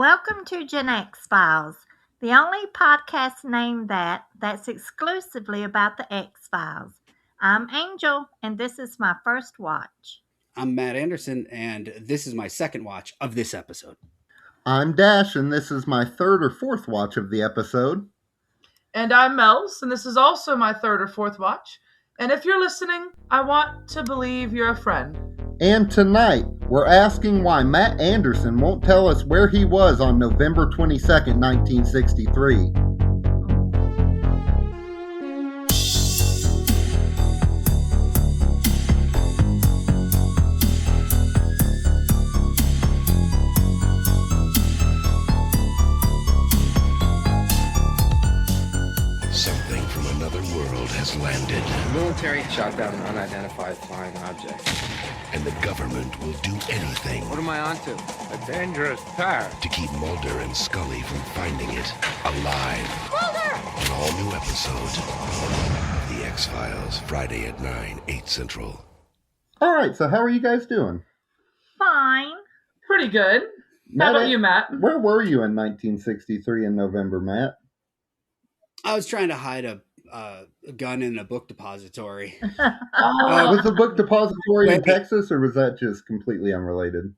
Welcome to Gen X Files, the only podcast named that's exclusively about the X Files. I'm Angel, and this is my first watch. I'm Matt Anderson, and this is my second watch of this episode. I'm Dash, and this is my third or fourth watch of the episode. And I'm Melz, and this is also my third or fourth watch. And if you're listening, I want to believe you're a friend. And tonight, we're asking why Matt Anderson won't tell us where he was on November 22nd, 1963. Something from another world has landed. The military shot down an unidentified flying object. And the government will do anything. What am I onto? A dangerous path. To keep Mulder and Scully from finding it alive. Mulder! An all-new episode of The X-Files, Friday at 9, 8 Central. All right, so how are you guys doing? Fine. Pretty good. How about you, Matt? Where were you in 1963 in November, Matt? I was trying to hide a gun in a book depository. Was the book depository in Wait. Texas, or was that just completely unrelated?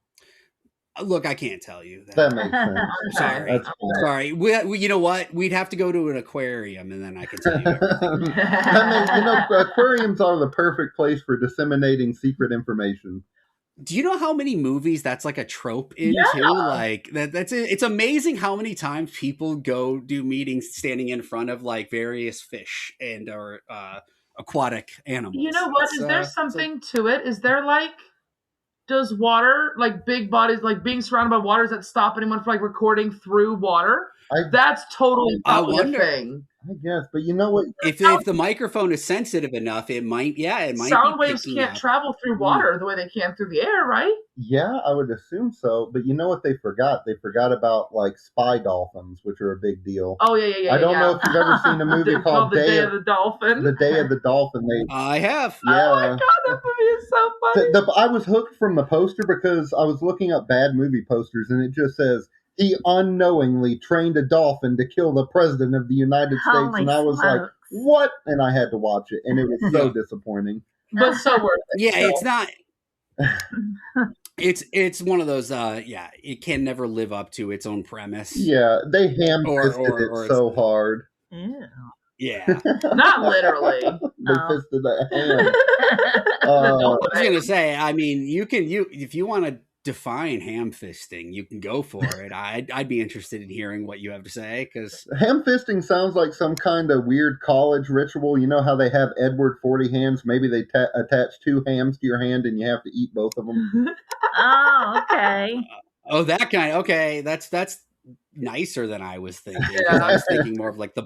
Look, I can't tell you that. That makes sense. Sorry. That's fine. Sorry. We, you know what? We'd have to go to an aquarium, and then I can tell you everything. Aquariums are the perfect place for disseminating secret information. Do you know how many movies that's like a trope into? Yeah. Like that's it. It's amazing how many times people go do meetings standing in front of like various fish and or aquatic animals. You know what? It's, Is there something to it? Is there does water, like big bodies, like being surrounded by water, does that stop anyone from like recording through water? That's totally I probably a wonder. thing. I guess, but you know what? If the microphone is sensitive enough, it might. Sound be waves picking can't up. travel through water the way they can through the air, right? Yeah, I would assume so. But you know what they forgot? They forgot about like spy dolphins, which are a big deal. Oh yeah. I don't know if you've ever seen a movie called The Day of the Dolphin. The Day of the Dolphin. I have. Yeah. Oh my god, that movie is so funny. I was hooked from the poster because I was looking up bad movie posters, and it just says he unknowingly trained a dolphin to kill the president of the United States, Holy and I was like, smokes. "What?" And I had to watch it, and it was so disappointing. But so worth it. Yeah, So. it's not. It's one of those. It can never live up to its own premise. Yeah, they ham-fisted or it so hard. Ew. Yeah. Not literally. They Oh. fisted that ham. I was gonna say. I mean, if you want to define ham fisting, you can go for it. I'd be interested in hearing what you have to say because Ham fisting sounds like some kind of weird college ritual. You know how they have Edward 40 hands? Maybe they attach two hams to your hand and you have to eat both of them. Oh, okay. that kind. Okay, that's nicer than I was thinking. 'Cause Yeah. I was thinking more of like a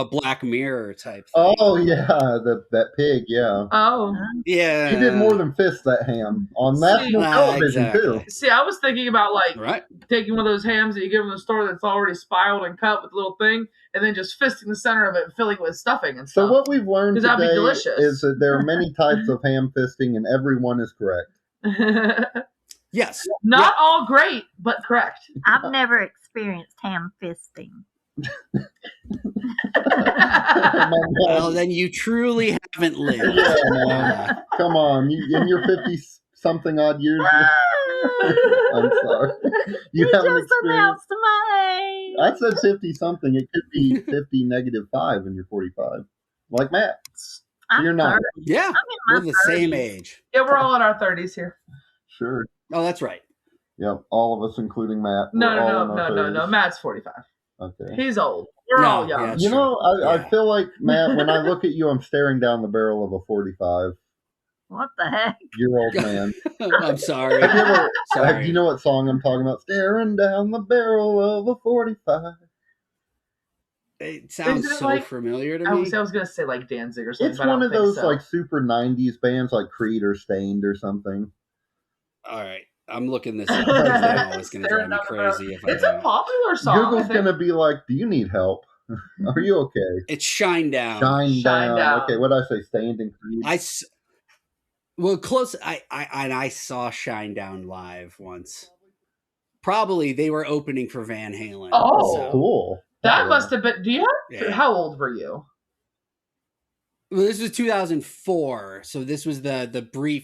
Black Mirror type thing. Oh, yeah, that pig, yeah. Oh. Yeah, He did more than fist that ham on national television, too. exactly. See, I was thinking about Right. taking one of those hams that you get from the store that's already spiraled and cut with a little thing, and then just fisting the center of it and filling it with stuffing and So stuff. what we've learned 'Cause that'd be today delicious. is that there are many types of ham fisting, and every one is correct. Yes. Not all great, but correct. I've never experienced ham fisting. Well, then you truly haven't lived. Yeah, man. Come on, in your 50-something odd years. I'm sorry. You haven't just experienced. announced my age. I said 50-something. It could be 50-5 and you're 45. Like Matt. I'm You're not. 30. Yeah, I'm we're in my the same 30s. age. Yeah, we're all in our 30s here. Sure. Oh, that's right. Yep. All of us, including Matt. No, we're all in our no. 30s. Matt's 45. Okay. He's old. We're No, all young. yeah. You know, I Yeah. feel like, Matt, when I look at you, I'm staring down the barrel of a 45-year-old What the heck? man. I'm sorry. Have you ever, Sorry. you know what song I'm talking about? Staring down the barrel of a 45. It sounds Isn't it so like- familiar to I me. was going to say like Danzig or something. It's but I one don't of think those so. like super 90s bands like Creed or Stained or something. All right, I'm looking this up. Because now it's going to drive me Staring down the crazy if It's I a don't. popular song. I Google's think. going to be like, do you need help? Are you okay? It's Shine Down. Shine down. Down. Okay, what did I say? Stained and Creed? Well, close. I saw Shine Down live once. probably they were opening for Van Halen. Oh, so. Cool. That must have been. Do you have? Yeah. How old were you? Well, this was 2004, so this was the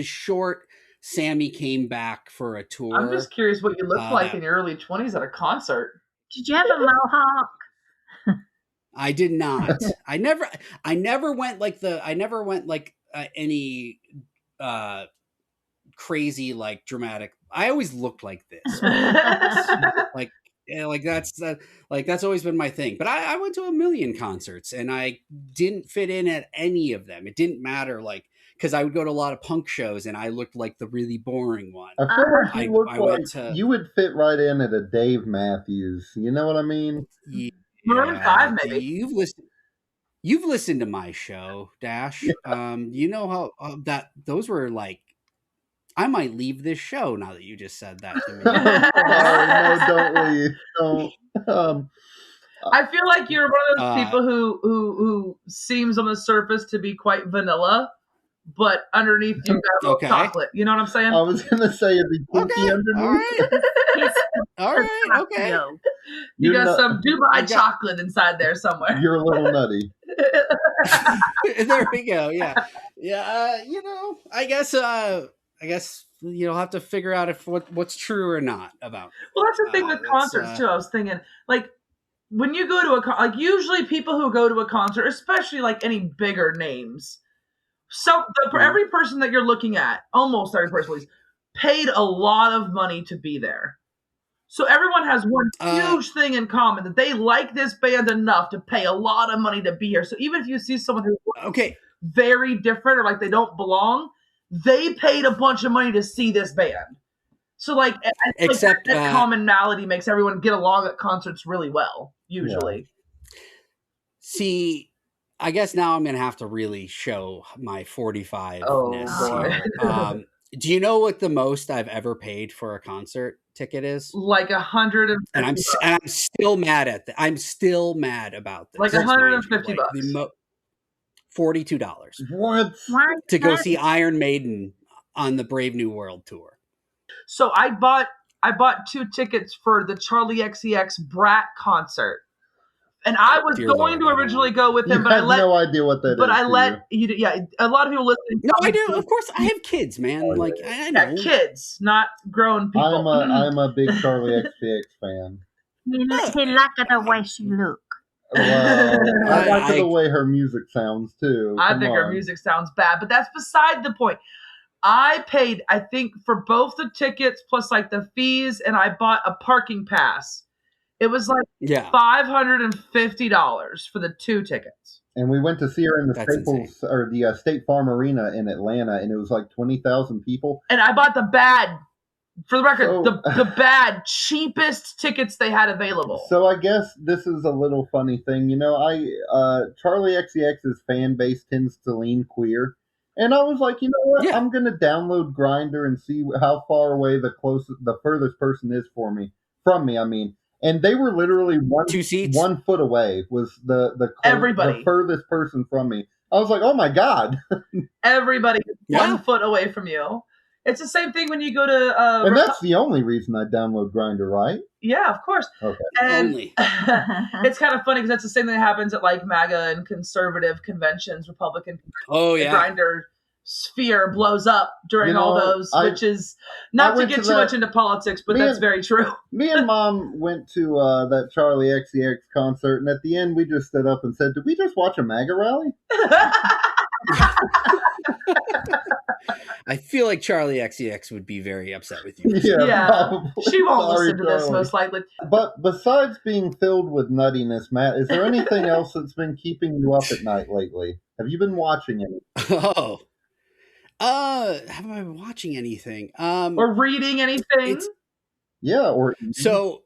short. Sammy came back for a tour. I'm just curious what you looked like in your early 20s at a concert. Did you have a mohawk? I did not. I never went like any crazy like dramatic. I always looked like this. That's always been my thing. But I went to a million concerts and I didn't fit in at any of them. It didn't matter, like, because I would go to a lot of punk shows and I looked like the really boring one. I feel like you would fit right in at a Dave Matthews. You know what I mean? Yeah, Maroon 5, maybe. You've listened to my show, Dash. Yeah. You know how those were like. I might leave this show now that you just said that to me. No, don't leave. Don't. I feel like you're one of those people who seems on the surface to be quite vanilla, but underneath you got a little chocolate. You know what I'm saying? I was gonna say it'd be kinky underneath. All right. Okay. You got some Dubai chocolate inside there somewhere. You're a little nutty. There we go. Yeah. You know, I guess you'll have to figure out if what's true or not about. Well, that's the thing with concerts too. I was thinking, like, when you go to usually people who go to a concert, especially like any bigger names, for every person that you're looking at, almost every person at least, paid a lot of money to be there. So everyone has one huge thing in common, that they like this band enough to pay a lot of money to be here. So even if you see someone who's very different or like they don't belong, they paid a bunch of money to see this band. So like, except that commonality makes everyone get along at concerts really well, usually. Yeah. See, I guess now I'm going to have to really show my 45-ness here. Do you know what the most I've ever paid for a concert ticket is? Like $150. And I'm still mad at that. I'm still mad about this. Like $150. $42. What? To go see Iron Maiden on the Brave New World tour. So I bought 2 tickets for the Charlie XCX Brat concert. And I was going to originally go with him, but I let no idea what that is. But I let you. Yeah, a lot of people listening. No, I do. Of course, I have kids, man. Like I know. Yeah, kids, not grown people. I'm a big Charlie XCX fan. He like the way she look. Well, I like the way her music sounds too. I think her music sounds bad, but that's beside the point. I paid, I think, for both the tickets plus like the fees, and I bought a parking pass. It was like $550 for the 2 tickets. And we went to see her in the Staples or the State Farm Arena in Atlanta, and it was like 20,000 people. And I bought the bad, for the record, the bad, cheapest tickets they had available. So I guess this is a little funny thing. You know, Charlie XCX's fan base tends to lean queer. And I was like, you know what? Yeah. I'm going to download Grindr and see how far away the furthest person is from me. And they were literally 1 foot away was the furthest person from me. I was like, oh my God. Everybody 1 foot away from you. It's the same thing when you go to... and that's the only reason I download Grindr, right? Yeah, of course. Okay. And only. It's kind of funny because that's the same thing that happens at like MAGA and conservative conventions, Republican conventions. Oh, yeah. The Grindr sphere blows up during all those, which is not to get too much into politics, but that's very true. Me and Mom went to that Charlie XCX concert, and at the end we just stood up and said, did we just watch a MAGA rally? I feel like Charlie XCX would be very upset with you. Yeah. She won't listen to this, most likely. But besides being filled with nuttiness, Matt, is there anything else that's been keeping you up at night lately? Have you been watching anything? Have I been watching anything? Or reading anything? So,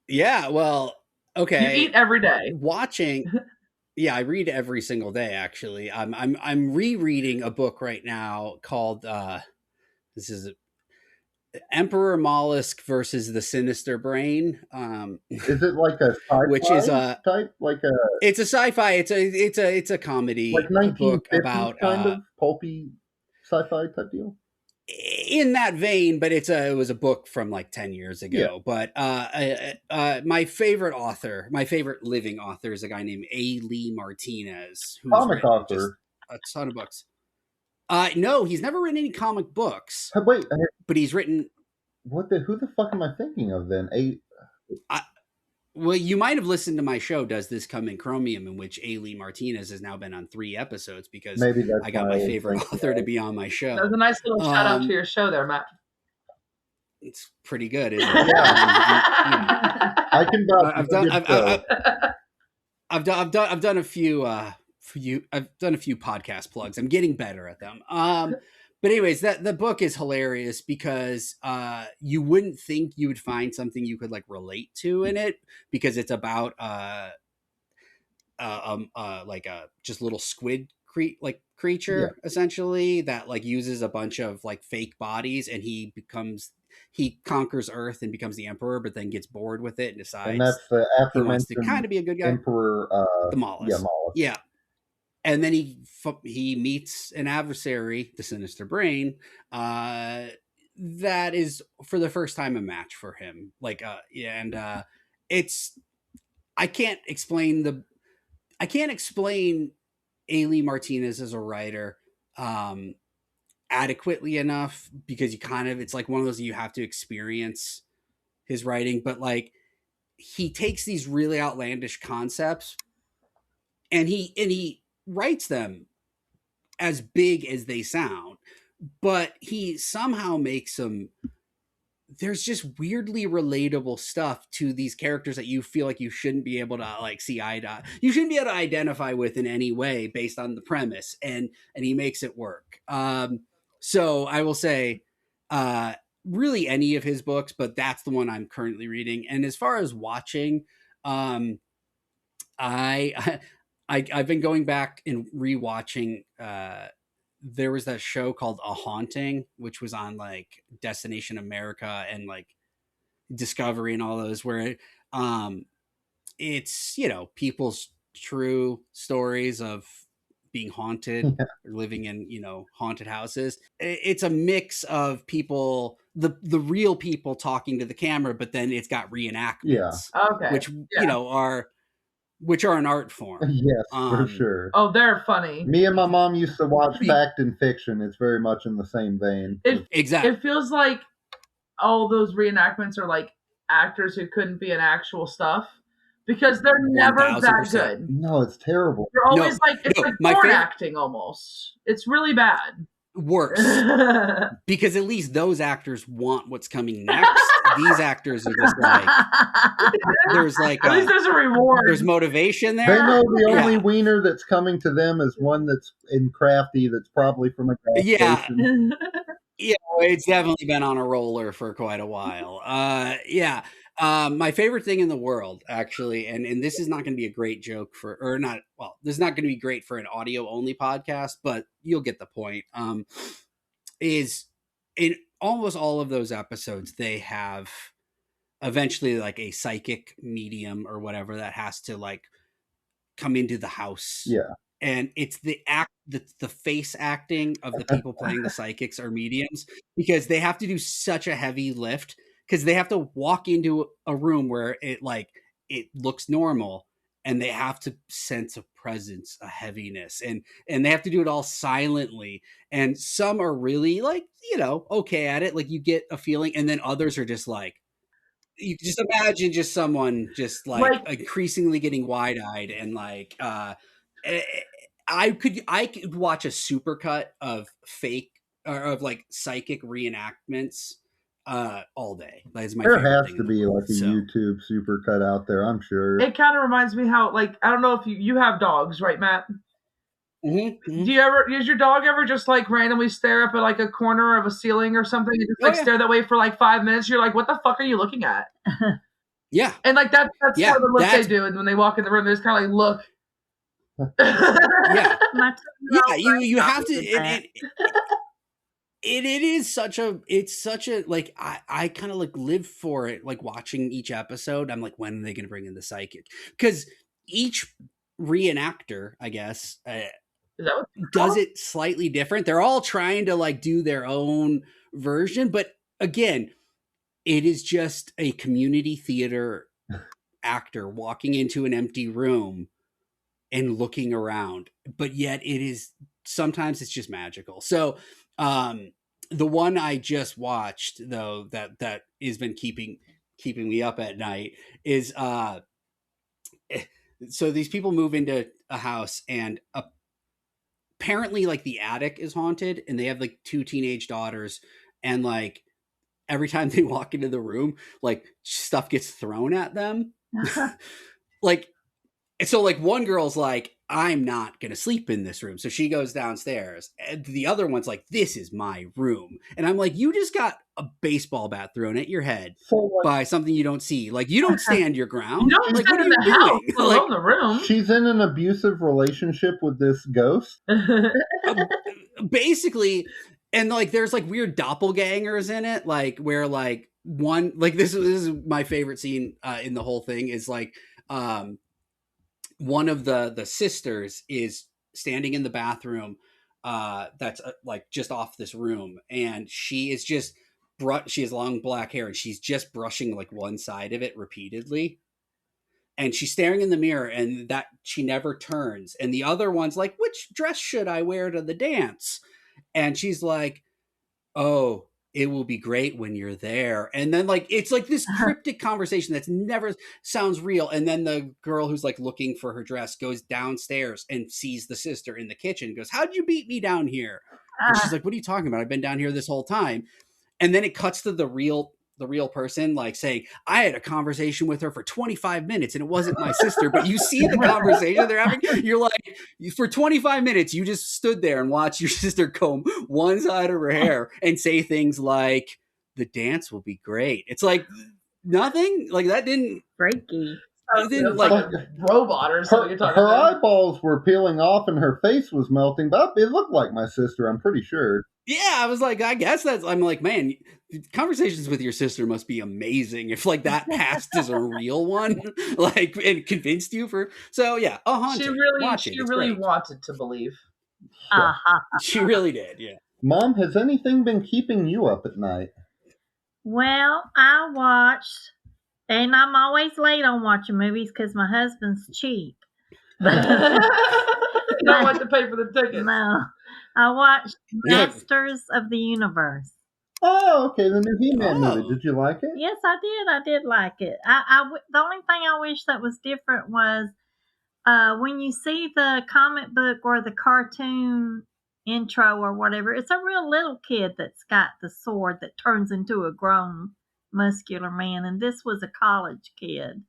yeah, well, okay. You eat every day. Watching... Yeah, I read every single day. Actually, I'm rereading a book right now called this is Emperor Mollusk versus the Sinister Brain. Is it like a sci-fi which is type? It's a sci-fi. It's a comedy, like book about kind of pulpy sci-fi type deal. in that vein, but it was a book from like 10 years ago. But my favorite living author is a guy named E.B.E. Martinez, who's Comic written author. just a ton of books. No, he's never written any comic books. Wait, but he's written. Who the fuck am I thinking of then? Well, you might have listened to my show, Does This Come in Chromium, in which E.B.E. Martinez has now been on 3 episodes because I got my favorite author to be on my show. That was a nice little shout out to your show there, Matt. It's pretty good, isn't it? I can. I've done a few podcast plugs. I'm getting better at them. But anyways, the book is hilarious because you wouldn't think you would find something you could like relate to in it, because it's about like a just little squid creature essentially that like uses a bunch of like fake bodies, and he conquers Earth and becomes the emperor, but then gets bored with it and decides and that's the he wants to kind of be a good guy. Emperor the Mollusk. Yeah. And then he meets an adversary, the Sinister Brain, that is for the first time a match for him. It's I can't explain E.B.E. Martinez as a writer adequately enough, because it's like one of those you have to experience his writing. But like he takes these really outlandish concepts and he writes them as big as they sound, but he somehow makes them, there's just weirdly relatable stuff to these characters that you feel like you shouldn't be able to like see eye to eye. You shouldn't be able to identify with in any way based on the premise, and he makes it work. So I will say really any of his books, but that's the one I'm currently reading. And as far as watching, I've been going back and rewatching. There was that show called A Haunting, which was on like Destination America and like Discovery and all those, where it's, people's true stories of being haunted or living in, haunted houses. It's a mix of people, the real people talking to the camera, but then it's got reenactments, which are an art form. Yes, for sure. Oh, they're funny. Me and my mom used to watch Fact and Fiction. It's very much in the same vein. Exactly. It feels like all those reenactments are like actors who couldn't be in actual stuff, because they're never 1,000%. That good. No, it's terrible. They're always like porn acting almost. It's really bad. Worse. Because at least those actors want what's coming next. These actors are just like, there's like at least there's a reward. There's motivation there. They know the only wiener that's coming to them is one that's in Crafty, that's probably from a gas station. Yeah, it's definitely been on a roller for quite a while. My favorite thing in the world, actually, and this is not going to be a great joke this is not going to be great for an audio only podcast, but you'll get the point. Is in almost all of those episodes, they have eventually like a psychic medium or whatever that has to like come into the house. Yeah. And it's the face acting of the people playing the psychics or mediums, because they have to do such a heavy lift, because they have to walk into a room where it looks normal, and they have to sense a presence, a heaviness, and they have to do it all silently. And some are really like, okay at it, like you get a feeling, and then others are just like, you just imagine just someone just like increasingly getting wide-eyed and like I could watch a supercut of fake or of like psychic reenactments all day. That's my there favorite has to be like a YouTube supercut out there, I'm sure. It kind of reminds me how, like, I don't know if you have dogs, right, Matt? Mm-hmm. Does your dog ever just like randomly stare up at like a corner of a ceiling or something and just stare that way for like 5 minutes? You're like, what the fuck are you looking at? Yeah. And like that's sort of the look they do, and when they walk in the room, they just kind of like look. You have to. It is such a like I kind of like live for it, like watching each episode. I'm like, when are they going to bring in the psychic? Because each reenactor, I guess, does it slightly different. They're all trying to like do their own version, but again, it is just a community theater actor walking into an empty room and looking around, but yet it is sometimes it's just magical. So the one I just watched though that has been keeping me up at night is so these people move into a house and apparently like the attic is haunted and they have like 2 teenage daughters, and like every time they walk into the room, like stuff gets thrown at them. Like, so like one girl's like, I'm not going to sleep in this room. So she goes downstairs, and the other one's like, this is my room. And I'm like, you just got a baseball bat thrown at your head by something you don't see. Like, you don't stand your ground. You don't like, stand what in are the you house, doing? let alone the room. She's in an abusive relationship with this ghost. Basically, and like there's like weird doppelgangers in it, like where like one, like this is my favorite scene in the whole thing is like one of the sisters is standing in the bathroom that's like just off this room, and she is just she has long black hair and she's just brushing like one side of it repeatedly, and she's staring in the mirror, and that she never turns, and the other one's like, which dress should I wear to the dance? And she's like, oh, it will be great when you're there. And then like it's like this cryptic conversation that's never sounds real. And then the girl who's like looking for her dress goes downstairs and sees the sister in the kitchen and goes, how'd you beat me down here? And she's like, what are you talking about? I've been down here this whole time. And then it cuts to the real person like saying, I had a conversation with her for 25 minutes and it wasn't my sister. But you see the conversation they're having. You're like, for 25 minutes, you just stood there and watched your sister comb one side of her hair and say things like, the dance will be great. It's like nothing like that didn't freaky. It didn't like a robot or something. You're talking her about. eyeballs were peeling off and her face was melting, but it looked like my sister, I'm pretty sure. Yeah, I was like, I guess that's, I'm like, man, conversations with your sister must be amazing if like that passed as a real one, like, and convinced you for, so yeah, she really wanted to believe. She really did, yeah. Mom, has anything been keeping you up at night? Well, I watched, and I'm always late on watching movies because my husband's cheap. You don't want to pay for the ticket. No. I watched Masters of the Universe. Oh, okay, the new He-Man movie. Did you like it? Yes, I did. I did like it. The only thing I wish that was different was when you see the comic book or the cartoon intro or whatever, it's a real little kid that's got the sword that turns into a grown muscular man, and this was a college kid.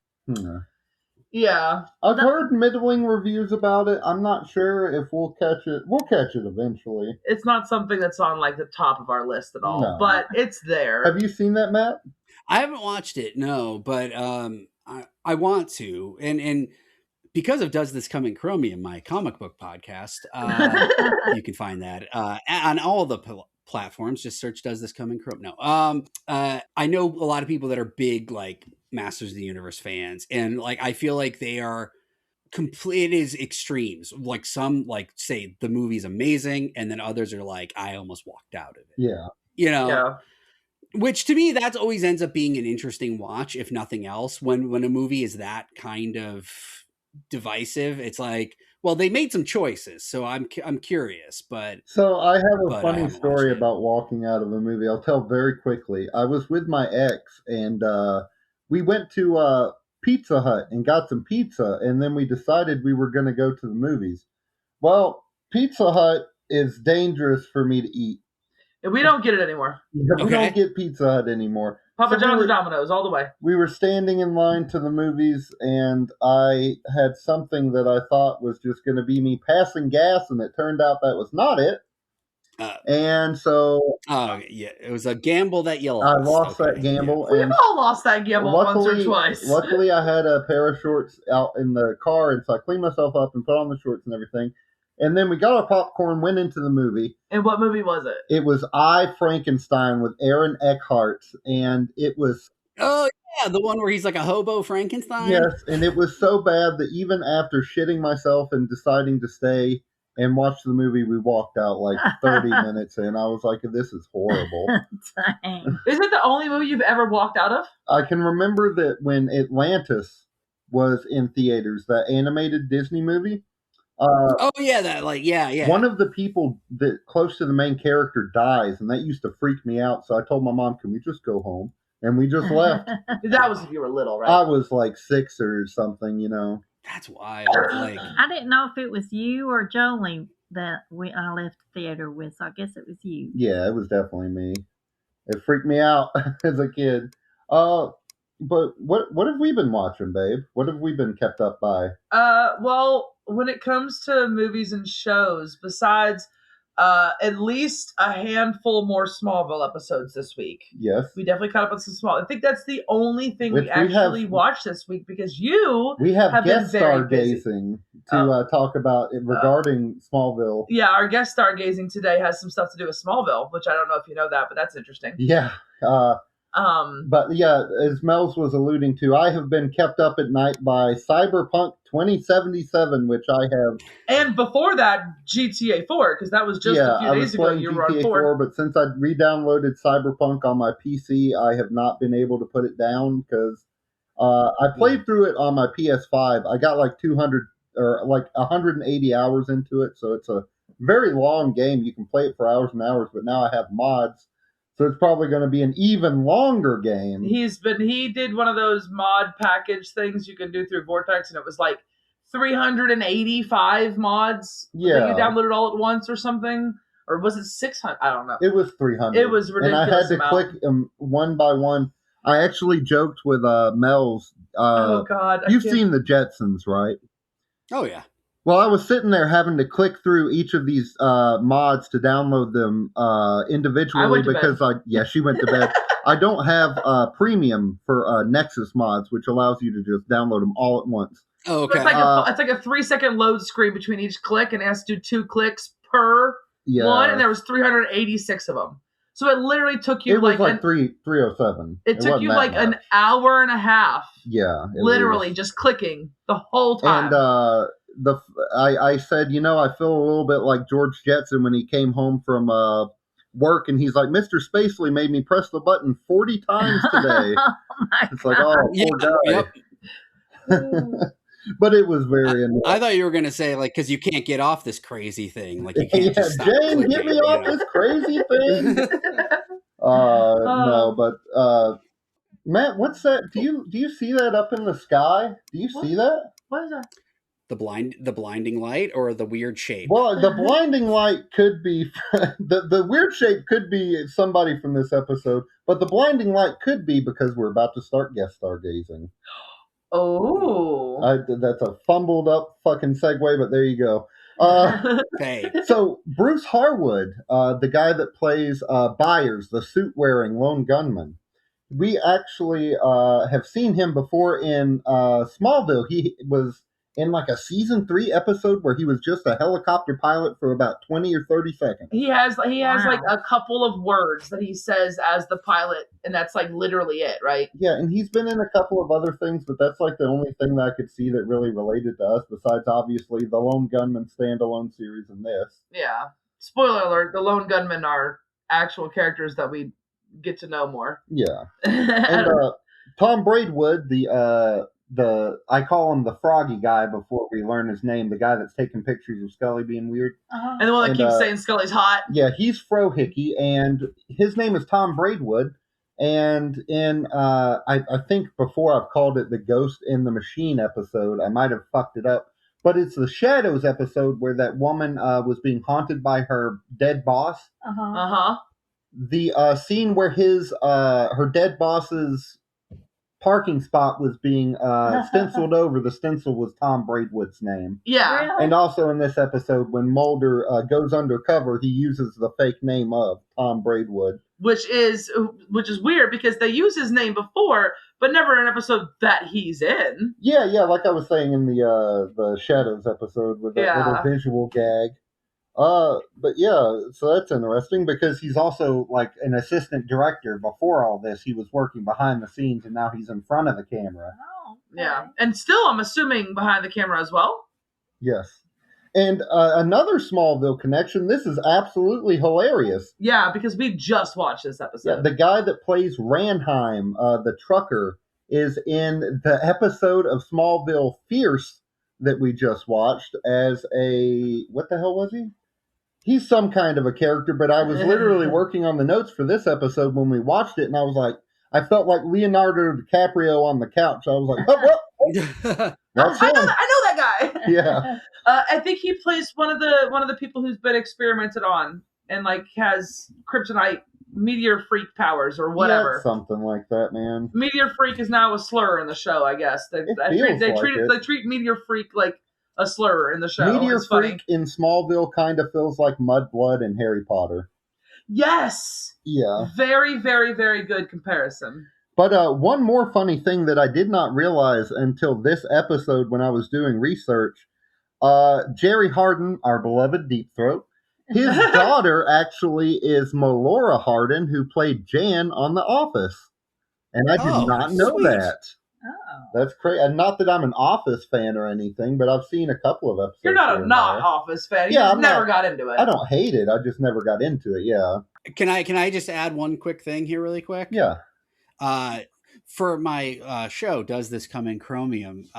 Yeah. I've heard middling reviews about it. I'm not sure if we'll catch it. We'll catch it eventually. It's not something that's on like the top of our list at all, but it's there. Have you seen that, Matt? I haven't watched it, no, but I want to. And because of Does This Come in Chromium, my comic book podcast, you can find that on all the platforms. Just search Does This Come in Chromium. No. I know a lot of people that are big like Masters of the Universe fans, and like I feel like they are complete is extremes. Like some like say the movie's amazing, and then others are like, I almost walked out of it. Yeah. You know? Which to me, that always ends up being an interesting watch, if nothing else. When a movie is that kind of divisive, it's like, well, they made some choices, so I'm curious. But so I have a funny story about walking out of a movie. I'll tell very quickly. I was with my ex, and we went to Pizza Hut and got some pizza, and then we decided we were going to go to the movies. Well, Pizza Hut is dangerous for me to eat. We don't get it anymore. Yeah, we don't get Pizza Hut anymore. Papa John's or Domino's, all the way. We were standing in line to the movies, and I had something that I thought was just going to be me passing gas, and it turned out that was not it. And so... it was a gamble that you lost. I lost that gamble. We've all lost that gamble once or twice. Luckily, I had a pair of shorts out in the car, and so I cleaned myself up and put on the shorts and everything. And then we got our popcorn, went into the movie. And what movie was it? It was I, Frankenstein with Aaron Eckhart. And it was... Oh, yeah, the one where he's like a hobo Frankenstein? Yes, and it was so bad that even after shitting myself and deciding to stay and watched the movie. We walked out like 30 minutes in. I was like, this is horrible. Dang. Is it the only movie you've ever walked out of? I can remember that when Atlantis was in theaters, that animated Disney movie. Oh yeah, that yeah. One of the people that close to the main character dies, and that used to freak me out. So I told my mom, "Can we just go home?" And we just left. That was if you were little, right? I was like 6 or something, That's wild. Like, I didn't know if it was you or Jolie that I left the theater with, so I guess it was you. Yeah, it was definitely me. It freaked me out as a kid. But what have we been watching, babe? What have we been kept up by? Well, when it comes to movies and shows, besides at least a handful more Smallville episodes this week. Yes. We definitely caught up on some Smallville. I think that's the only thing we actually watched this week because we have guest been very busy. stargazing to talk about it regarding Smallville. Yeah, our guest stargazing today has some stuff to do with Smallville, which I don't know if you know that, but that's interesting. Yeah. But yeah, as Melz was alluding to, I have been kept up at night by Cyberpunk 2077, which I have. And before that, GTA 4, because that was just a few days ago you were on 4. But since I re-downloaded Cyberpunk on my PC, I have not been able to put it down because I played through it on my PS5. I got like 200 or like 180 hours into it, so it's a very long game. You can play it for hours and hours, but now I have mods. So it's probably going to be an even longer game. He did one of those mod package things you can do through Vortex, and it was like 385 mods. Yeah. That you downloaded all at once or something. Or was it 600? I don't know. It was 300. It was ridiculous. And I had to click them one by one. I actually joked with Melz. Oh, God. You've seen the Jetsons, right? Oh, yeah. Well, I was sitting there having to click through each of these mods to download them individually because she went to bed. I don't have premium for Nexus mods, which allows you to just download them all at once. Oh, okay. It's like a 3-second load screen between each click, and it has to do 2 clicks per one, and there was 386 of them. So it literally took you it was like 307. It took you like an hour and a half. Yeah, literally just clicking the whole time. And I said, I feel a little bit like George Jetson when he came home from work, and he's like, Mr. Spacely made me press the button 40 times today. It's like, poor guy. Yep. But it was very annoying. I thought you were going to say, like, because you can't get off this crazy thing. Like, you can't just stop Jane, clicking, get me off this crazy thing. No, but Matt, what's that? Do you see that up in the sky? Do you see that? What is that? The blinding light or the weird shape? Well, the blinding light could be the weird shape could be somebody from this episode, but the blinding light could be because we're about to start guest stargazing. Oh, that's a fumbled up fucking segue, but there you go. Hey. So Bruce Harwood, the guy that plays Byers, the suit-wearing lone gunman, we actually have seen him before in Smallville. He was in like a season 3 episode where he was just a helicopter pilot for about 20 or 30 seconds. He has like a couple of words that he says as the pilot, and that's like literally it, right? Yeah, and he's been in a couple of other things, but that's like the only thing that I could see that really related to us, besides obviously the Lone Gunmen standalone series and this. Yeah. Spoiler alert, the Lone Gunmen are actual characters that we get to know more. Yeah. And Tom Braidwood, I call him the froggy guy before we learn his name, the guy that's taking pictures of Scully being weird. Uh-huh. And the one that keeps saying Scully's hot. Yeah, he's Frohickey, and his name is Tom Braidwood. And in, I think before I've called it the Ghost in the Machine episode, I might have fucked it up, but it's the Shadows episode where that woman was being haunted by her dead boss. Uh-huh. Uh-huh. The scene where her dead boss's parking spot was being stenciled over. The stencil was Tom Braidwood's name. Yeah. Really? And also in this episode, when Mulder goes undercover, he uses the fake name of Tom Braidwood. Which is weird because they use his name before, but never in an episode that he's in. Yeah, like I was saying in the Shadows episode with that little visual gag. But yeah, so that's interesting because he's also like an assistant director. Before all this, he was working behind the scenes, and now he's in front of the camera. Oh, okay. Yeah, and still, I'm assuming behind the camera as well. Yes, And another Smallville connection. This is absolutely hilarious. Yeah, because we just watched this episode. Yeah, the guy that plays Ranheim, the trucker, is in the episode of Smallville Fierce that we just watched as a... What the hell was he? He's some kind of a character, but I was literally working on the notes for this episode when we watched it, and I was like, I felt like Leonardo DiCaprio on the couch. I was like, oh. That's I know that guy. Yeah. I think he plays one of the people who's been experimented on and like has kryptonite meteor freak powers or whatever. Yeah, something like that, man. Meteor freak is now a slur in the show, I guess. They treat meteor freak like a slur in the show. Meteor it's freak funny. in Smallville kind of feels like Mudblood in Harry Potter. Yes. Yeah. Very, very, very good comparison. But one more funny thing that I did not realize until this episode when I was doing research, Jerry Hardin, our beloved Deep Throat, his daughter actually is Melora Hardin, who played Jan on The Office. And I did not know that. Oh. That's crazy. And not that I'm an Office fan or anything, but I've seen a couple of episodes. You're not a Office fan. You just never got into it. I don't hate it. I just never got into it, yeah. Can I just add one quick thing here really quick? Yeah. For my show, Does This Come in Chromium?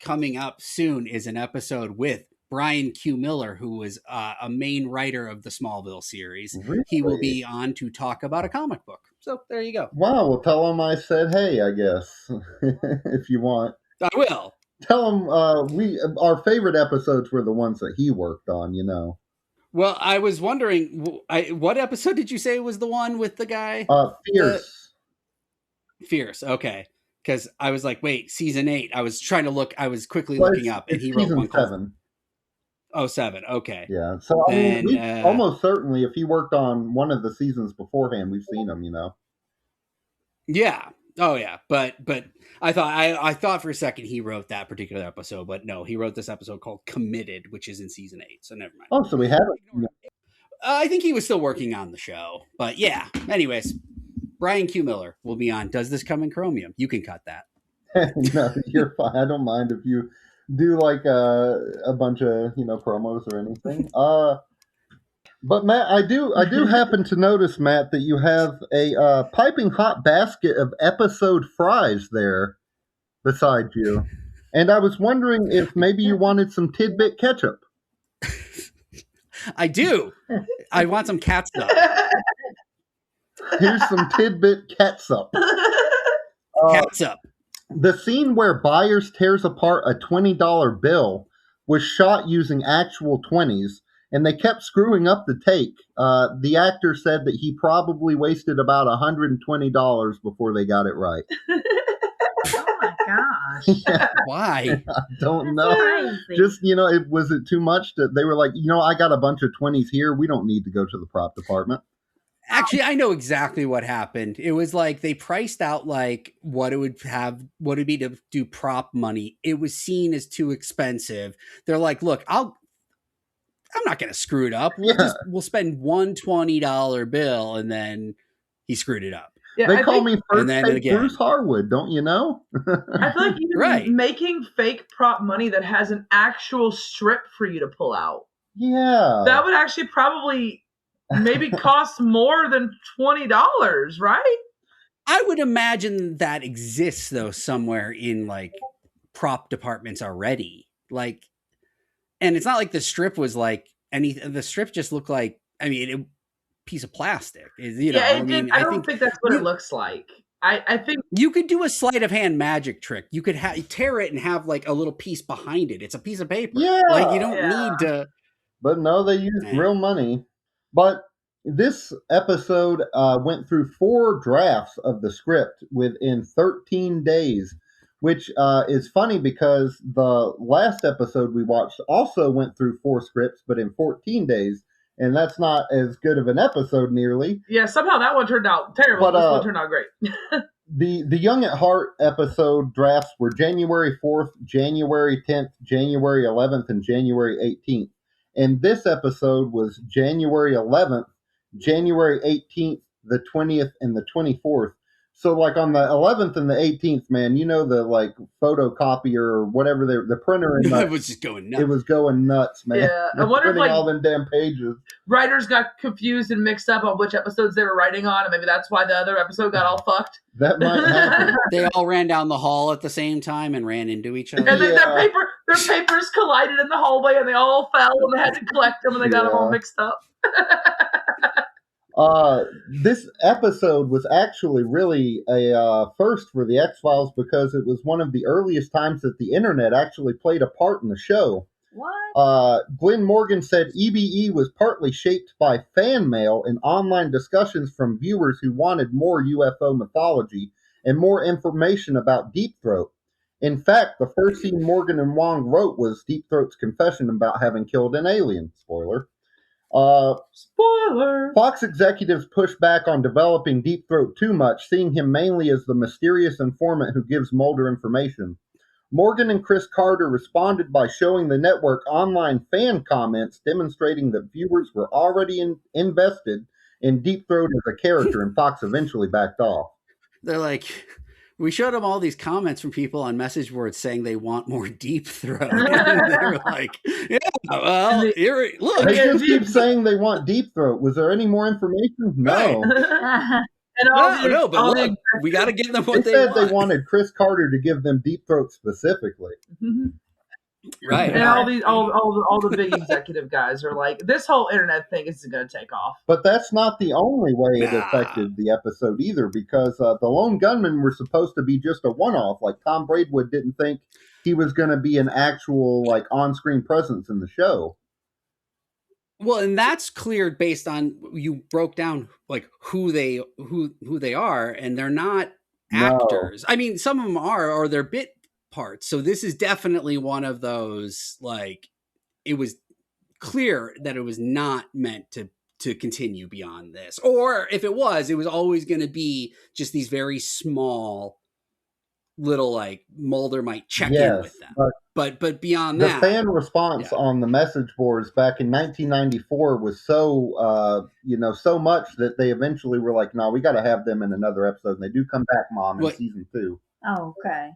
Coming up soon is an episode with Brian Q. Miller, who was a main writer of the Smallville series. Really? He will be on to talk about a comic book. So there you go. Wow, well, tell him I said hey, I guess, if you want. I will. Tell him our favorite episodes were the ones that he worked on, you know. Well, I was wondering, what episode did you say was the one with the guy? Fierce. Fierce, okay. Because I was like, wait, season 8. I was trying to look, I was quickly looking up, and he wrote one called... 7. Oh, 7, okay. Yeah, so I mean, almost certainly, if he worked on one of the seasons beforehand, we've seen him, you know. Yeah. Oh, yeah. But I thought for a second he wrote that particular episode, but no, he wrote this episode called Committed, which is in season 8. So never mind. Oh, so we haven't. I think he was still working on the show, but yeah. Anyways, Brian Q. Miller will be on Does This Come in Chromium? You can cut that. No, you're fine. I don't mind if you do like a bunch of promos or anything. But Matt, I do happen to notice, Matt, that you have a piping hot basket of episode fries there beside you, and I was wondering if maybe you wanted some tidbit ketchup. I do. I want some catsup. Here's some tidbit catsup. Catsup. The scene where Byers tears apart a $20 bill was shot using actual 20s, and they kept screwing up the take. The actor said that he probably wasted about $120 before they got it right. Oh my gosh. Yeah, why? I don't know. Just, was it too much that they were like, I got a bunch of 20s here. We don't need to go to the prop department. Actually, I know exactly what happened. It was like they priced out like what it would be to do prop money. It was seen as too expensive. They're like, look, I'm not going to screw it up. We'll spend one $20 bill, and then he screwed it up. Yeah, they call me first Bruce Harwood, don't you know? I feel like even making fake prop money that has an actual strip for you to pull out. Yeah. That would actually probably maybe cost more than $20, right? I would imagine that exists, though, somewhere in, like, prop departments already. Like, and it's not like the strip was, like, the strip just looked like, I mean, a piece of plastic. I don't think that's what it looks like. I think you could do a sleight of hand magic trick. You could tear it and have, like, a little piece behind it. It's a piece of paper. Yeah. Like, you don't need to. But no, they use real money. But this episode went through 4 drafts of the script within 13 days, which is funny because the last episode we watched also went through 4 scripts, but in 14 days. And that's not as good of an episode nearly. Yeah, somehow that one turned out terrible. This one turned out great. The Young at Heart episode drafts were January 4th, January 10th, January 11th, and January 18th. And this episode was January 11th, January 18th, the 20th, and the 24th. So, like, on the 11th and the 18th, man, you know, the, like, photocopier or whatever, the printer in It was just going nuts. It was going nuts, man. Yeah, I wonder if, like, all them damn pages. Writers got confused and mixed up on which episodes they were writing on, and maybe that's why the other episode got all fucked. That might happen. They all ran down the hall at the same time and ran into each other. And then their papers collided in the hallway, and they all fell, and they had to collect them, and they got them all mixed up. This episode was actually really a first for the X-Files because it was one of the earliest times that the internet actually played a part in the show. What? Glenn Morgan said E.B.E. was partly shaped by fan mail and online discussions from viewers who wanted more UFO mythology and more information about Deep Throat. In fact, the first scene Morgan and Wong wrote was Deep Throat's confession about having killed an alien. Spoiler. Spoiler! Fox executives pushed back on developing Deep Throat too much, seeing him mainly as the mysterious informant who gives Mulder information. Morgan and Chris Carter responded by showing the network online fan comments demonstrating that viewers were already invested in Deep Throat as a character, and Fox eventually backed off. They're like, we showed them all these comments from people on message boards saying they want more Deep Throat. And they were like, yeah, well, look. They just keep saying they want Deep Throat. Was there any more information? No. Right. But look, we got to give them what they said want. They wanted Chris Carter to give them Deep Throat specifically. Right. And all the big executive guys are like, this whole internet thing isn't going to take off. But that's not the only way it affected the episode either, because the Lone Gunmen were supposed to be just a one-off. Like, Tom Braidwood didn't think he was going to be an actual, like, on-screen presence in the show. Well, and that's cleared based on you broke down like who they are, and they're not actors. I mean, some of them are, or they're bit parts. So this is definitely one of those, like, it was clear that it was not meant to continue beyond this. Or if it was always going to be just these very small little, like, Mulder might check in with them. But beyond that, the fan response on the message boards back in 1994 was so so much that they eventually were like, no, we got to have them in another episode. And they do come back, Mom, in season 2. Oh, okay.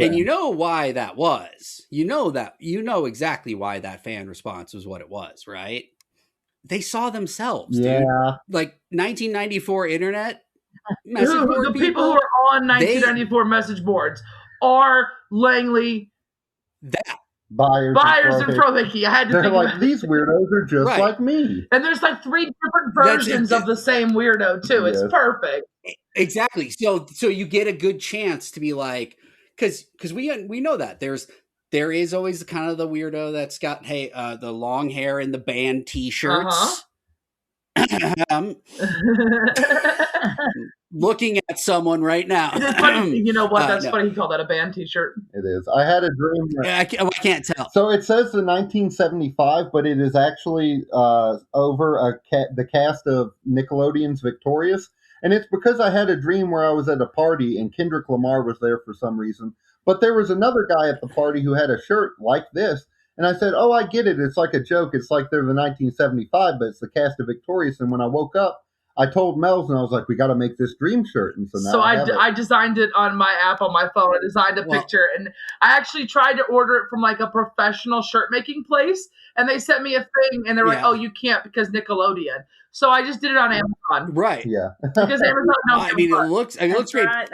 And you know why that was. You know exactly why that fan response was what it was, right? They saw themselves, dude. Like 1994 internet message board the people who are on 1994 message boards are Langley, Byers and Frohickey. I had to think like, these weirdos are just like me. And there's like 3 different versions of the same weirdo too. Yes. It's perfect. Exactly. So you get a good chance to be like, because we know that there is always kind of the weirdo that's got the long hair and the band T-shirts. Looking at someone right now. Funny. You know what? That's funny. He called that a band T-shirt. It is. I had a dream. I can't tell. So it says the 1975, but it is actually over the cast of Nickelodeon's Victorious. And it's because I had a dream where I was at a party and Kendrick Lamar was there for some reason. But there was another guy at the party who had a shirt like this. And I said, oh, I get it. It's like a joke. It's like they're the 1975, but it's the cast of Victorious. And when I woke up, I told Melz, and I was like, we got to make this dream shirt. And so now I designed it on my app on my phone. I designed a picture. And I actually tried to order it from like a professional shirt making place. And they sent me a thing. And they're like, oh, you can't because Nickelodeon. So I just did it on Amazon. Right. Yeah. Because Amazon knows. I mean, it looks great. Right.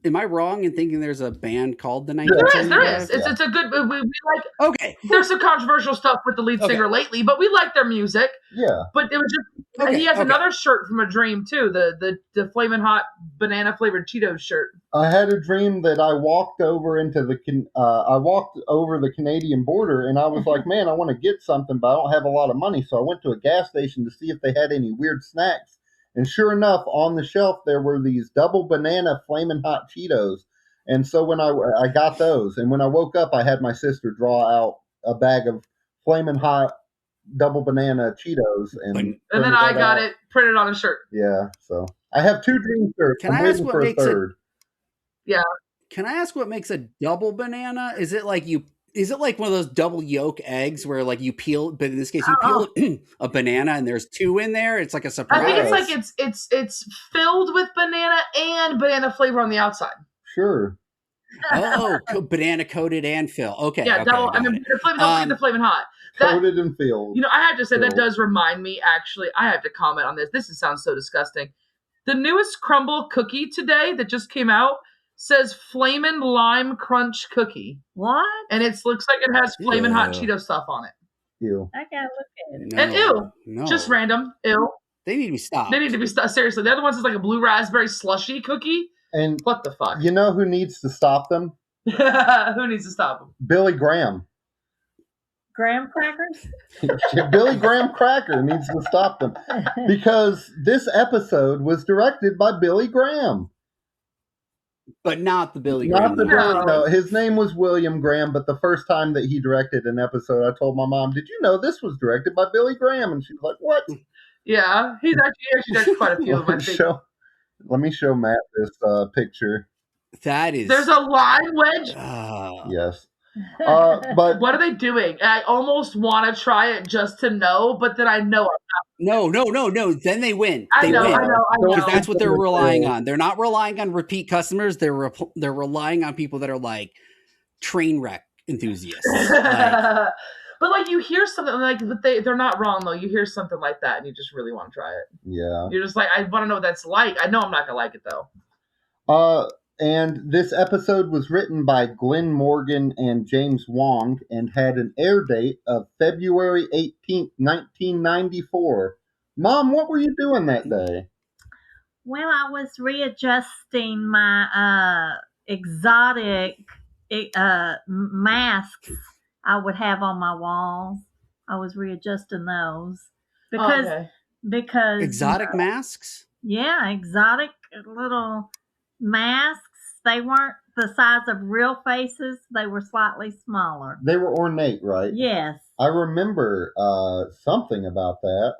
Am I wrong in thinking there's a band called the 1975? There is. It's a good. We like. Okay. There's some controversial stuff with the lead singer lately, but we like their music. Yeah. But it was just. He has another shirt from a dream too. The flaming hot banana flavored Cheetos shirt. I had a dream that I walked over the Canadian border, and I was like, man, I want to get something, but I don't have a lot of money, so I went to a gas station to see if they had any weird snacks. And sure enough, on the shelf, there were these double banana flaming hot Cheetos. And so when I got those, and when I woke up, I had my sister draw out a bag of flaming hot double banana Cheetos. And then I got it printed on a shirt. Yeah, so I have 2 dream shirts. Can I ask what makes a third. Yeah. Can I ask what makes a double banana? Is it like you Is it like one of those double yolk eggs where like you peel, but in this case you peel a banana and there's 2 in there? It's like a surprise. I think it's like it's filled with banana and banana flavor on the outside. Sure. Oh, banana coated and filled. Okay. Yeah, okay, double. I mean, don't forget the flaming hot. Coated and filled. You know, I have to say that does remind me. Actually, I have to comment on this. This sounds so disgusting. The newest crumble cookie today that just came out says Flamin' Lime Crunch Cookie. What? And it looks like it has Flamin' Hot Cheeto stuff on it. Ew. I gotta look at it. No, And ew. No. Just random. Ew. They need to be stopped. They need to be stopped. Seriously. The other one's is like a blue raspberry slushy cookie. And what the fuck? You know who needs to stop them? Who needs to stop them? Billy Graham. Graham crackers? Billy Graham Cracker needs to stop them. Because this episode was directed by Billy Graham. But not the Billy Graham. No, his name was William Graham, but the first time that he directed an episode, I told my mom, did you know this was directed by Billy Graham? And she was like, what? Yeah, he actually directed quite a few of them. Let me show Matt this picture. That is... There's a lime wedge? Yes. But what are they doing? I almost want to try it just to know, but then I know I'm not. No. Then they win. I know. Because that's what they're relying on. They're not relying on repeat customers. They're relying on people that are like train wreck enthusiasts. But like you hear something like, but they're not wrong though. You hear something like that, and you just really want to try it. Yeah. You're just like, I want to know what that's like. I know I'm not gonna like it though. And this episode was written by Glenn Morgan and James Wong and had an air date of February 18th, 1994. Mom, what were you doing that day? Well, I was readjusting my exotic masks I would have on my walls. I was readjusting those. Because exotic masks? Yeah, exotic little masks. They weren't the size of real faces. They were slightly smaller. They were ornate, right? Yes. I remember something about that.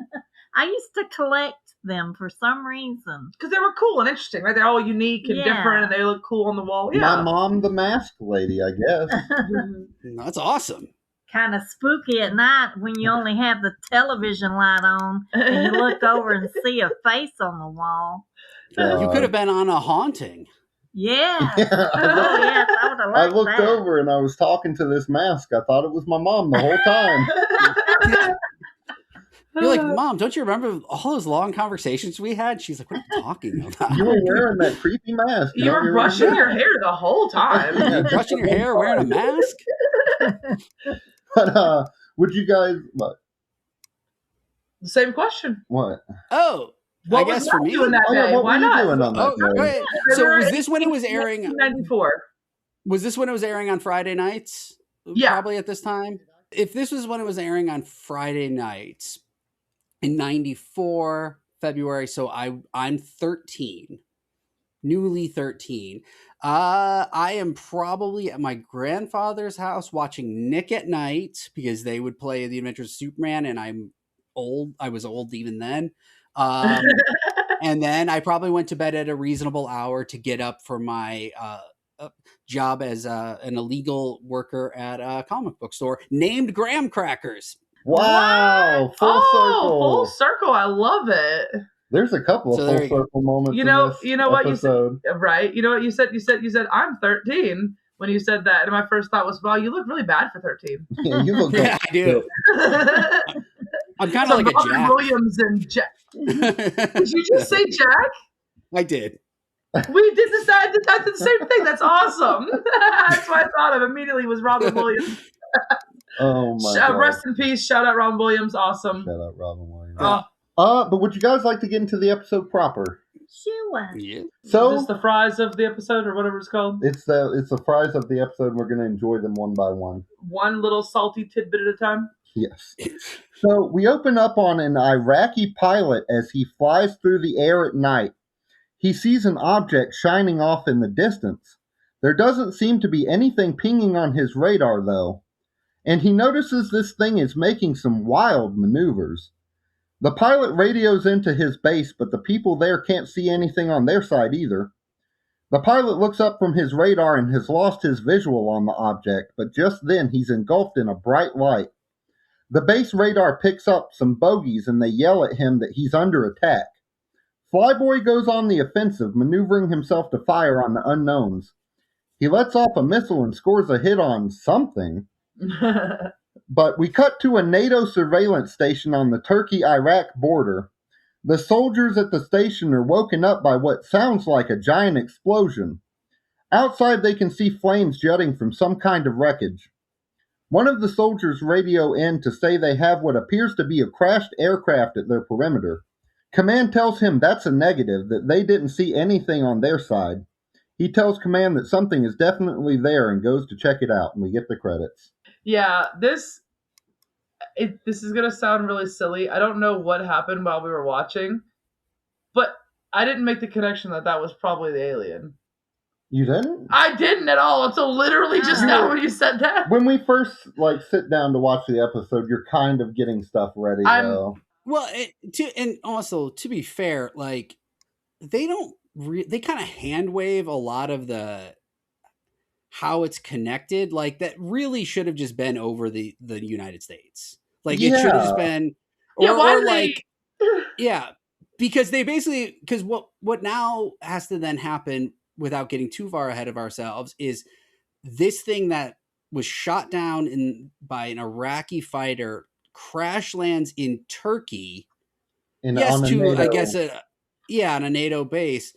I used to collect them for some reason. Because they were cool and interesting, right? They're all unique and different, and they look cool on the wall. Yeah. My mom, the mask lady, I guess. That's awesome. Kind of spooky at night when you only have the television light on and you look over and see a face on the wall. You could have been on A Haunting. Yeah. Yes, I would have liked I looked that. over and I was talking to this mask. I thought it was my mom the whole time. You're like, Mom, don't you remember all those long conversations we had? She's like, what are you talking about? You were wearing that creepy mask. You were brushing your hair the whole time. You're brushing your hair, wearing a mask? But would you guys what? The same question. What? Oh, what I guess for me. Doing that day? What Why were you not? doing on that day? Go ahead. So was this when it was airing? 1994. Was this when it was airing on Friday nights? Yeah. Probably at this time. If this was when it was airing on Friday nights in 94 February, so I'm 13, newly 13. I am probably at my grandfather's house watching Nick at Night because they would play The Adventures of Superman, and I'm old. I was old even then. And then I probably went to bed at a reasonable hour to get up for my job as an illegal worker at a comic book store named Graham Crackers. Wow! Full circle. Full circle. I love it. There's a couple of full circle moments. You know what episode. you said, right? You know what you said? You said I'm 13 when you said that, and my first thought was, "Wow, you look really bad for 13." Yeah, you look. Yeah, I do. I'm kind of like a Jack. Williams and Jack. Did you just say Jack? I did. We did this. I did the same thing. That's awesome. That's what I thought of immediately was Robin Williams. Oh my God. Rest in peace. Shout out Robin Williams. Awesome. Shout out Robin Williams. Oh. But would you guys like to get into the episode proper? Sure. Yeah. So is this the fries of the episode or whatever it's called? It's the fries of the episode. We're going to enjoy them one by one. One little salty tidbit at a time? Yes. So we open up on an Iraqi pilot as he flies through the air at night. He sees an object shining off in the distance. There doesn't seem to be anything pinging on his radar, though. And he notices this thing is making some wild maneuvers. The pilot radios into his base, but the people there can't see anything on their side either. The pilot looks up from his radar and has lost his visual on the object, but just then he's engulfed in a bright light. The base radar picks up some bogies and they yell at him that he's under attack. Flyboy goes on the offensive, maneuvering himself to fire on the unknowns. He lets off a missile and scores a hit on something. But we cut to a NATO surveillance station on the Turkey-Iraq border. The soldiers at the station are woken up by what sounds like a giant explosion. Outside they can see flames jutting from some kind of wreckage. One of the soldiers radio in to say they have what appears to be a crashed aircraft at their perimeter. Command tells him that's a negative, that they didn't see anything on their side. He tells Command that something is definitely there and goes to check it out, and we get the credits. Yeah, this is going to sound really silly. I don't know what happened while we were watching, but I didn't make the connection that was probably the alien. You didn't? I didn't at all until literally just now when you said that. When we first sit down to watch the episode, you're kind of getting stuff ready, though. Well, and also, to be fair, like, they don't they kind of hand wave a lot of the how it's connected. Like, that really should have just been over the United States. Like, it should have just been, because they basically, because what now has to then happen, without getting too far ahead of ourselves, is this thing that was shot down by an Iraqi fighter crash lands in Turkey. On a NATO base,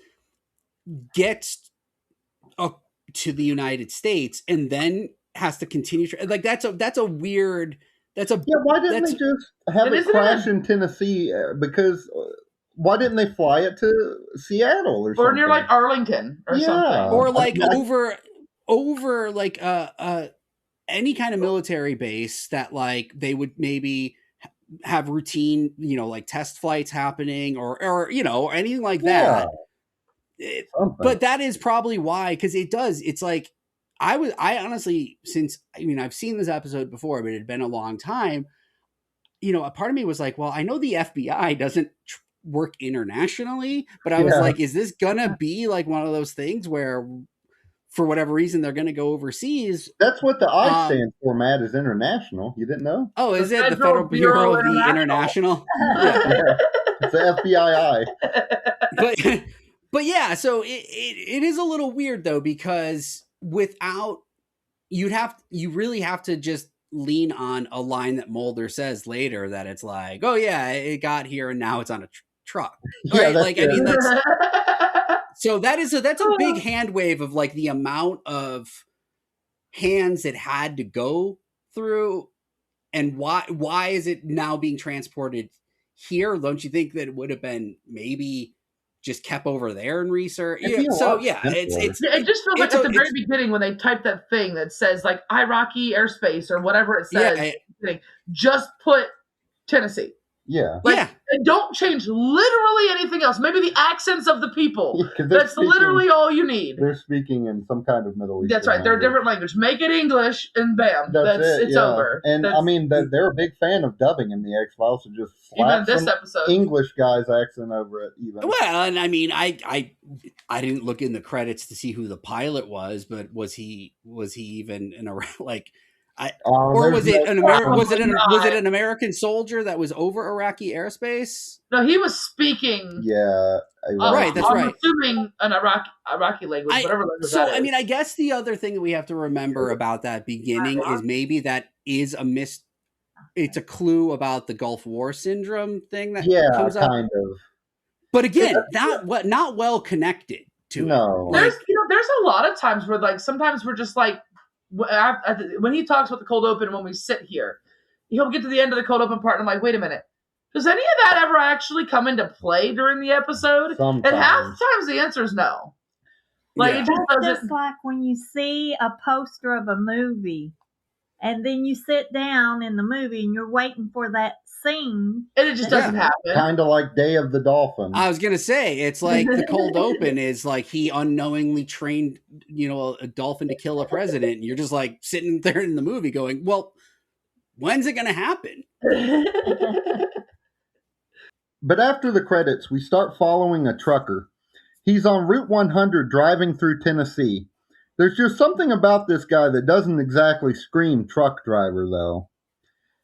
gets to the United States, and then has to continue. Like, that's a weird. Why didn't they just have it crash in Tennessee? Because why didn't they fly it to Seattle or something? Or near like Arlington or something? Or like over like any kind of military base that, like, they would maybe have routine, like test flights happening or anything like that. But that is probably why, because it's like, I honestly, since, I've seen this episode before, but it had been a long time, a part of me was like, well, I know the FBI doesn't work internationally, but I was like, is this gonna be like one of those things where, for whatever reason, they're gonna go overseas? That's what the I stands for, Matt, is international. You didn't know? Oh, is it the Federal Bureau of the International? It's the FBI. But yeah, so it is a little weird, though, because without, you really have to just lean on a line that Mulder says later, that it's like, oh yeah, it got here and now it's on a truck. Right? Like, that's so that's a big hand wave of, like, the amount of hands it had to go through, and why is it now being transported here? Don't you think that it would have been maybe just kept over there in research? It just feels like at the very beginning when they typed that thing that says like Iraqi airspace or whatever it says, just put Tennessee. Yeah. And don't change literally anything else. Maybe the accents of the people. That's literally all you need. They're speaking in some kind of Middle Eastern That's right. They're a different language. Make it English and bam. It's over. And they're a big fan of dubbing in the X-Files, so just slap some episode English guy's accent over it even. Well, and I didn't look in the credits to see who the pilot was, but was he even in a, like, was it an American soldier that was over Iraqi airspace? No, he was speaking. Yeah, right. That's right. I'm assuming an Iraqi language, whatever language that is. I guess the other thing that we have to remember about that beginning is maybe that is it's a clue about the Gulf War syndrome thing that comes up. Kind of. But again, not well connected to it. There's a lot of times where, like, sometimes we're just like, when he talks about the cold open, when we sit here, he'll get to the end of the cold open part, and I'm like, wait a minute, does any of that ever actually come into play during the episode? Sometimes. And half the times the answer is no. Like, it just just like when you see a poster of a movie, and then you sit down in the movie and you're waiting for that scene, and it just doesn't happen. Kind of like Day of the Dolphin. I was gonna say, it's like the cold open is like he unknowingly trained, a dolphin to kill a president, and you're just like sitting there in the movie going, well, when's it gonna happen? But after the credits, we start following a trucker. He's on Route 100 driving through Tennessee. There's just something about this guy that doesn't exactly scream truck driver, though.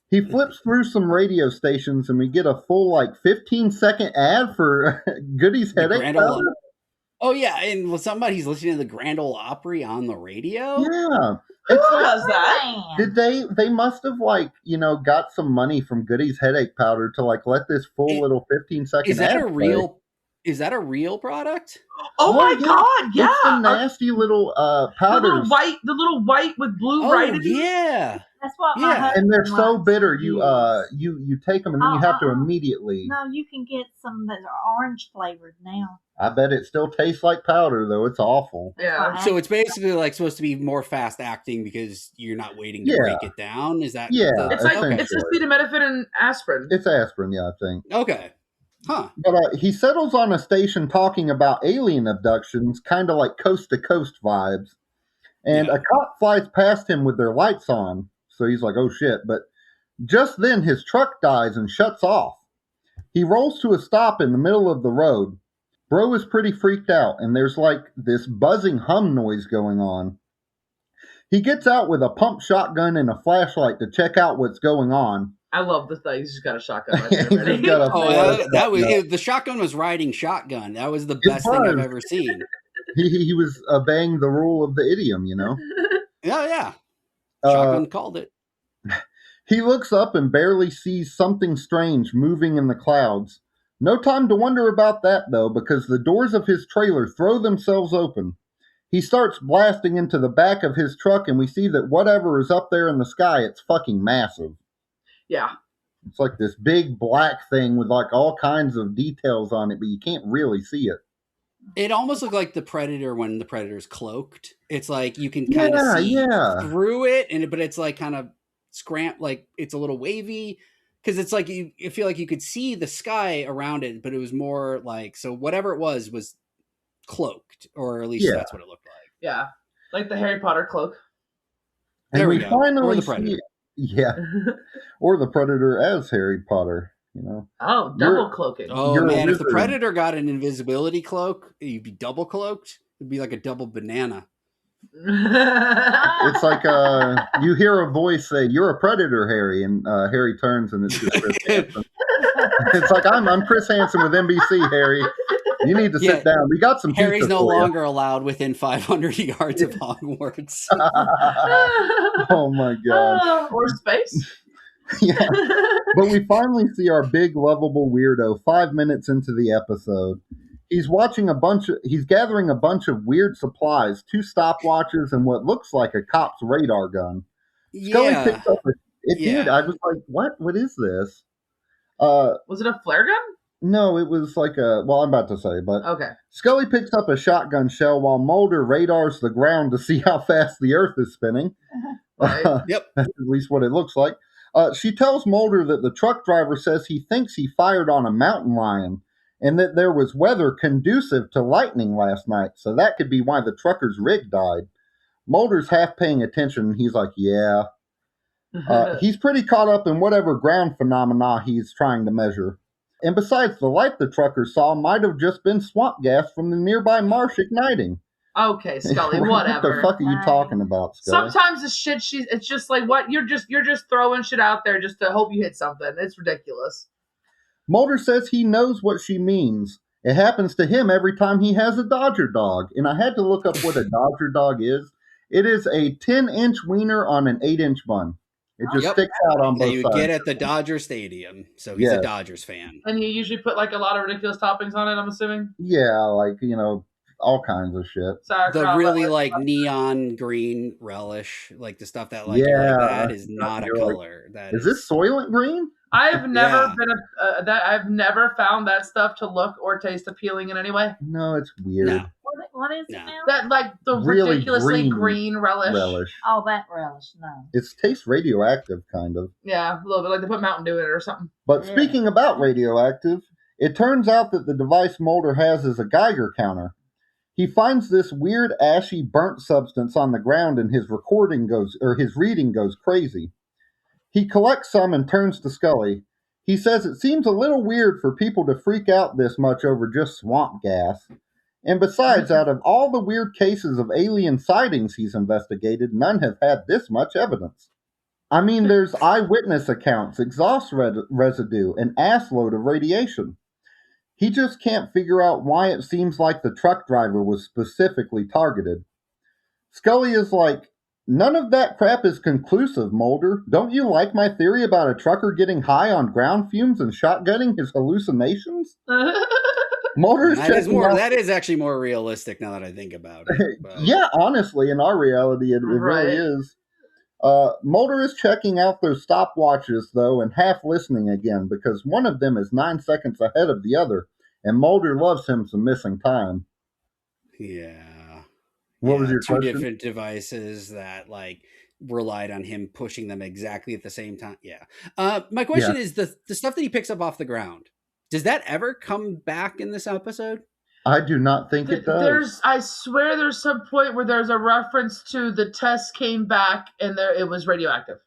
He flips through some radio stations and we get a full 15-second ad for Goody's headache powder. Oh yeah, and somebody's listening to the Grand Ole Opry on the radio. Yeah, who does that? Did they must have got some money from Goody's headache powder to let this full little 15-second. Is that ad a real? Play. Is that a real product? Oh my God! Yeah, it's the nasty little powders. The little white with blue writing. Yeah. That's what my husband and they're so bitter. You take them and then you have to immediately. No, you can get some that are orange flavored now. I bet it still tastes like powder though. It's awful. Yeah. So it's basically supposed to be more fast acting because you're not waiting to break it down. Is that? Yeah. It's it's acetaminophen and aspirin. It's aspirin, yeah, I think. Okay. Huh. But he settles on a station talking about alien abductions, kind of like coast to coast vibes. And a cop flies past him with their lights on. So he's like, oh shit. But just then his truck dies and shuts off. He rolls to a stop in the middle of the road. Bro is pretty freaked out, and there's this buzzing hum noise going on. He gets out with a pump shotgun and a flashlight to check out what's going on. I love this thing. He's just got a shotgun right there. That was the shotgun was riding shotgun. That was the best thing I've ever seen. He was obeying the rule of the idiom, Yeah. Shotgun called it. He looks up and barely sees something strange moving in the clouds. No time to wonder about that, though, because the doors of his trailer throw themselves open. He starts blasting into the back of his truck, and we see that whatever is up there in the sky, it's fucking massive. Yeah. It's like this big black thing with all kinds of details on it, but you can't really see it. It almost looked like the Predator when the Predator's cloaked. It's like you can kind of see through it, but it's kind of it's a little wavy. Because it's you feel like you could see the sky around it, but it was more so whatever it was cloaked, or at least that's what it looked like. Yeah, like the Harry Potter cloak. And we finally or the Predator. Or the Predator as Harry Potter, Oh, double cloaking. Oh man, if the Predator got an invisibility cloak, you'd be double cloaked. It'd be like a double banana. It's you hear a voice say, "You're a predator, Harry," and Harry turns and it's just Chris Hansen. It's I'm Chris Hansen with NBC, Harry. You need to sit down. We got some. Harry's no longer allowed within 500 yards of Hogwarts. Oh my god! Or space. Yeah, but we finally see our big lovable weirdo 5 minutes into the episode. He's gathering a bunch of weird supplies, 2 stopwatches, and what looks like a cop's radar gun. Scully picks up did. I was like, what? What is this? Was it a flare gun? No, it was I'm about to say, but okay. Scully picks up a shotgun shell while Mulder radars the ground to see how fast the Earth is spinning. Yep. That's at least what it looks like. She tells Mulder that the truck driver says he thinks he fired on a mountain lion, and that there was weather conducive to lightning last night, so that could be why the trucker's rig died. Mulder's half paying attention, he's like, yeah. He's pretty caught up in whatever ground phenomena he's trying to measure. And besides, the light the trucker saw might have just been swamp gas from the nearby marsh igniting. Okay, Scully, whatever. What the fuck are you talking about, Scully? Sometimes the shit it's just what you're just throwing shit out there just to hope you hit something. It's ridiculous. Mulder says he knows what she means. It happens to him every time he has a Dodger dog. And I had to look up what a Dodger dog is. It is a 10-inch wiener on an 8-inch bun. It just sticks out on both sides. You get at the Dodger Stadium. So he's a Dodgers fan. And you usually put a lot of ridiculous toppings on it, I'm assuming? Yeah, all kinds of shit. The really neon green relish, the stuff that that is not a color. That is this Soylent Green? I've never been I've never found that stuff to look or taste appealing in any way. No, it's weird. No. What is it now? That the really ridiculously green relish. Oh, that relish, no. It tastes radioactive, kind of. Yeah, a little bit they put Mountain Dew in it or something. But speaking about radioactive, it turns out that the device Mulder has is a Geiger counter. He finds this weird ashy burnt substance on the ground and his reading goes crazy. He collects some and turns to Scully. He says it seems a little weird for people to freak out this much over just swamp gas. And besides, out of all the weird cases of alien sightings he's investigated, none have had this much evidence. I mean, there's eyewitness accounts, exhaust residue, an assload of radiation. He just can't figure out why it seems like the truck driver was specifically targeted. Scully is like, none of that crap is conclusive, Mulder. Don't you like my theory about a trucker getting high on ground fumes and shotgunning his hallucinations? Mulder's that is actually more realistic now that I think about it. Yeah, honestly, in our reality, it really is. Mulder is checking out those stopwatches, though, and half listening again, because one of them is 9 seconds ahead of the other, and Mulder loves him some missing time. Yeah. What was your two question? Different devices that, relied on him pushing them exactly at the same time. Yeah. My question is, the stuff that he picks up off the ground, does that ever come back in this episode? I do not think it does. I swear there's some point where there's a reference to the test came back and it was radioactive.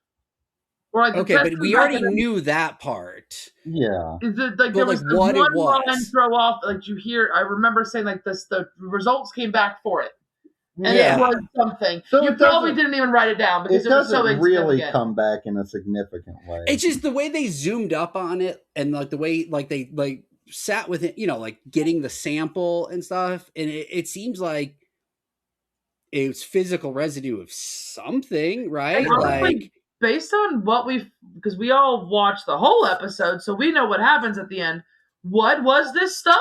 Or but we already knew that part. Yeah. There was one line throw off, you hear, I remember saying the results came back for it. And it was something. So you probably didn't even write it down because it was so insignificant. It doesn't really come back in a significant way. It's just the way they zoomed up on it and the way they sat with it, getting the sample and stuff. And it seems like it's physical residue of something, right? Honestly, based on because we all watched the whole episode, so we know what happens at the end. What was this stuff?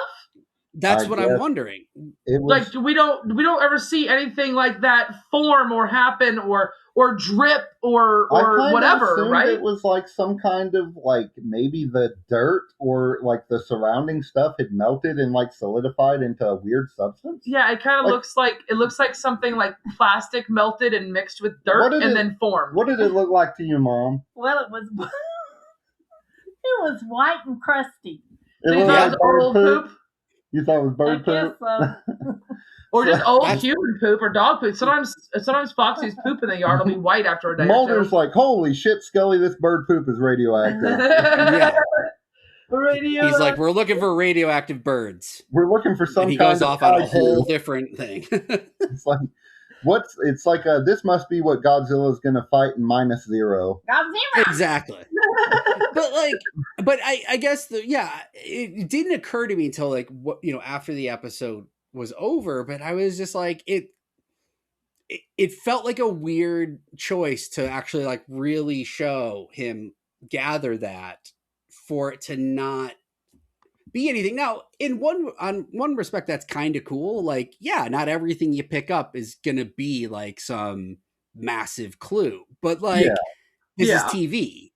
That's what I'm wondering. It was, we don't ever see anything like that form or happen or drip or whatever, right? It was some kind of maybe the dirt or the surrounding stuff had melted and solidified into a weird substance. Yeah, it kind of looks like something like plastic melted and mixed with dirt and then formed. What did it look like to you, Mom? Well, it was white and crusty. It was old poop. You thought it was bird poop? So. Or just old human poop or dog poop. Sometimes Foxy's poop in the yard will be white after a day. Mulder's like, holy shit, Scully, this bird poop is radioactive. He's like, we're looking for radioactive birds. We're looking for some and he goes off on a whole different thing. It's like, this must be what Godzilla's going to fight in -0. Godzilla. Exactly. but I guess it didn't occur to me until after the episode was over, but I was just like, it felt like a weird choice to actually really show him gather that for it to not be anything. Now, on one respect, that's kind of cool. Not everything you pick up is gonna be some massive clue, but this is TV.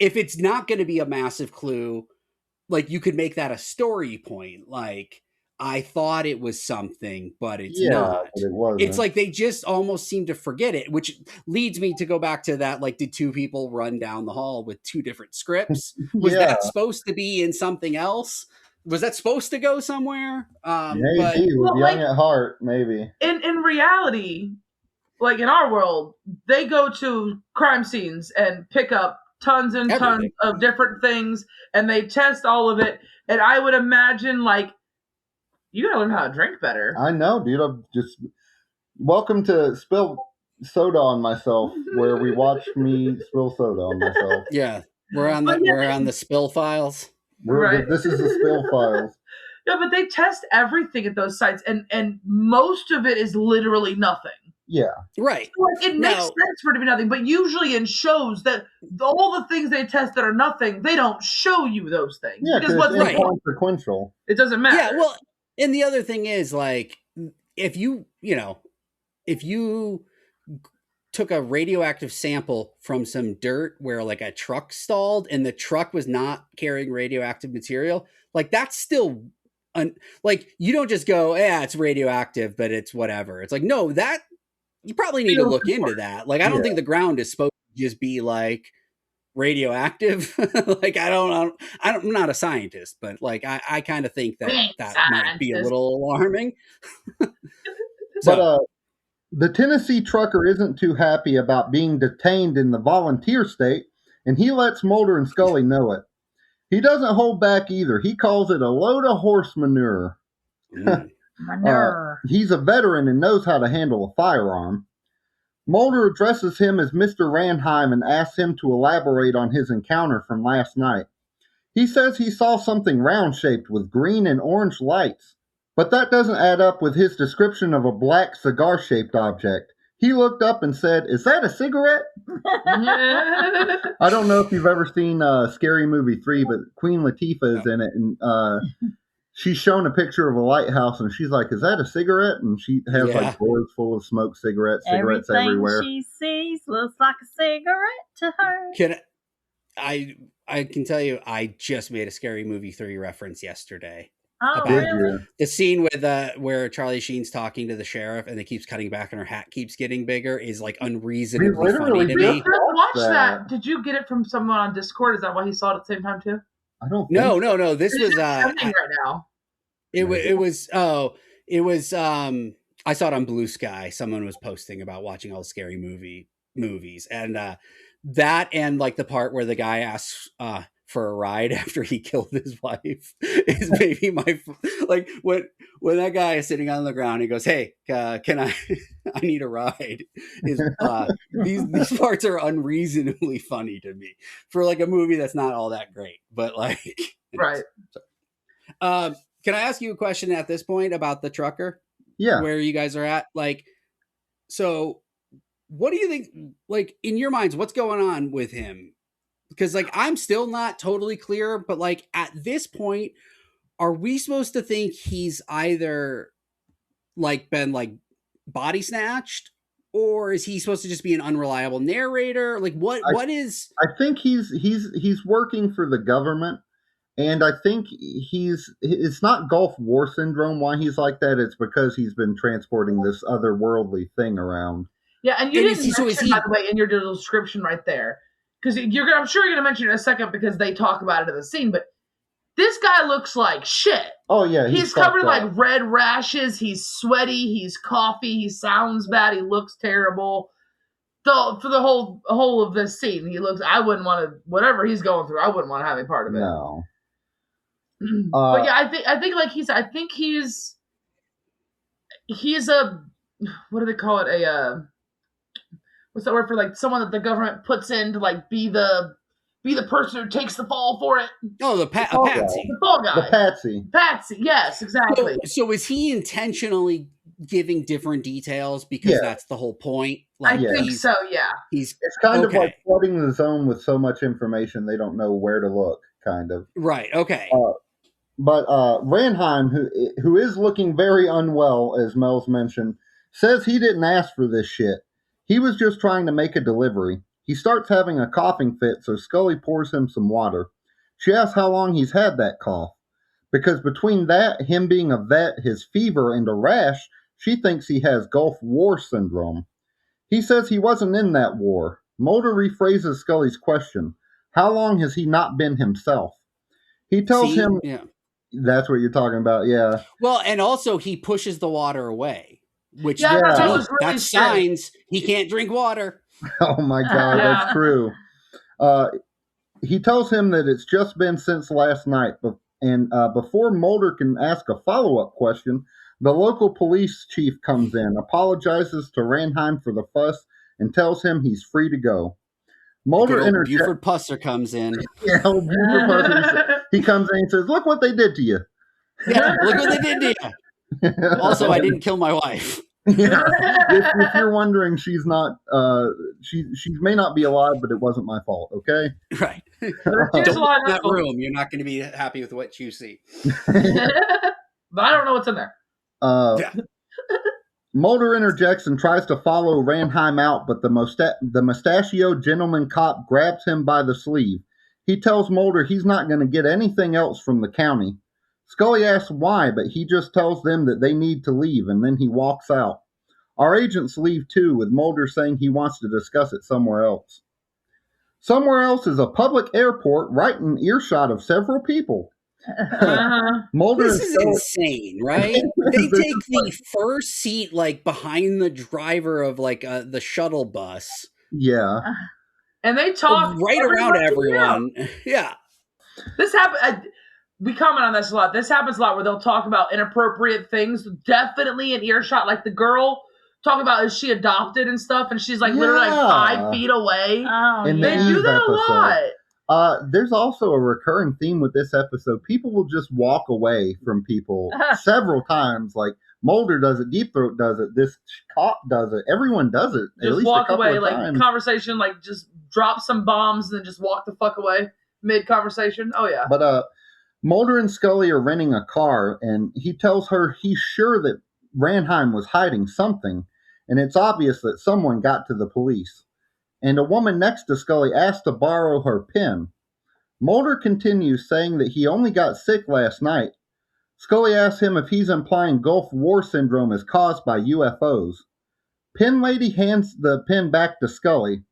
If it's not gonna be a massive clue, you could make that a story point. I thought it was something, but it's not. But it wasn't. It's they just almost seem to forget it, which leads me to go back to that. Did two people run down the hall with two different scripts? Was that supposed to be in something else? Was that supposed to go somewhere? Maybe. Young at heart, maybe. In reality, in our world, they go to crime scenes and pick up tons and tons of different things, and they test all of it. And I would imagine, you gotta learn how to drink better. I know, dude. I'm just welcome to Spill Soda on Myself, where we watch me spill soda on myself. Yeah, we're on the spill files. This is the spill files. Yeah, but they test everything at those sites, and most of it is literally nothing. Yeah, right. It makes sense for it to be nothing, but usually in shows that all the things they test that are nothing, they don't show you those things. Yeah, because it's inconsequential. It doesn't matter. Yeah, well. And the other thing is, if you took a radioactive sample from some dirt where a truck stalled and the truck was not carrying radioactive material, that's still, you don't just go, it's radioactive, but it's whatever. It's no, that you probably need to look into that. I don't think the ground is supposed to just be radioactive. I'm not a scientist, but I kind of think that might be a little alarming. But the Tennessee trucker isn't too happy about being detained in the volunteer state, and he lets Mulder and Scully know it. He doesn't hold back either. He calls it a load of horse manure. He's a veteran and knows how to handle a firearm. Mulder addresses him as Mr. Ranheim and asks him to elaborate on his encounter from last night. He says he saw something round-shaped with green and orange lights, but that doesn't add up with his description of a black cigar-shaped object. He looked up and said, "Is that a cigarette?" I don't know if you've ever seen Scary Movie 3, but Queen Latifah is in it, and she's shown a picture of a lighthouse, and she's like, "Is that a cigarette?" And she has like doors full of smoked cigarettes everywhere. Everything she sees looks like a cigarette to her. I can tell you, I just made a Scary Movie 3 reference yesterday. Oh, really? The scene with where Charlie Sheen's talking to the sheriff and it keeps cutting back and her hat keeps getting bigger is like unreasonably funny to me. Watch that. Did you get it from someone on Discord? Is that why he saw it at the same time too? I don't. No. This was right now. It was. I saw it on Blue Sky. Someone was posting about watching all the Scary movies, and that and like the part where the guy asks for a ride after he killed his wife is maybe my like when that guy is sitting on the ground, he goes, "Hey, can I need a ride?" Is these parts are unreasonably funny to me for like a movie that's not all that great, but like right. Can I ask you a question at this point about the trucker? Yeah, where you guys are at, like, so what do you think, like, in your minds, what's going on with him? Because like I'm still not totally clear, but like at this point, are we supposed to think he's either like been like body snatched, or is he supposed to just be an unreliable narrator? Like what is? I think he's working for the government, and I think it's not Gulf War syndrome why he's like that. It's because he's been transporting this otherworldly thing around. Yeah, and you didn't mention, by the way, in your description right there. Because I'm sure you're going to mention it in a second because they talk about it in the scene, but this guy looks like shit. Oh, yeah. He's covered in like red rashes. He's sweaty. He's coughy. He sounds bad. He looks terrible. For the whole of this scene, he looks, I wouldn't want to, whatever he's going through, I wouldn't want to have any part of it. No. But yeah, I think he's a, what do they call it? What's that word for like someone that the government puts in to like be the person who takes the fall for it? Oh, a patsy. The fall guy. The patsy. Patsy, yes, exactly. So is he intentionally giving different details because that's the whole point? Like, I think so, yeah. It's kind of like flooding the zone with so much information they don't know where to look, kind of. Right, okay. But Ranheim, who is looking very unwell, as Melz mentioned, says he didn't ask for this shit. He was just trying to make a delivery. He starts having a coughing fit, so Scully pours him some water. She asks how long he's had that cough. Because between that, him being a vet, his fever, and a rash, she thinks he has Gulf War syndrome. He says he wasn't in that war. Mulder rephrases Scully's question. How long has he not been himself? He tells him... Yeah. That's what you're talking about, yeah. Well, and also he pushes the water away. Which that's signs he can't drink water. Oh my God, that's true. He tells him that it's just been since last night, and before Mulder can ask a follow-up question, the local police chief comes in, apologizes to Ranheim for the fuss, and tells him he's free to go. Mulder Buford Pusser comes in. Yeah, old Buford Pusser. He comes in and says, "Look what they did to you." Yeah, look what they did to you. Also, I didn't kill my wife. Yeah. If you're wondering, she's not. She may not be alive, but it wasn't my fault. Okay. Right. Don't go in that room. You're not going to be happy with what you see. But I don't know what's in there. Mulder interjects and tries to follow Ranheim out, but the mustachioed gentleman cop grabs him by the sleeve. He tells Mulder he's not going to get anything else from the county. Scully asks why, but he just tells them that they need to leave, and then he walks out. Our agents leave too, with Mulder saying he wants to discuss it somewhere else. Somewhere else is a public airport right in earshot of several people. Mulder this is insane, right? They take the first seat like behind the driver of like the shuttle bus. Yeah. And they talk right around everyone. Yeah. This happened. we comment on this a lot. This happens a lot where they'll talk about inappropriate things, definitely in earshot. Like the girl talk about is she adopted and stuff, and she's like literally like 5 feet away. Oh, In They the do Eve that episode. a lot. There's also a recurring theme with this episode. People will just walk away from people several times. Like Mulder does it, Deep Throat does it, this cop does it. Everyone does it. At Just least walk a couple away, of like times. conversation, like just drop some bombs and then just walk the fuck away mid conversation. Oh yeah. But Mulder and Scully are renting a car, and he tells her he's sure that Ranheim was hiding something, and it's obvious that someone got to the police. And a woman next to Scully asks to borrow her pen. Mulder continues, saying that he only got sick last night. Scully asks him if he's implying Gulf War syndrome is caused by UFOs. Pen Lady hands the pen back to Scully,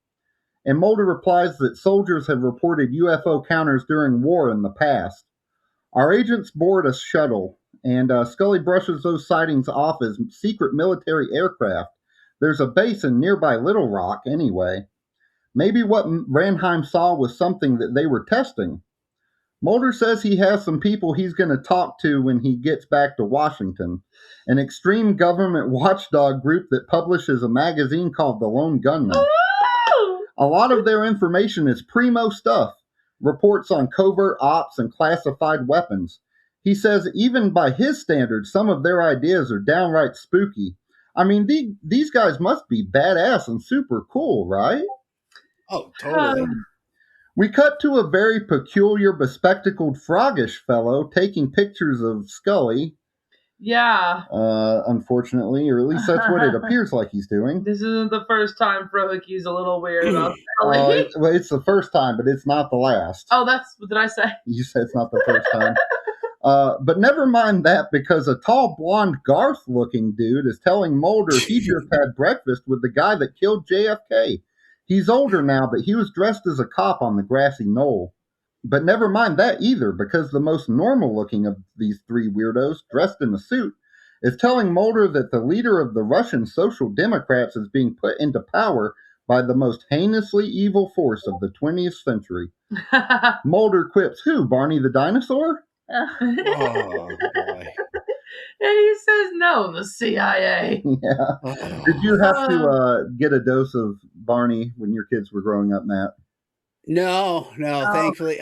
and Mulder replies that soldiers have reported UFO counters during war in the past. Our agents board a shuttle, and Scully brushes those sightings off as secret military aircraft. There's a base in nearby Little Rock, anyway. Maybe what Ranheim saw was something that they were testing. Mulder says he has some people he's going to talk to when he gets back to Washington, an extreme government watchdog group that publishes a magazine called the Lone Gunmen. A lot of their information is primo stuff, reports on covert ops and classified weapons. He says even by his standards, some of their ideas are downright spooky. I mean, these guys must be badass and super cool, right? Oh, totally. We cut to a very peculiar, bespectacled, froggish fellow taking pictures of Scully. Yeah. Unfortunately, or at least that's what it appears like he's doing. This isn't the first time Frohicke's a little weird about Scully. It's the first time, but it's not the last. Oh, that's what did I say? You said it's not the first time. But never mind that, because a tall, blonde, Garth-looking dude is telling Mulder he just had breakfast with the guy that killed JFK. He's older now, but he was dressed as a cop on the grassy knoll. But never mind that either, because the most normal-looking of these 3 weirdos, dressed in a suit, is telling Mulder that the leader of the Russian Social Democrats is being put into power by the most heinously evil force of the 20th century. Mulder quips, who, Barney the dinosaur? Oh, boy. And he says, no, the CIA. Yeah. Oh. Did you have to get a dose of Barney when your kids were growing up, Matt? No, thankfully.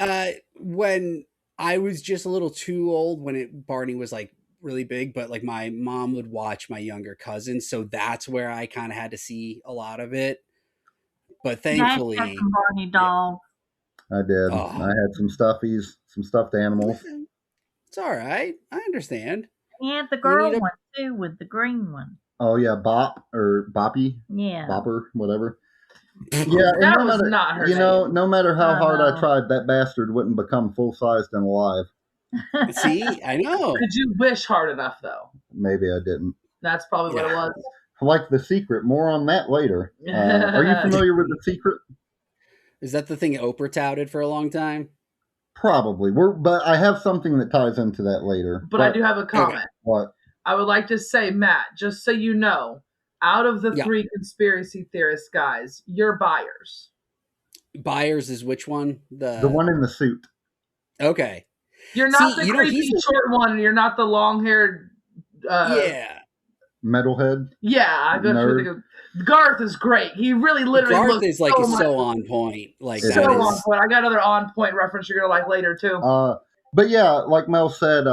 When I was just a little too old when Barney was like really big, but like my mom would watch my younger cousins, so that's where I kind of had to see a lot of it. But thankfully, I had some Barney doll. I did. Oh. I had some stuffies, some stuffed animals. It's all right. I understand. Yeah, the girl one too, with the green one. Oh yeah, Bop or Boppy, Yeah, Bopper, whatever. Yeah, and That no was matter, not her no matter how hard I no. tried, that bastard wouldn't become full-sized and alive. See, I know. Did you wish hard enough, though? Maybe I didn't. That's probably what it was. Like The Secret, more on that later. Are you familiar with The Secret? Is that the thing Oprah touted for a long time? Probably. But I have something that ties into that later. But I do have a comment. What? I would like to say, Matt, just so you know, out of the 3 conspiracy theorist guys, you're Byers. Byers is which one? The one in the suit. Okay. You're not the creepy short one. You're not the long-haired... yeah. Metalhead? Yeah, I bet you think of... Garth is great. He really literally Garth is like so on point. Like so on point. I got another on point reference you're gonna like later too. But yeah, like Mel said,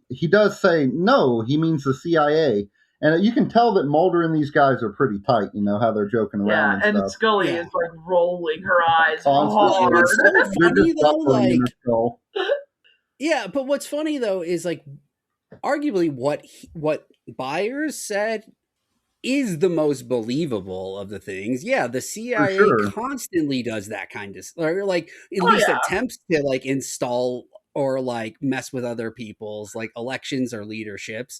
he does say no. He means the CIA, and you can tell that Mulder and these guys are pretty tight. You know how they're joking around. Yeah, and stuff. Scully is like rolling her eyes Constantly. hard. It's so funny though, like yeah. But what's funny though is like arguably what Byers said is the most believable of the things. Yeah, the CIA constantly does that kind of, or like at least attempts to like install or like mess with other people's like elections or leaderships.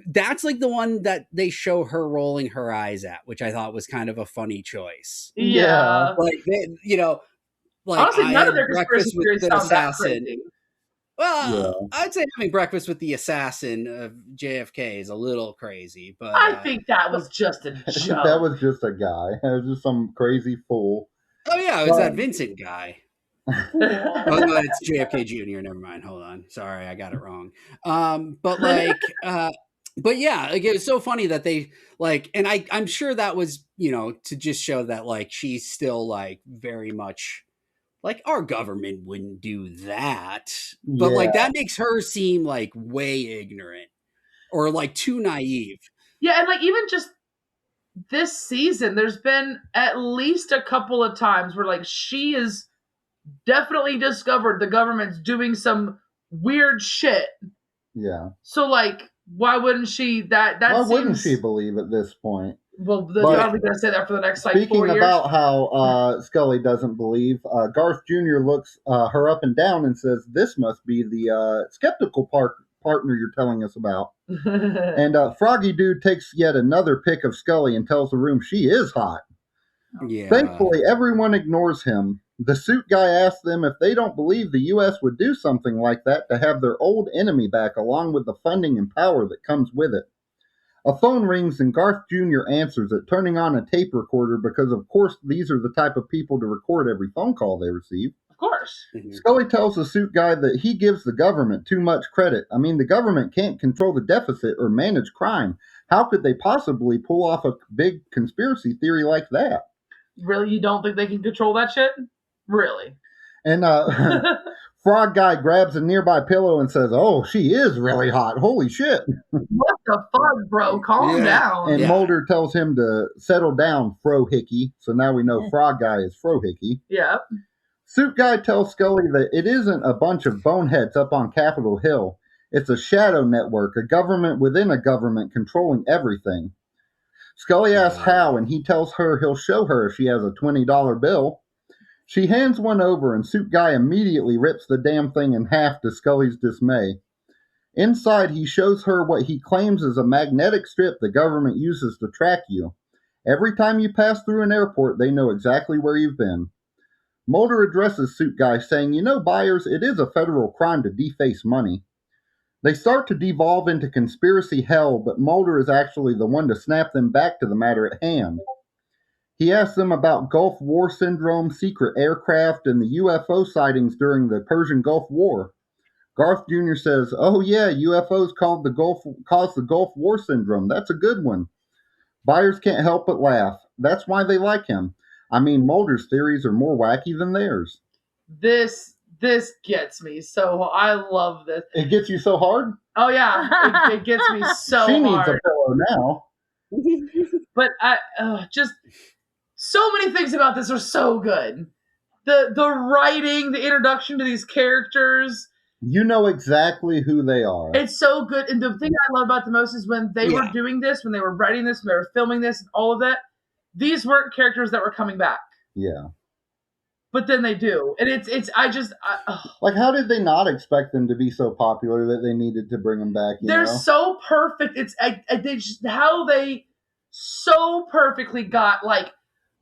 That's like the one that they show her rolling her eyes at, which I thought was kind of a funny choice. Yeah, like like honestly, I none of their breakfast with the assassin. Well, yeah. I'd say having breakfast with the assassin of JFK is a little crazy, but I think that was just a joke. That was just a guy. It was just some crazy fool. Oh yeah, it was that Vincent guy. Oh no, it's JFK Jr. Never mind. Hold on. Sorry, I got it wrong. But like, but yeah, like, it was so funny that they like, and I'm sure that was, you know, to just show that like she's still like very much like our government wouldn't do that, but like that makes her seem like way ignorant or like too naive. Yeah, and like even just this season, there's been at least a couple of times where like she is definitely discovered the government's doing some weird shit. Yeah. So like, why wouldn't she? Why wouldn't she believe at this point? Well, they're probably going to say that for the next like 4 years. Speaking about how Scully doesn't believe, Garth Jr. looks her up and down and says, "This must be the skeptical partner you're telling us about." And Froggy Dude takes yet another pic of Scully and tells the room she is hot. Yeah. Thankfully, everyone ignores him. The suit guy asks them if they don't believe the U.S. would do something like that to have their old enemy back, along with the funding and power that comes with it. A phone rings and Garth Jr. answers it, turning on a tape recorder because, of course, these are the type of people to record every phone call they receive. Of course. Scully tells the suit guy that he gives the government too much credit. I mean, the government can't control the deficit or manage crime. How could they possibly pull off a big conspiracy theory like that? Really? You don't think they can control that shit? Really? And Frog Guy grabs a nearby pillow and says, "Oh, she is really hot. Holy shit." What the fuck, bro? Calm down. And Mulder tells him to settle down, Frohickey. So now we know Frog Guy is Frohickey. Yeah. Suit Guy tells Scully that it isn't a bunch of boneheads up on Capitol Hill. It's a shadow network, a government within a government controlling everything. Scully asks how, and he tells her he'll show her if she has a $20 bill. She hands one over, and Suit Guy immediately rips the damn thing in half to Scully's dismay. Inside, he shows her what he claims is a magnetic strip the government uses to track you. Every time you pass through an airport, they know exactly where you've been. Mulder addresses Suit Guy, saying, "You know, Byers, it is a federal crime to deface money." They start to devolve into conspiracy hell, but Mulder is actually the one to snap them back to the matter at hand. He asks them about Gulf War syndrome, secret aircraft, and the UFO sightings during the Persian Gulf War. Garth Jr. says, "Oh yeah, UFOs caused the Gulf War syndrome. That's a good one." Byers can't help but laugh. That's why they like him. I mean, Mulder's theories are more wacky than theirs. This gets me. So I love this. It gets you so hard? Oh yeah, it gets me so hard. She needs a pillow now. But just so many things about this are so good. The writing, the introduction to these characters. You know exactly who they are. It's so good. And the thing I love about the most is when they were doing this, when they were writing this, when they were filming this, and all of that, these weren't characters that were coming back. Yeah. But then they do. And like, how did they not expect them to be so popular that they needed to bring them back? They're so perfect. It's they just how they so perfectly got like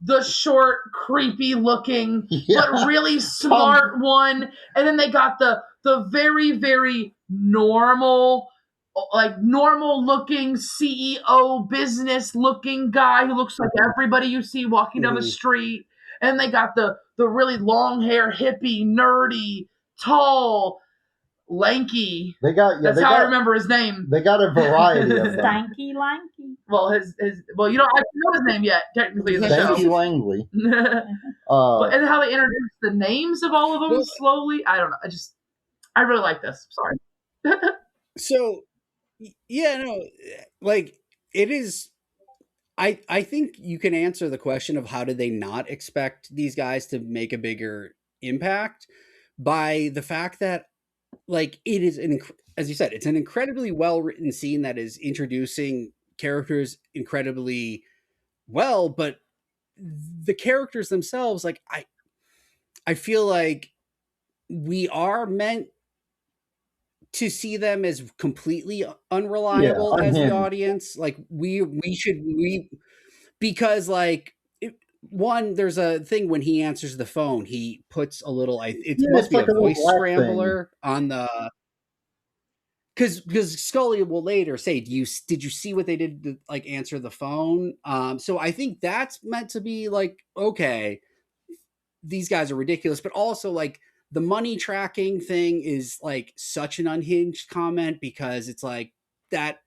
the short, creepy looking, but really smart one. And then they got the very, very normal looking CEO business looking guy who looks like everybody you see walking down the street. And they got the really long hair, hippie, nerdy, tall, lanky. That's how I remember his name. They got a variety of them. Stanky Lanky. Well, I don't know his name yet, technically in the show. Stanky Langley. But and how they introduced the names of all of them slowly. I don't know. I really like this. Sorry. So, yeah, no, like it is. I think you can answer the question of how did they not expect these guys to make a bigger impact by the fact that, like, it is as you said, it's an incredibly well written scene that is introducing characters incredibly well, but the characters themselves, like, I feel like we are meant to see them as completely unreliable as the audience. Like because like there's a thing when he answers the phone, he puts a little, it must be like a voice scrambler on the, because Scully will later say, did you see what they did to like answer the phone? So I think that's meant to be like, okay, these guys are ridiculous, but also like the money tracking thing is like such an unhinged comment because it's like that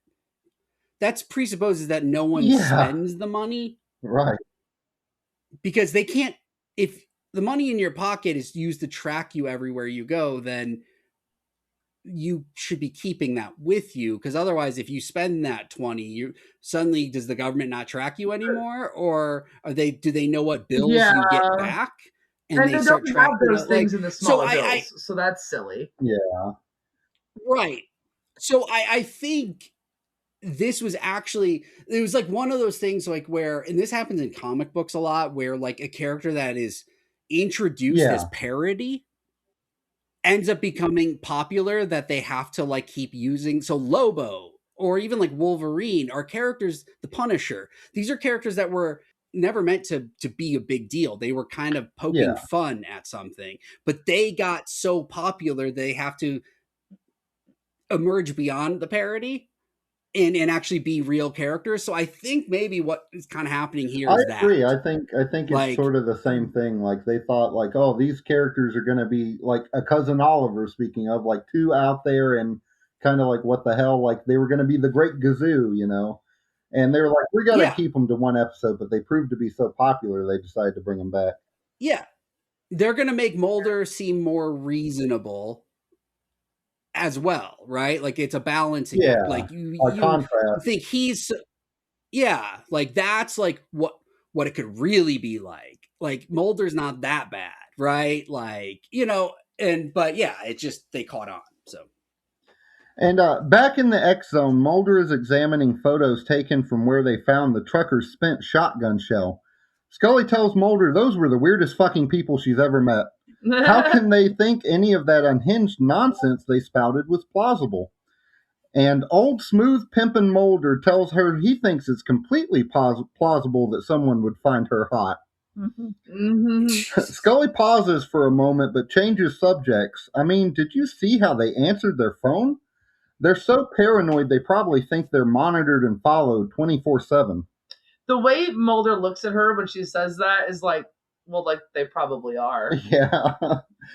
presupposes that no one spends the money. Right. Because they can't, if the money in your pocket is used to track you everywhere you go, then you should be keeping that with you. Because otherwise, if you spend that 20, you suddenly, does the government not track you anymore? Or do they know what bills you get back? And they don't have those things in the smaller bills. So that's silly. Yeah. Right. So I think this was actually, it was like one of those things like where, and this happens in comic books a lot, where like a character that is introduced as parody ends up becoming popular that they have to like keep using. So Lobo or even like Wolverine are characters, the Punisher. These are characters that were never meant to be a big deal. They were kind of poking fun at something, but they got so popular they have to emerge beyond the parody and actually be real characters. So I think maybe what is kind of happening here is that. I agree. I think it's like, sort of the same thing. Like they thought like, oh, these characters are going to be like a Cousin Oliver, speaking of, like too out there and kind of like what the hell, like they were going to be the Great Gazoo, you know? And they were like, we got to keep them to one episode, but they proved to be so popular they decided to bring them back. Yeah. They're going to make Mulder seem more reasonable as well, right? Like it's a balancing act. Like you think he's like that's like what it could really be like. Like Mulder's not that bad, right? Like, you know, but yeah, it just they caught on. So and back in the X Zone, Mulder is examining photos taken from where they found the trucker's spent shotgun shell. Scully tells Mulder those were the weirdest fucking people she's ever met. How can they think any of that unhinged nonsense they spouted was plausible? And old smooth pimpin' Mulder tells her he thinks it's completely plausible that someone would find her hot. Scully pauses for a moment but changes subjects. I mean, did you see how they answered their phone? They're so paranoid they probably think they're monitored and followed 24/7. The way Mulder looks at her when she says that is like, well, like they probably are. Yeah.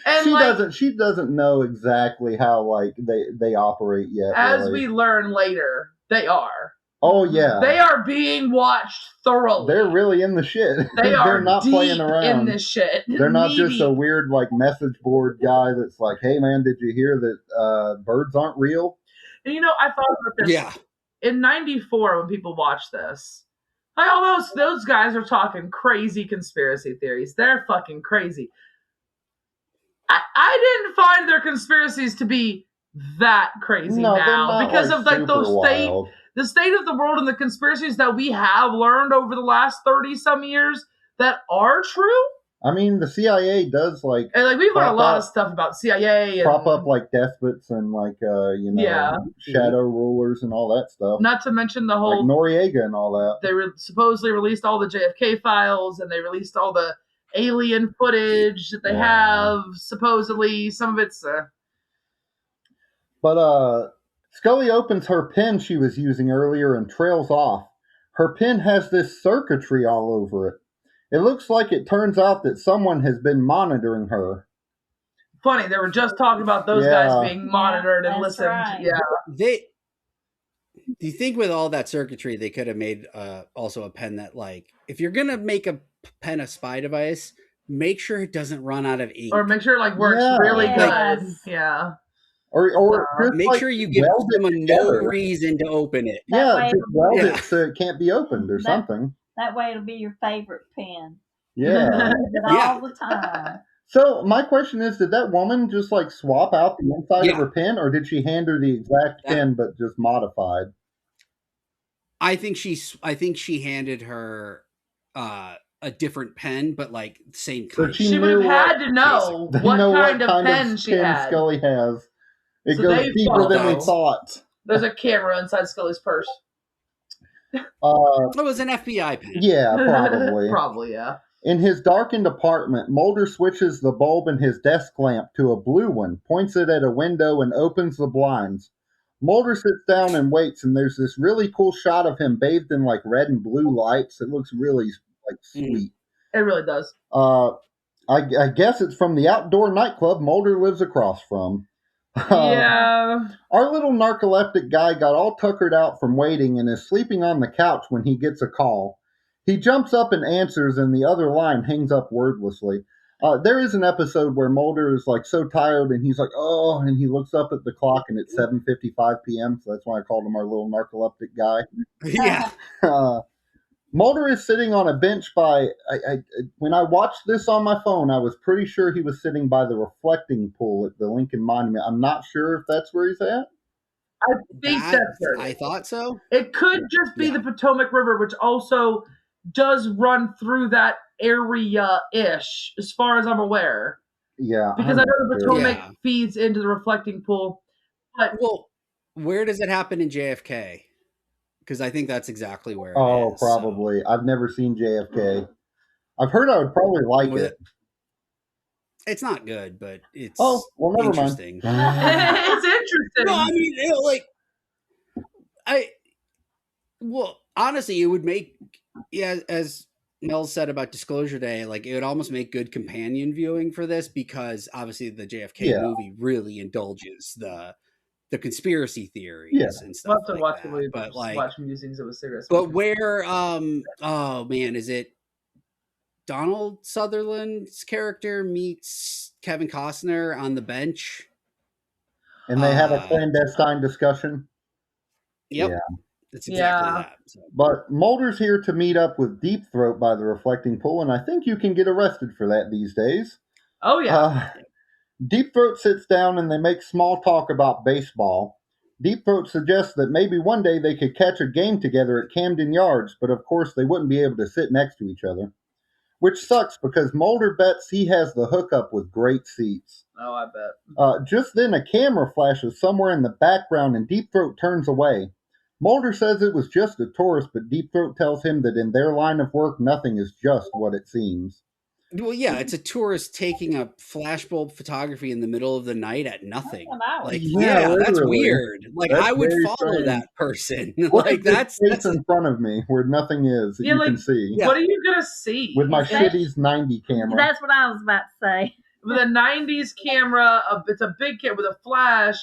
And she doesn't know exactly how like they operate yet. As we learn later, they are. Oh yeah. They are being watched thoroughly. They're really in the shit. They're not playing around in this shit. They're not just a weird like message board guy that's like, hey man, did you hear that birds aren't real? And you know, I thought about this. Yeah. In '94, when people watched this, like all those guys are talking crazy conspiracy theories. They're fucking crazy. I didn't find their conspiracies to be that crazy now because of like the state of the world and the conspiracies that we have learned over the last 30 some years that are true. I mean, the CIA does like, and like we've learned a lot of stuff about CIA and prop up like despots and like shadow rulers and all that stuff. Not to mention the whole like Noriega and all that. They supposedly released all the JFK files and they released all the alien footage that they have. Supposedly, some of it's. But Scully opens her pen she was using earlier and trails off. Her pen has this circuitry all over it. It looks like it turns out that someone has been monitoring her. Funny, they were just talking about those guys being monitored and listened. Right. Yeah. Do you think with all that circuitry, they could have made also a pen that, like, if you're going to make a pen a spy device, make sure it doesn't run out of ink. Or make sure it like works really good. Yeah. Or make sure you give them no reason to open it. Just weld it so it can't be opened or something. That way it'll be your favorite pen. Yeah. All the time. So my question is, did that woman just like swap out the inside of her pen, or did she hand her the exact pen but just modified? I think she handed her a different pen, but like the same kind. So she would have had to know what kind of pen she had. Scully has. It goes deeper than we thought. There's a camera inside Scully's purse. It was an FBI pen. Yeah, probably. Probably, yeah. In his darkened apartment, Mulder switches the bulb in his desk lamp to a blue one, points it at a window, and opens the blinds. Mulder sits down and waits, and there's this really cool shot of him bathed in like red and blue lights. It looks really like sweet. It really does. I guess it's from the outdoor nightclub Mulder lives across from. Yeah. Our little narcoleptic guy got all tuckered out from waiting and is sleeping on the couch when he gets a call. He jumps up and answers, and the other line hangs up wordlessly. There is an episode where Mulder is like so tired, and he's like, "Oh," and he looks up at the clock, and it's 7:55 p.m. So that's why I called him our little narcoleptic guy. Yeah. Mulder is sitting on a bench by. When I watched this on my phone, I was pretty sure he was sitting by the reflecting pool at the Lincoln Monument. I'm not sure if that's where he's at. I think that's where I thought so. It could just be the Potomac River, which also does run through that area-ish, as far as I'm aware. Yeah. Because I know the Potomac feeds into the reflecting pool. But well, where does it happen in JFK? Because I think that's exactly where it is. Probably. So. I've never seen JFK. I've heard I would probably like it. It's not good, but it's never interesting. Mind. It's interesting. No, I mean, honestly, it would make, as Melz said about Disclosure Day, like it would almost make good companion viewing for this, because obviously the JFK movie really indulges the conspiracy theories and stuff. We'll have to watch musings of a cigarette. But where, oh man, is it Donald Sutherland's character meets Kevin Costner on the bench? And they have a clandestine discussion? Yep. Yeah. It's exactly that. So. But Mulder's here to meet up with Deep Throat by the reflecting pool, and I think you can get arrested for that these days. Oh, yeah. Deep Throat sits down and they make small talk about baseball. Deep Throat suggests that maybe one day they could catch a game together at Camden Yards, but of course they wouldn't be able to sit next to each other. Which sucks because Mulder bets he has the hookup with great seats. Oh, I bet. Just then a camera flashes somewhere in the background and Deep Throat turns away. Mulder says it was just a tourist, but Deep Throat tells him that in their line of work, nothing is just what it seems. Well, yeah, it's a tourist taking a flashbulb photography in the middle of the night at nothing. Like, that's weird. Like, I would follow that person. Like, that's in front of me where nothing is that you can see. What are you gonna see with my shitty's 90 camera? That's what I was about to say. With a 90s camera, it's a big camera with a flash.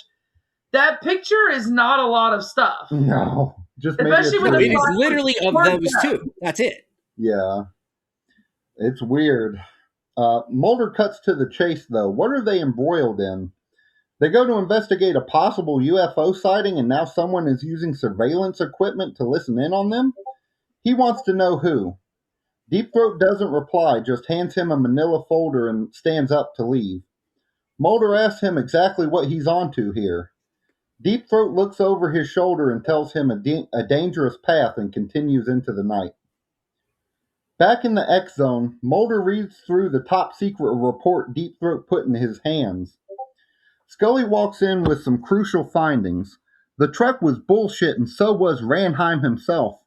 That picture is not a lot of stuff. No, just especially with it is literally of those two. That's it. Yeah. It's weird. Mulder cuts to the chase, though. What are they embroiled in? They go to investigate a possible UFO sighting, and now someone is using surveillance equipment to listen in on them? He wants to know who. Deep Throat doesn't reply, just hands him a manila folder and stands up to leave. Mulder asks him exactly what he's onto here. Deep Throat looks over his shoulder and tells him a dangerous path and continues into the night. Back in the X Zone, Mulder reads through the top-secret report Deep Throat put in his hands. Scully walks in with some crucial findings. The truck was bullshit, and so was Ranheim himself.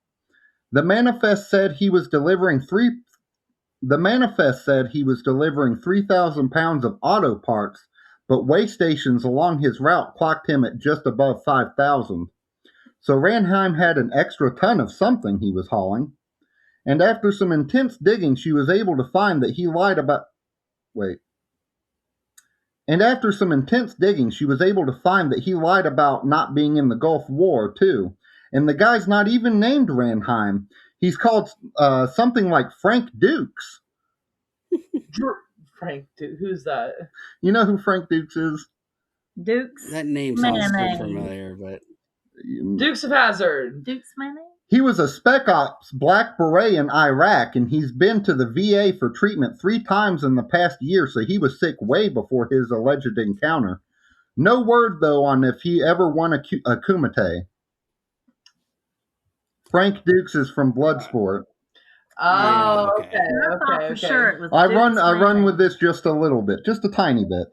The manifest said he was delivering 3,000 pounds of auto parts, but weigh stations along his route clocked him at just above 5,000. So Ranheim had an extra ton of something he was hauling. And after some intense digging, she was able to find that he lied about... not being in the Gulf War, too. And the guy's not even named Ranheim. He's called something like Frank Dukes. Frank Dukes? Who's that? You know who Frank Dukes is? Dukes? That name sounds so familiar, but... Dukes of Hazzard. Dukes Mayonnaise? He was a Spec Ops Black Beret in Iraq, and he's been to the VA for treatment 3 times in the past year, so he was sick way before his alleged encounter. No word, though, on if he ever won a Kumite. Frank Dukes is from Bloodsport. Oh, okay. Sure it was I run with this just a little bit, just a tiny bit.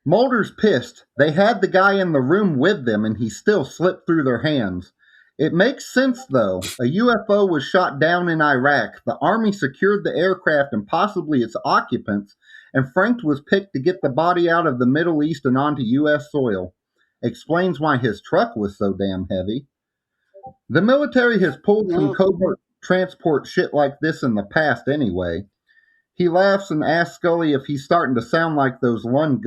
Mulder's pissed. They had the guy in the room with them, and he still slipped through their hands. It makes sense, though. A UFO was shot down in Iraq. The Army secured the aircraft and possibly its occupants, and Frank was picked to get the body out of the Middle East and onto U.S. soil. Explains why his truck was so damn heavy. The military has pulled some covert transport shit like this in the past anyway. He laughs and asks Scully if he's starting to sound like those lone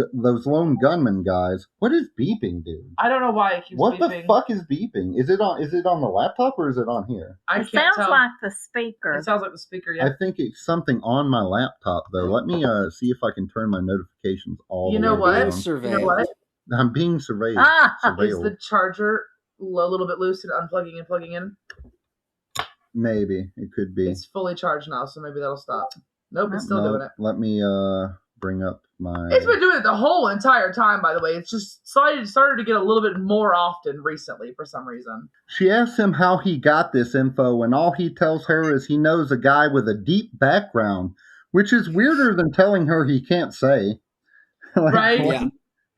gunman guys. What is beeping, dude? I don't know why it keeps What beeping. the fuck is beeping? Is it on the laptop or is it on here? It sounds like the speaker. It sounds like the speaker, yeah. I think it's something on my laptop, though. Let me see if I can turn my notifications all the way down. You know what? I'm being surveilled. Is the charger a little bit loose and unplugging and plugging in? Maybe. It could be. It's fully charged now, so maybe that'll stop. Nope, it's still doing it. Let me bring up my... It's been doing it the whole entire time, by the way. It's just started to get a little bit more often recently for some reason. She asks him how he got this info, and all he tells her is he knows a guy with a deep background, which is weirder than telling her he can't say. Right? Yeah.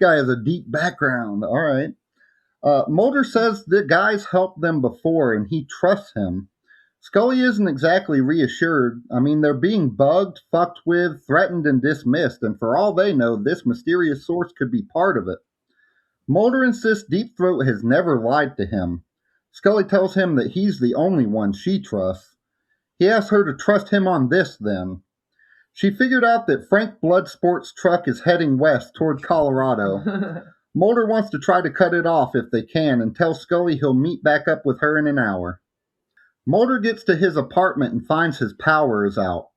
Guy has a deep background. All right. Mulder says the guy's helped them before, and he trusts him. Scully isn't exactly reassured. I mean, they're being bugged, fucked with, threatened, and dismissed, and for all they know, this mysterious source could be part of it. Mulder insists Deep Throat has never lied to him. Scully tells him that he's the only one she trusts. He asks her to trust him on this, then. She figured out that Frank Bloodsport's truck is heading west toward Colorado. Mulder wants to try to cut it off if they can and tells Scully he'll meet back up with her in an hour. Mulder gets to his apartment and finds his power is out.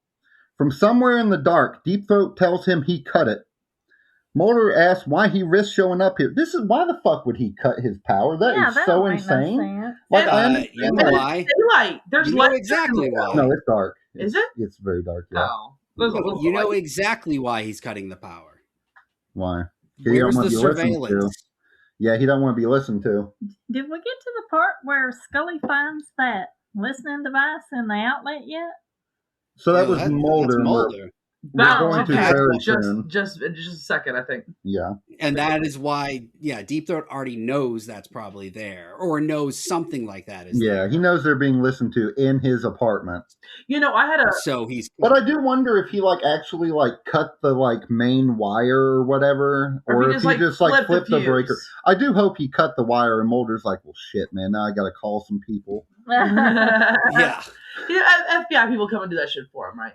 From somewhere in the dark, Deep Throat tells him he cut it. Mulder asks why he risked showing up here. This is why the fuck would he cut his power? That is so insane. No like I understand you know why? Daylight. There's you light. know exactly why. No, it's dark. Is it? It's very dark. Yeah. Oh. You know exactly why he's cutting the power. Why? Where's the surveillance? Yeah, he don't want to be listened to. Did we get to the part where Scully finds that listening device in the outlet yet? So that was Mulder. That's Mulder. We're going to very soon. Just a second, I think. Yeah. And that is why, Deep Throat already knows that's probably there, or knows something like that is there. Yeah, he knows they're being listened to in his apartment. You know, I had a... So he's... But I do wonder if he, actually, cut the, main wire or whatever, or if he just flipped the breaker. I do hope he cut the wire, and Mulder's like, well, shit, man, now I gotta call some people. Yeah. FBI people come and do that shit for him, right?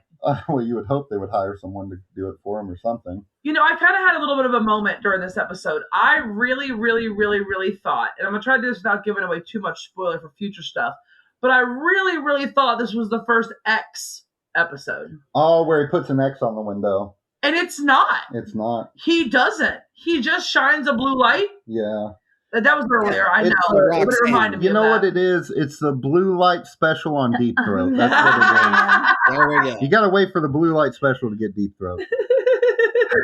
Well, you would hope they would hire someone to do it for him or something. You know, I kind of had a little bit of a moment during this episode. I really, really, really, really thought, and I'm going to try to do this without giving away too much spoiler for future stuff, but I really, really thought this was the first X episode. Oh, where he puts an X on the window. And it's not. It's not. He doesn't. He just shines a blue light. Yeah. That was earlier, I know. But it reminded me You know of that. what it is? It's the blue light special on Deep Throat. That's what it is. There we go. You got to wait for the blue light special to get Deep Throat.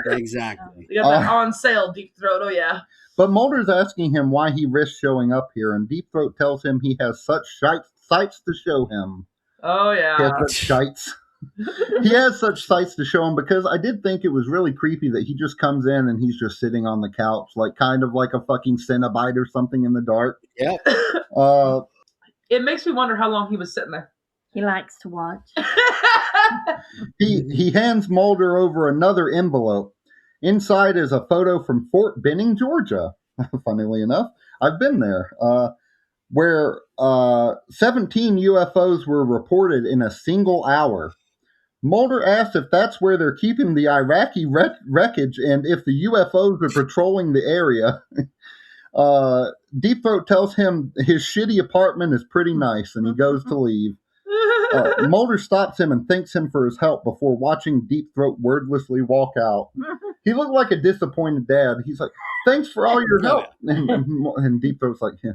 Exactly. You got that on sale, Deep Throat. Oh, yeah. But Mulder's asking him why he risked showing up here, and Deep Throat tells him he has such sights to show him. Oh, yeah. He has such sights. He has such sights to show him, because I did think it was really creepy that he just comes in and he's just sitting on the couch, kind of like a fucking Cenobite or something in the dark. Yep. It makes me wonder how long he was sitting there. He likes to watch. He hands Mulder over another envelope. Inside is a photo from Fort Benning, Georgia. Funnily enough, I've been there. Where 17 UFOs were reported in a single hour. Mulder asks if that's where they're keeping the Iraqi wreckage and if the UFOs are patrolling the area. Deep Throat tells him his shitty apartment is pretty nice, and he goes to leave. Mulder stops him and thanks him for his help before watching Deep Throat wordlessly walk out. He looked like a disappointed dad. He's like, thanks for all your help. And Deep Throat's like, yeah.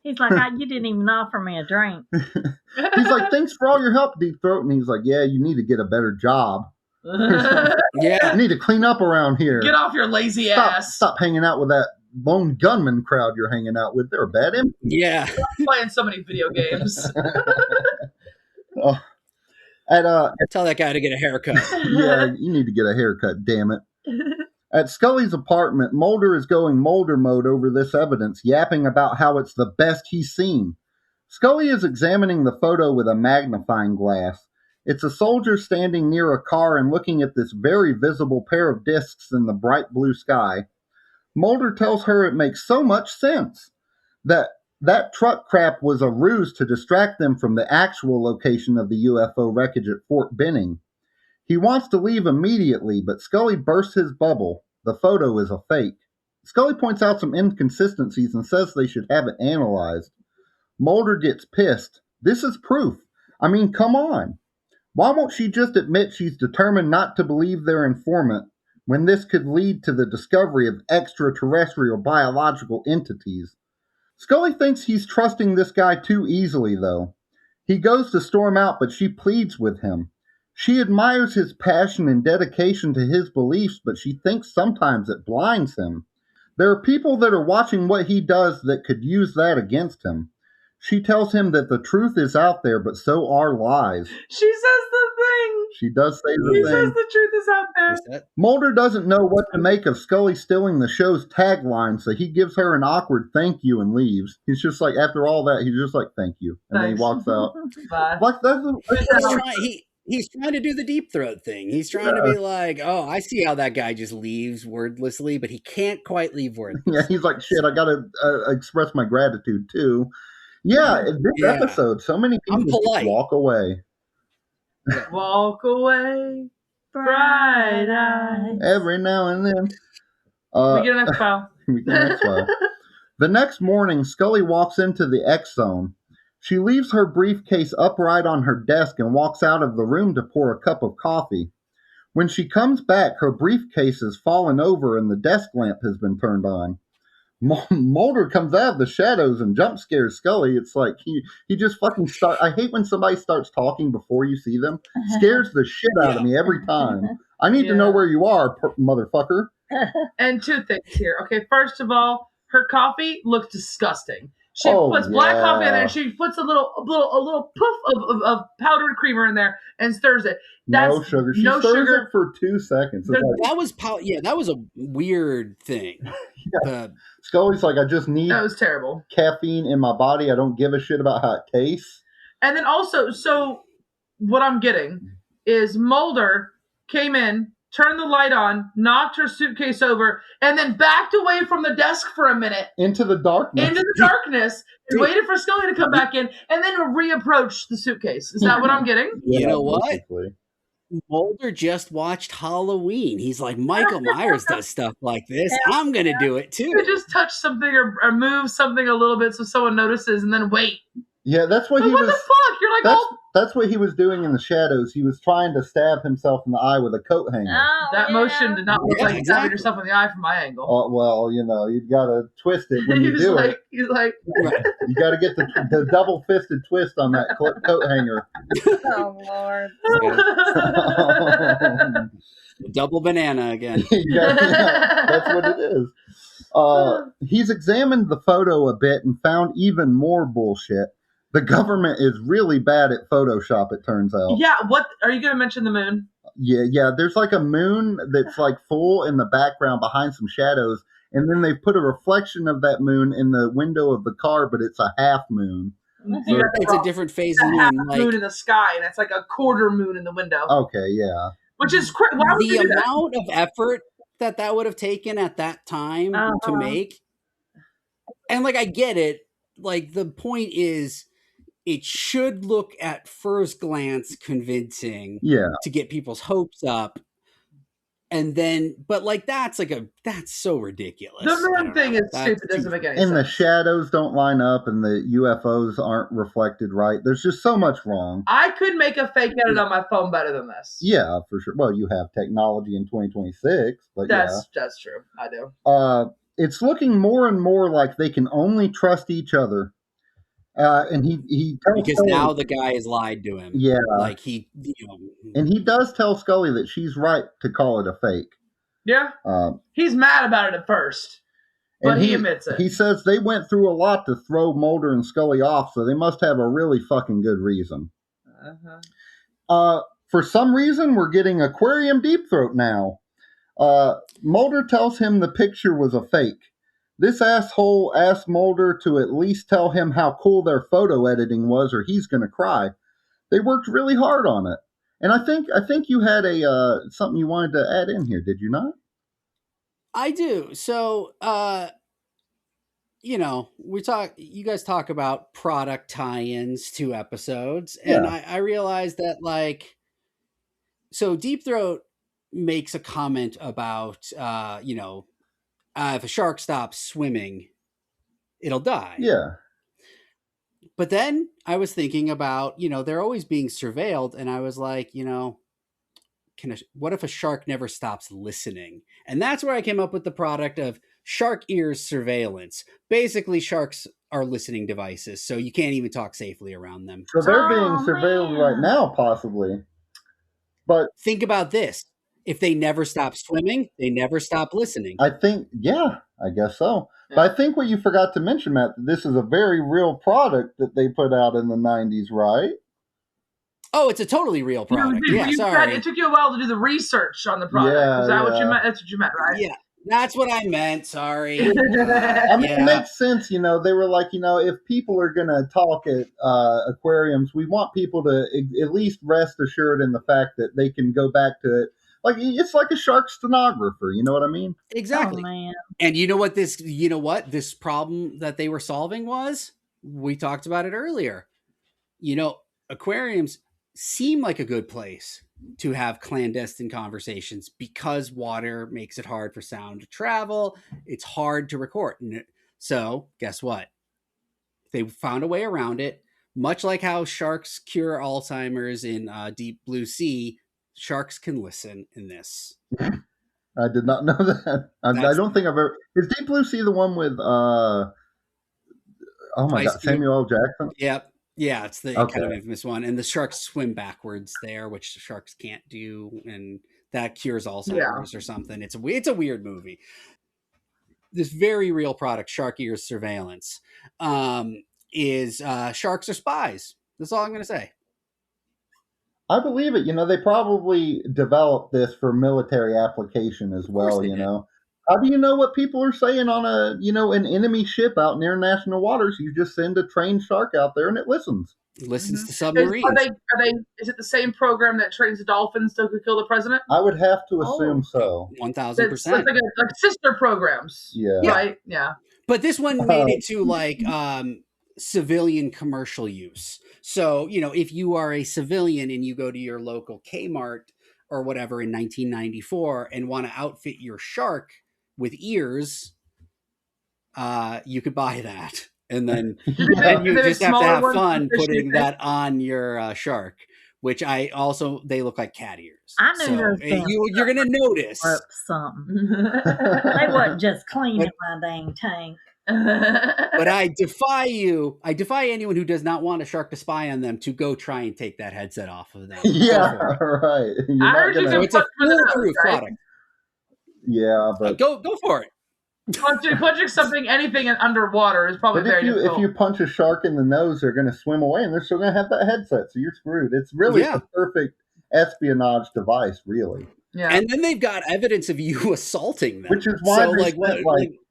He's like, you didn't even offer me a drink. He's like, thanks for all your help, Deep Throat. And he's like, yeah, you need to get a better job. Yeah. You need to clean up around here. Get off your lazy ass. Stop hanging out with that Lone Gunmen crowd you're hanging out with. They're a bad influence. Yeah. Playing so many video games. Tell that guy to get a haircut. Yeah, you need to get a haircut, damn it. At Scully's apartment, Mulder is going Mulder mode over this evidence, yapping about how it's the best he's seen. Scully is examining the photo with a magnifying glass. It's a soldier standing near a car and looking at this very visible pair of discs in the bright blue sky. Mulder tells her it makes so much sense that truck crap was a ruse to distract them from the actual location of the UFO wreckage at Fort Benning. He wants to leave immediately, but Scully bursts his bubble. The photo is a fake. Scully points out some inconsistencies and says they should have it analyzed. Mulder gets pissed. This is proof. I mean, come on. Why won't she just admit she's determined not to believe their informant when this could lead to the discovery of extraterrestrial biological entities? Scully thinks he's trusting this guy too easily, though. He goes to storm out, but she pleads with him. She admires his passion and dedication to his beliefs, but she thinks sometimes it blinds him. There are people that are watching what he does that could use that against him. She tells him that the truth is out there, but so are lies. She says the thing. She does say the She thing. says the truth is out there. Mulder doesn't know what to make of Scully stealing the show's tagline, so he gives her an awkward thank you and leaves. He's just like, after all that, he's just like, thank you. And then he walks out. Bye. Like, He's trying to do the deep throat thing. He's trying to be like, oh, I see how that guy just leaves wordlessly, but he can't quite leave wordlessly. Yeah, he's like, shit, I gotta express my gratitude too. Yeah, in this episode, so many people just walk away. Walk away, bright eyes. Every now and then. We get an X file. We get an X file. The next morning, Scully walks into the X zone. She leaves her briefcase upright on her desk and walks out of the room to pour a cup of coffee. When she comes back, her briefcase has fallen over and the desk lamp has been turned on. Mulder comes out of the shadows and jump scares Scully. It's like he just fucking starts. I hate when somebody starts talking before you see them. Scares the shit out of me every time. I need to know where you are, motherfucker. And two things here. Okay, first of all, her coffee looks disgusting. She puts black coffee in there and she puts a little poof of powdered creamer in there and stirs it. No sugar. She stirs it for 2 seconds. That was a weird thing. Scully's like, I just need that was terrible caffeine in my body. I don't give a shit about how it tastes. And then also, so what I'm getting is Mulder came in, turned the light on, knocked her suitcase over, and then backed away from the desk for a minute. Into the darkness. And waited for Scully to come back in, and then reapproached the suitcase. Is that what I'm getting? You know what? Basically. Mulder just watched Halloween. He's like, Michael Myers does stuff like this. I'm going to do it too. You just touch something or move something a little bit so someone notices and then wait. Yeah, that's what he was. What the fuck? You're like, that's what he was doing in the shadows. He was trying to stab himself in the eye with a coat hanger. Oh, that motion did not look like stabbing yourself in the eye from my angle. Well, you've got to twist it when you do it. He's like, you got to get the double-fisted twist on that coat hanger. Oh, Lord. Double banana again. That's what it is. He's examined the photo a bit and found even more bullshit. The government is really bad at Photoshop, it turns out. Yeah, what? Are you going to mention the moon? Yeah. There's like a moon that's like full in the background behind some shadows, and then they've put a reflection of that moon in the window of the car, but it's a half moon. So it's a different phase of the moon. Moon in the sky, and it's like a quarter moon in the window. Okay, yeah. Which is crazy. The amount of effort that would have taken at that time to make. And like, I get it. Like, the point is, it should look at first glance convincing to get people's hopes up. And then, but like, that's so ridiculous. The moon thing is stupid. Doesn't make any sense. And the shadows don't line up and the UFOs aren't reflected right. There's just so much wrong. I could make a fake edit on my phone better than this. Yeah, for sure. Well, you have technology in 2026, but that's true. I do. It's looking more and more like they can only trust each other. And he tells because Scully, now the guy has lied to him. Yeah, like and he does tell Scully that she's right to call it a fake. Yeah, he's mad about it at first, but he admits it. He says they went through a lot to throw Mulder and Scully off, so they must have a really fucking good reason. For some reason, we're getting Aquarium Deep Throat now. Mulder tells him the picture was a fake. This asshole asked Mulder to at least tell him how cool their photo editing was, or he's going to cry. They worked really hard on it, and I think you had something you wanted to add in here. Did you not? I do. So, you guys talk about product tie-ins to episodes, and I realized that, like, Deep Throat makes a comment about, if a shark stops swimming, it'll die. Yeah. But then I was thinking about, they're always being surveilled. And I was like, what if a shark never stops listening? And that's where I came up with the product of shark ears surveillance. Basically, sharks are listening devices, so you can't even talk safely around them. So they're being surveilled right now, possibly. But think about this. If they never stop swimming, they never stop listening. I think, I guess so. Yeah. But I think what you forgot to mention, Matt, that this is a very real product that they put out in the 90s, right? Oh, it's a totally real product. Sorry. It took you a while to do the research on the product. Is that what you meant? That's what you meant, right? Yeah, that's what I meant. Sorry. It makes sense. They were like, if people are going to talk at aquariums, we want people to at least rest assured in the fact that they can go back to it. Like, it's like a shark stenographer. You know what I mean? Exactly. Oh, man. And this problem that they were solving was? We talked about it earlier. Aquariums seem like a good place to have clandestine conversations because water makes it hard for sound to travel. It's hard to record. So guess what? They found a way around it. Much like how sharks cure Alzheimer's in Deep Blue Sea, sharks can listen in this. I did not know that. I don't think I've ever... Is Deep Blue Sea the one with... oh my God, Samuel L. Jackson? Yep. Yeah, it's the kind of infamous one. And the sharks swim backwards there, which sharks can't do. And that cures Alzheimer's or something. It's a weird movie. This very real product, shark ears surveillance, is sharks are spies. That's all I'm going to say. I believe it. They probably developed this for military application as well, How do you know what people are saying on an enemy ship out in international waters? You just send a trained shark out there and it listens. It listens to submarines. Is it the same program that trains the dolphins to kill the president? I would have to assume so. 1,000%. It's like sister programs. Yeah. Right? Yeah. But this one made it to civilian commercial use. So, if you are a civilian and you go to your local Kmart or whatever in 1994 and want to outfit your shark with ears, you could buy that. And then and you just have to have fun putting that on your shark, which they look like cat ears. I knew those things. You're going to notice. Something. They wasn't just cleaning my dang tank. But I defy anyone who does not want a shark to spy on them to go try and take that headset off of them. Yeah, right. I heard you it's a foolproof product. Yeah, but go for it. Punching anything underwater is probably very difficult. If you punch a shark in the nose, they're going to swim away, and they're still going to have that headset, so you're screwed. It's really the perfect espionage device, really. Yeah. And then they've got evidence of you assaulting them. Which is why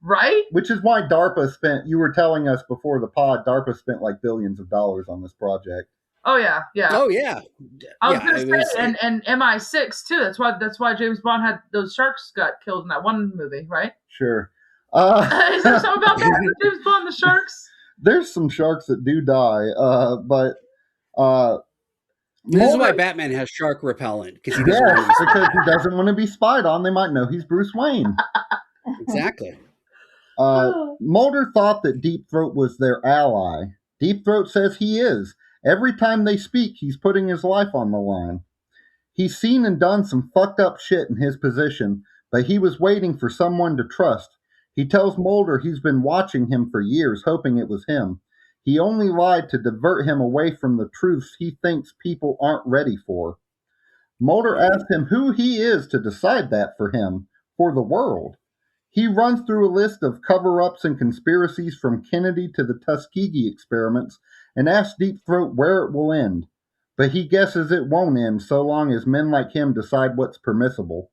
right? Which is why DARPA spent, you were telling us before the pod, DARPA spent like billions of dollars on this project. Oh yeah. Oh yeah. I was gonna say, and MI6 too. That's why James Bond had those sharks got killed in that one movie, right? Sure. Is there something about that with James Bond, the sharks? There's some sharks that do die, but this is why Batman has shark repellent, because he doesn't want to be spied on. They might know he's Bruce Wayne. Exactly. Mulder thought that Deep Throat was their ally. Deep Throat says he is. Every time they speak, he's putting his life on the line. He's seen and done some fucked up shit in his position, but he was waiting for someone to trust. He tells Mulder he's been watching him for years, hoping it was him. He only lied to divert him away from the truths he thinks people aren't ready for. Mulder asks him who he is to decide that for him, for the world. He runs through a list of cover-ups and conspiracies from Kennedy to the Tuskegee experiments and asks Deep Throat where it will end. But he guesses it won't end so long as men like him decide what's permissible.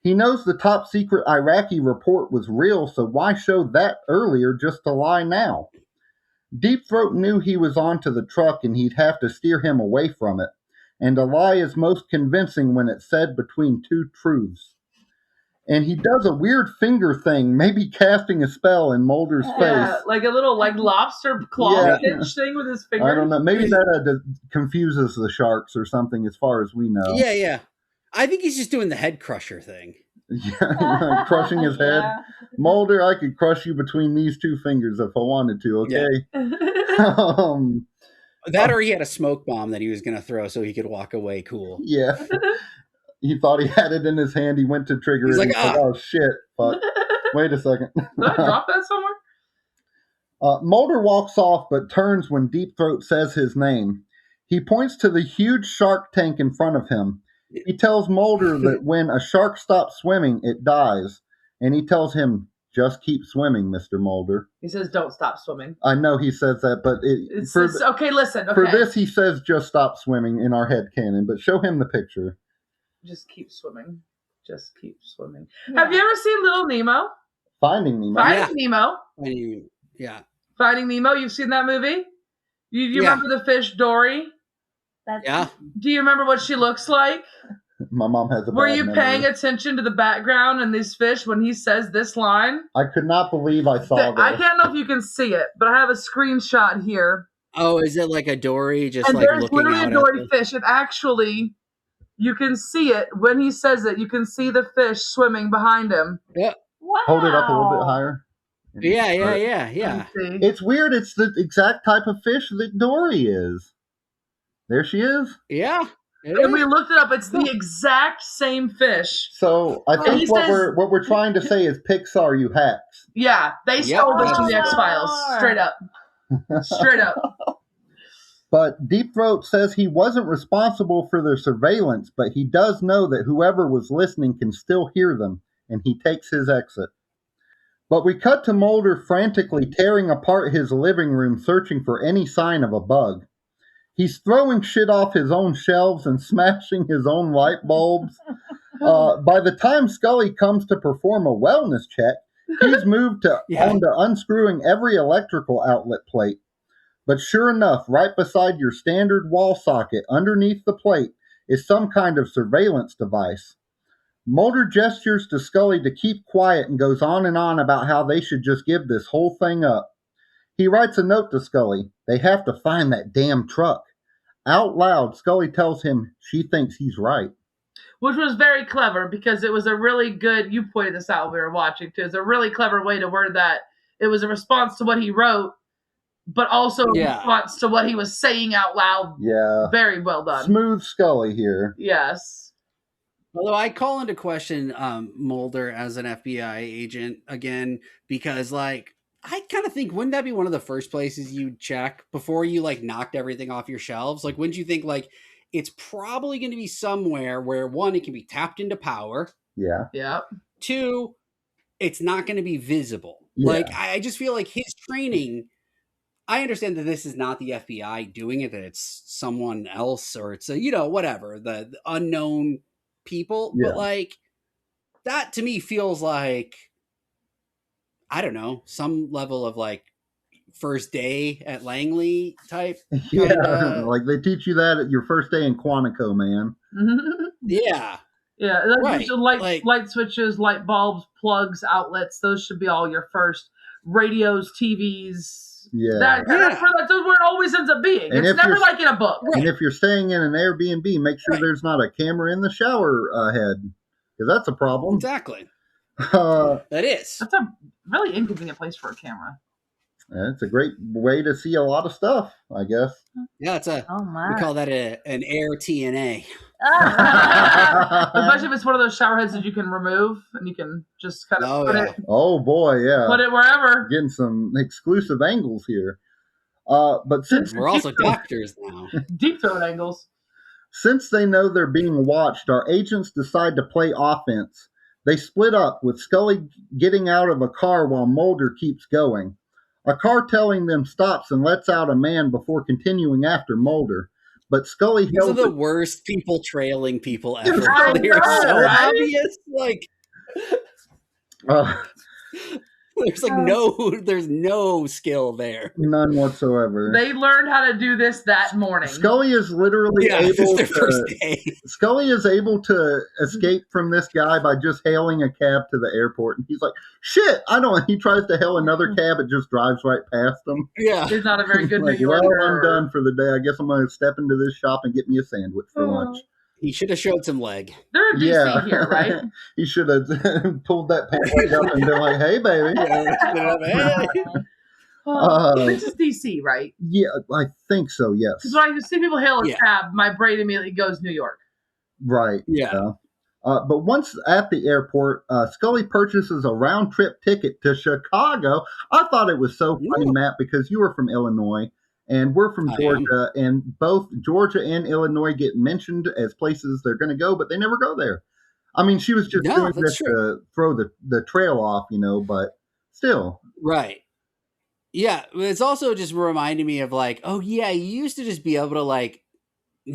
He knows the top-secret Iraqi report was real, so why show that earlier just to lie now? Deep Throat knew he was onto the truck and he'd have to steer him away from it, and a lie is most convincing when it's said between two truths. And he does a weird finger thing, maybe casting a spell in Mulder's face. Like a little lobster claw pinch thing with his finger. I don't know. Maybe that confuses the sharks or something as far as we know. Yeah. I think he's just doing the head crusher thing. Yeah, crushing his head. Yeah. Mulder, I could crush you between these two fingers if I wanted to, okay? That or he had a smoke bomb that he was going to throw so he could walk away cool. Yeah. He thought he had it in his hand. He went to trigger He's it. like, He's like, oh, shit. Fuck. Wait a second. Did I drop that somewhere? Mulder walks off but turns when Deep Throat says his name. He points to the huge shark tank in front of him. He tells Mulder that when a shark stops swimming, it dies. And he tells him, just keep swimming, Mr. Mulder. He says, don't stop swimming. I know he says that, but okay, listen. Okay. For this, he says, just stop swimming in our headcanon, but show him the picture. Just keep swimming. Just keep swimming. Yeah. Have you ever seen Little Nemo? Finding Nemo. Nemo. Yeah. Finding Nemo. You've seen that movie? You remember the fish Dory? Yeah. Do you remember what she looks like? My mom has a Were bad you memory. paying attention to the background in these fish when he says this line? I could not believe I saw this. I can't know if you can see it, but I have a screenshot here. Oh, is it like a dory just and like there's looking literally out a dory at fish. And actually, you can see it when he says it. You can see the fish swimming behind him. Yeah. Wow. Hold it up a little bit higher. Yeah. It's weird. It's the exact type of fish that Dory is. There she is. Yeah. And we looked it up. It's the exact same fish. So I think he what says- we're trying to say is Pixar, you hacks. Yeah, they stole this from the X-Files. Straight up. Straight up. But Deep Throat says he wasn't responsible for their surveillance, but he does know that whoever was listening can still hear them, and he takes his exit. But we cut to Mulder frantically tearing apart his living room, searching for any sign of a bug. He's throwing shit off his own shelves and smashing his own light bulbs. By the time Scully comes to perform a wellness check, he's moved on to unscrewing every electrical outlet plate. But sure enough, right beside your standard wall socket, underneath the plate, is some kind of surveillance device. Mulder gestures to Scully to keep quiet and goes on about how they should just give this whole thing up. He writes a note to Scully. They have to find that damn truck. Out loud, Scully tells him she thinks he's right. Which was very clever because it was a really good, you pointed this out when we were watching too, it's a really clever way to word that. It was a response to what he wrote, but also a response to what he was saying out loud. Yeah. Very well done. Smooth Scully here. Yes. Although I call into question Mulder as an FBI agent again, because like, I kind of think, wouldn't that be one of the first places you'd check before you like knocked everything off your shelves? Like, wouldn't you think like it's probably going to be somewhere where one, it can be tapped into power. Yeah. Yeah. Two, it's not going to be visible. Yeah. Like, I just feel like his training, I understand that this is not the FBI doing it, that it's someone else or it's, whatever, the unknown people. Yeah. But like, that to me feels like, I don't know, some level of like first day at Langley type. Yeah, like they teach you that at your first day in Quantico, man. Yeah. Yeah, right. Light switches, light bulbs, plugs, outlets, those should be all your first. Radios, TVs. Yeah. That's where it always ends up being. And it's never like in a book. And if you're staying in an Airbnb, make sure there's not a camera in the shower head, because that's a problem. Exactly. That is. That's a really inconvenient place for a camera. It's a great way to see a lot of stuff, I guess. Yeah, it's we call that an air TNA. Especially if it's one of those shower heads that you can remove and you can just kind of put it. Oh boy, yeah. Put it wherever. Getting some exclusive angles here. But since we're also doctors now. Deep throat angles. Since they know they're being watched, our agents decide to play offense. They split up, with Scully getting out of a car while Mulder keeps going. A car telling them stops and lets out a man before continuing after Mulder. But Scully These are the worst people trailing people ever. They are so obvious. Like, there's no skill there. None whatsoever. They learned how to do this that morning. Scully is literally able to. Scully is able to escape from this guy by just hailing a cab to the airport, and he's like, "Shit, I don't." He tries to hail another cab, it just drives right past him. Yeah, he's not a very good. Like, well, I'm done for the day. I guess I'm going to step into this shop and get me a sandwich for lunch. He should have showed some leg. They're in DC here, right? He should have pulled that pant leg up and been like, "Hey, baby." This is DC, right? Yeah, I think so. Yes. Because when I see people hail a cab, my brain immediately goes New York. Right. Yeah. But once at the airport, Scully purchases a round-trip ticket to Chicago. I thought it was so funny, Matt, because you were from Illinois and we're from Georgia, and both Georgia and Illinois get mentioned as places they're going to go, but they never go there. I mean, she was just doing this to throw the trail off, but still. Right. Yeah. It's also just reminding me of like, oh, yeah, you used to just be able to like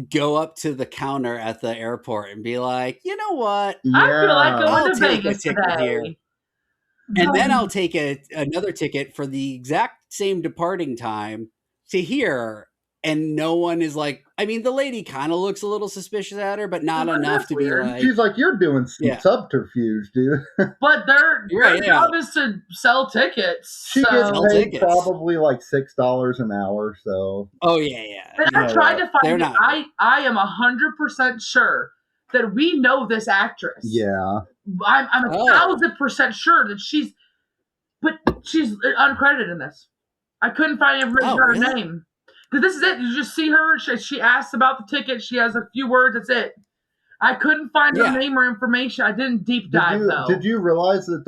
go up to the counter at the airport and be like, you know what? Yeah. I feel like going I'll to take Vegas a ticket today. here. And then I'll take another ticket for the exact same departing time to here. And no one is like, I mean, the lady kind of looks a little suspicious at her, but not enough to be like. She's like, you're doing some subterfuge, dude. But their job is to sell tickets. She gets paid probably like $6 an hour. So. Oh, yeah. And I tried to find it. I am 100% sure that we know this actress. Yeah. I'm 1,000% sure that she's uncredited in this. I couldn't find her name. Because this is it. You just see her. She asks about the ticket. She has a few words. That's it. I couldn't find her name or information. I didn't deep dive, though. Did you realize that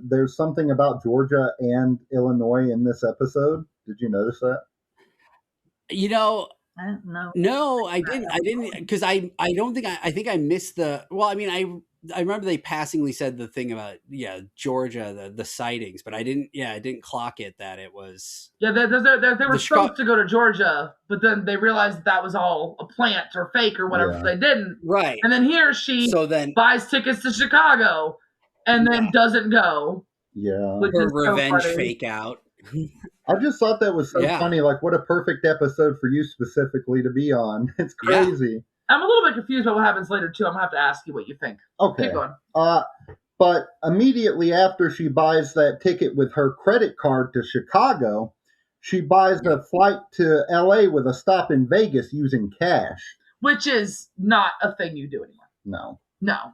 there's something about Georgia and Illinois in this episode? Did you notice that? I don't know. No, I didn't. Because I don't think I think I missed the. Well, I mean, I remember they passingly said the thing about Georgia, the sightings, but I didn't clock it that it was. Yeah, they were supposed to go to Georgia, but then they realized that was all a plant or fake or whatever. So they didn't. Right. And then she buys tickets to Chicago and then doesn't go. Yeah. Her revenge fake out. I just thought that was so funny. Like, what a perfect episode for you specifically to be on. It's crazy. I'm a little bit confused about what happens later, too. I'm going to have to ask you what you think. Okay. Keep going. But immediately after she buys that ticket with her credit card to Chicago, she buys a flight to L.A. with a stop in Vegas using cash. Which is not a thing you do anymore. No.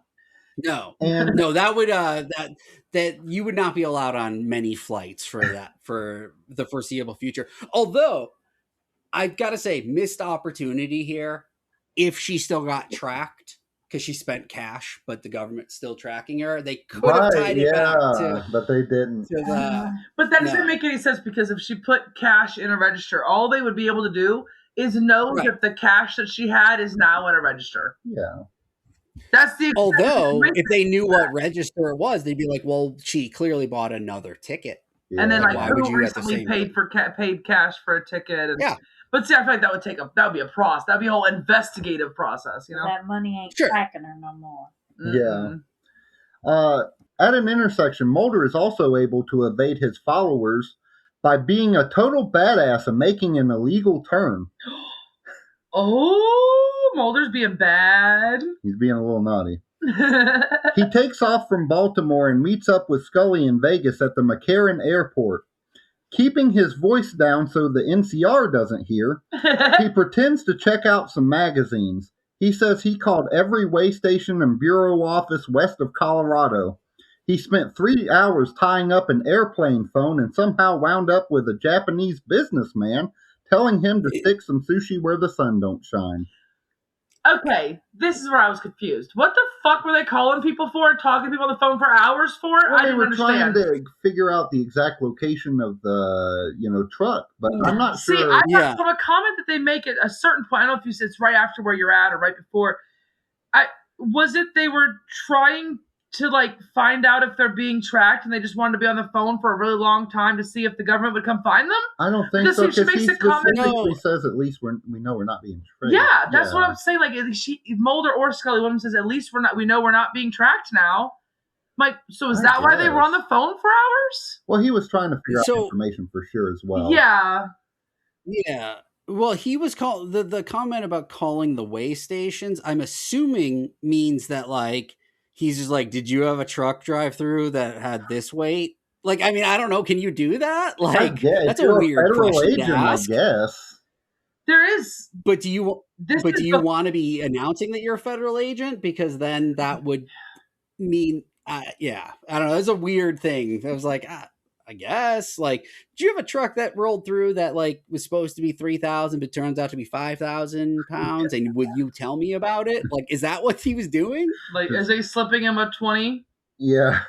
And no, that would that you would not be allowed on many flights for the foreseeable future. Although I've got to say, missed opportunity here. If she still got tracked because she spent cash, but the government's still tracking her, they could have tied it back to. But they didn't. But that doesn't make any sense because if she put cash in a register, all they would be able to do is know that the cash that she had is now in a register. Yeah. That's the. Although, if they knew what register it was, they'd be like, "Well, she clearly bought another ticket." Yeah. And then, who recently paid cash for a ticket? And, but see, I feel like that would be a process. That'd be a whole investigative process, That money ain't tracking her no more. Mm-hmm. Yeah. At an intersection, Mulder is also able to evade his followers by being a total badass and making an illegal turn. Oh, Mulder's being bad. He's being a little naughty. He takes off from Baltimore and meets up with Scully in Vegas at the McCarran Airport. Keeping his voice down so the NCR doesn't hear, he pretends to check out some magazines. He says he called every way station and bureau office west of Colorado. He spent 3 hours tying up an airplane phone and somehow wound up with a Japanese businessman telling him to stick some sushi where the sun don't shine. Okay, this is where I was confused. What the fuck were they calling people for and talking to people on the phone for hours for? Well, I didn't understand. They were trying to figure out the exact location of the truck, but I'm not sure. See, I got from a comment that they make at a certain point. I don't know if you said it's right after where you're at or right before. Was it they were trying to find out if they're being tracked and they just wanted to be on the phone for a really long time to see if the government would come find them? I don't think so. She makes a comment. He says at least we know we're not being tracked. Yeah, that's what I'm saying. Mulder or Scully, one of them says at least we know we're not being tracked now. So is that why they were on the phone for hours? Well, he was trying to figure out information for sure as well. Yeah. Yeah. Well, he was called the comment about calling the way stations. I'm assuming means that he's just did you have a truck drive through that had this weight? I mean, I don't know. Can you do that? That's a weird question to ask. I guess. There is. But do you want to be announcing that you're a federal agent? Because then that would mean, yeah, I don't know. It's a weird thing. I was like, I guess. Like, do you have a truck that rolled through that like was supposed to be 3,000, but turns out to be 5,000 pounds? And would you tell me about it? Like, is that what he was doing? Like, is he slipping him a 20? Yeah.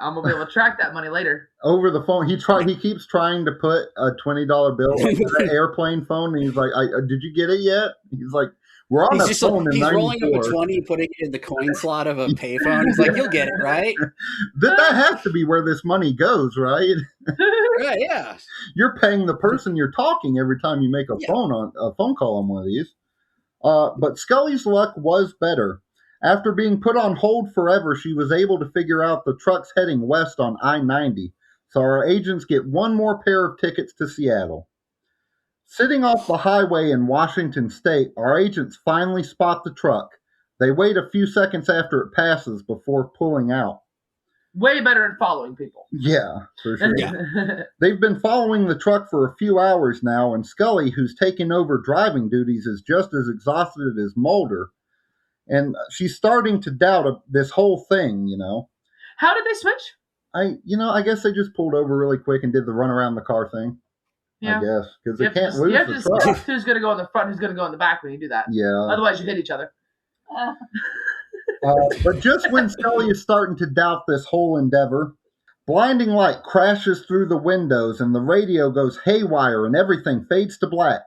I'm gonna be able to track that money later. Over the phone, he keeps trying to put a $20 bill into the airplane phone, and he's like, "Did you get it yet?" He's like, "We're on the phone." He's rolling up a 20, putting it in the coin slot of a payphone. He's like, "You'll get it, right?" That has to be where this money goes, right? Yeah. You're paying the person you're talking every time you make a phone call on one of these. But Scully's luck was better. After being put on hold forever, she was able to figure out the truck's heading west on I-90. So our agents get one more pair of tickets to Seattle. Sitting off the highway in Washington State, our agents finally spot the truck. They wait a few seconds after it passes before pulling out. Way better at following people. Yeah, for sure. Yeah. They've been following the truck for a few hours now, and Scully, who's taken over driving duties, is just as exhausted as Mulder. And she's starting to doubt this whole thing, you know. How did they switch? I guess they just pulled over really quick and did the run around the car thing. Yeah. I guess. Because they can't lose the truck. You have to who's going to go in the front, who's going to go in the back when you do that. Yeah. Otherwise, you hit each other. But just when Scully is starting to doubt this whole endeavor, blinding light crashes through the windows and the radio goes haywire and everything fades to black.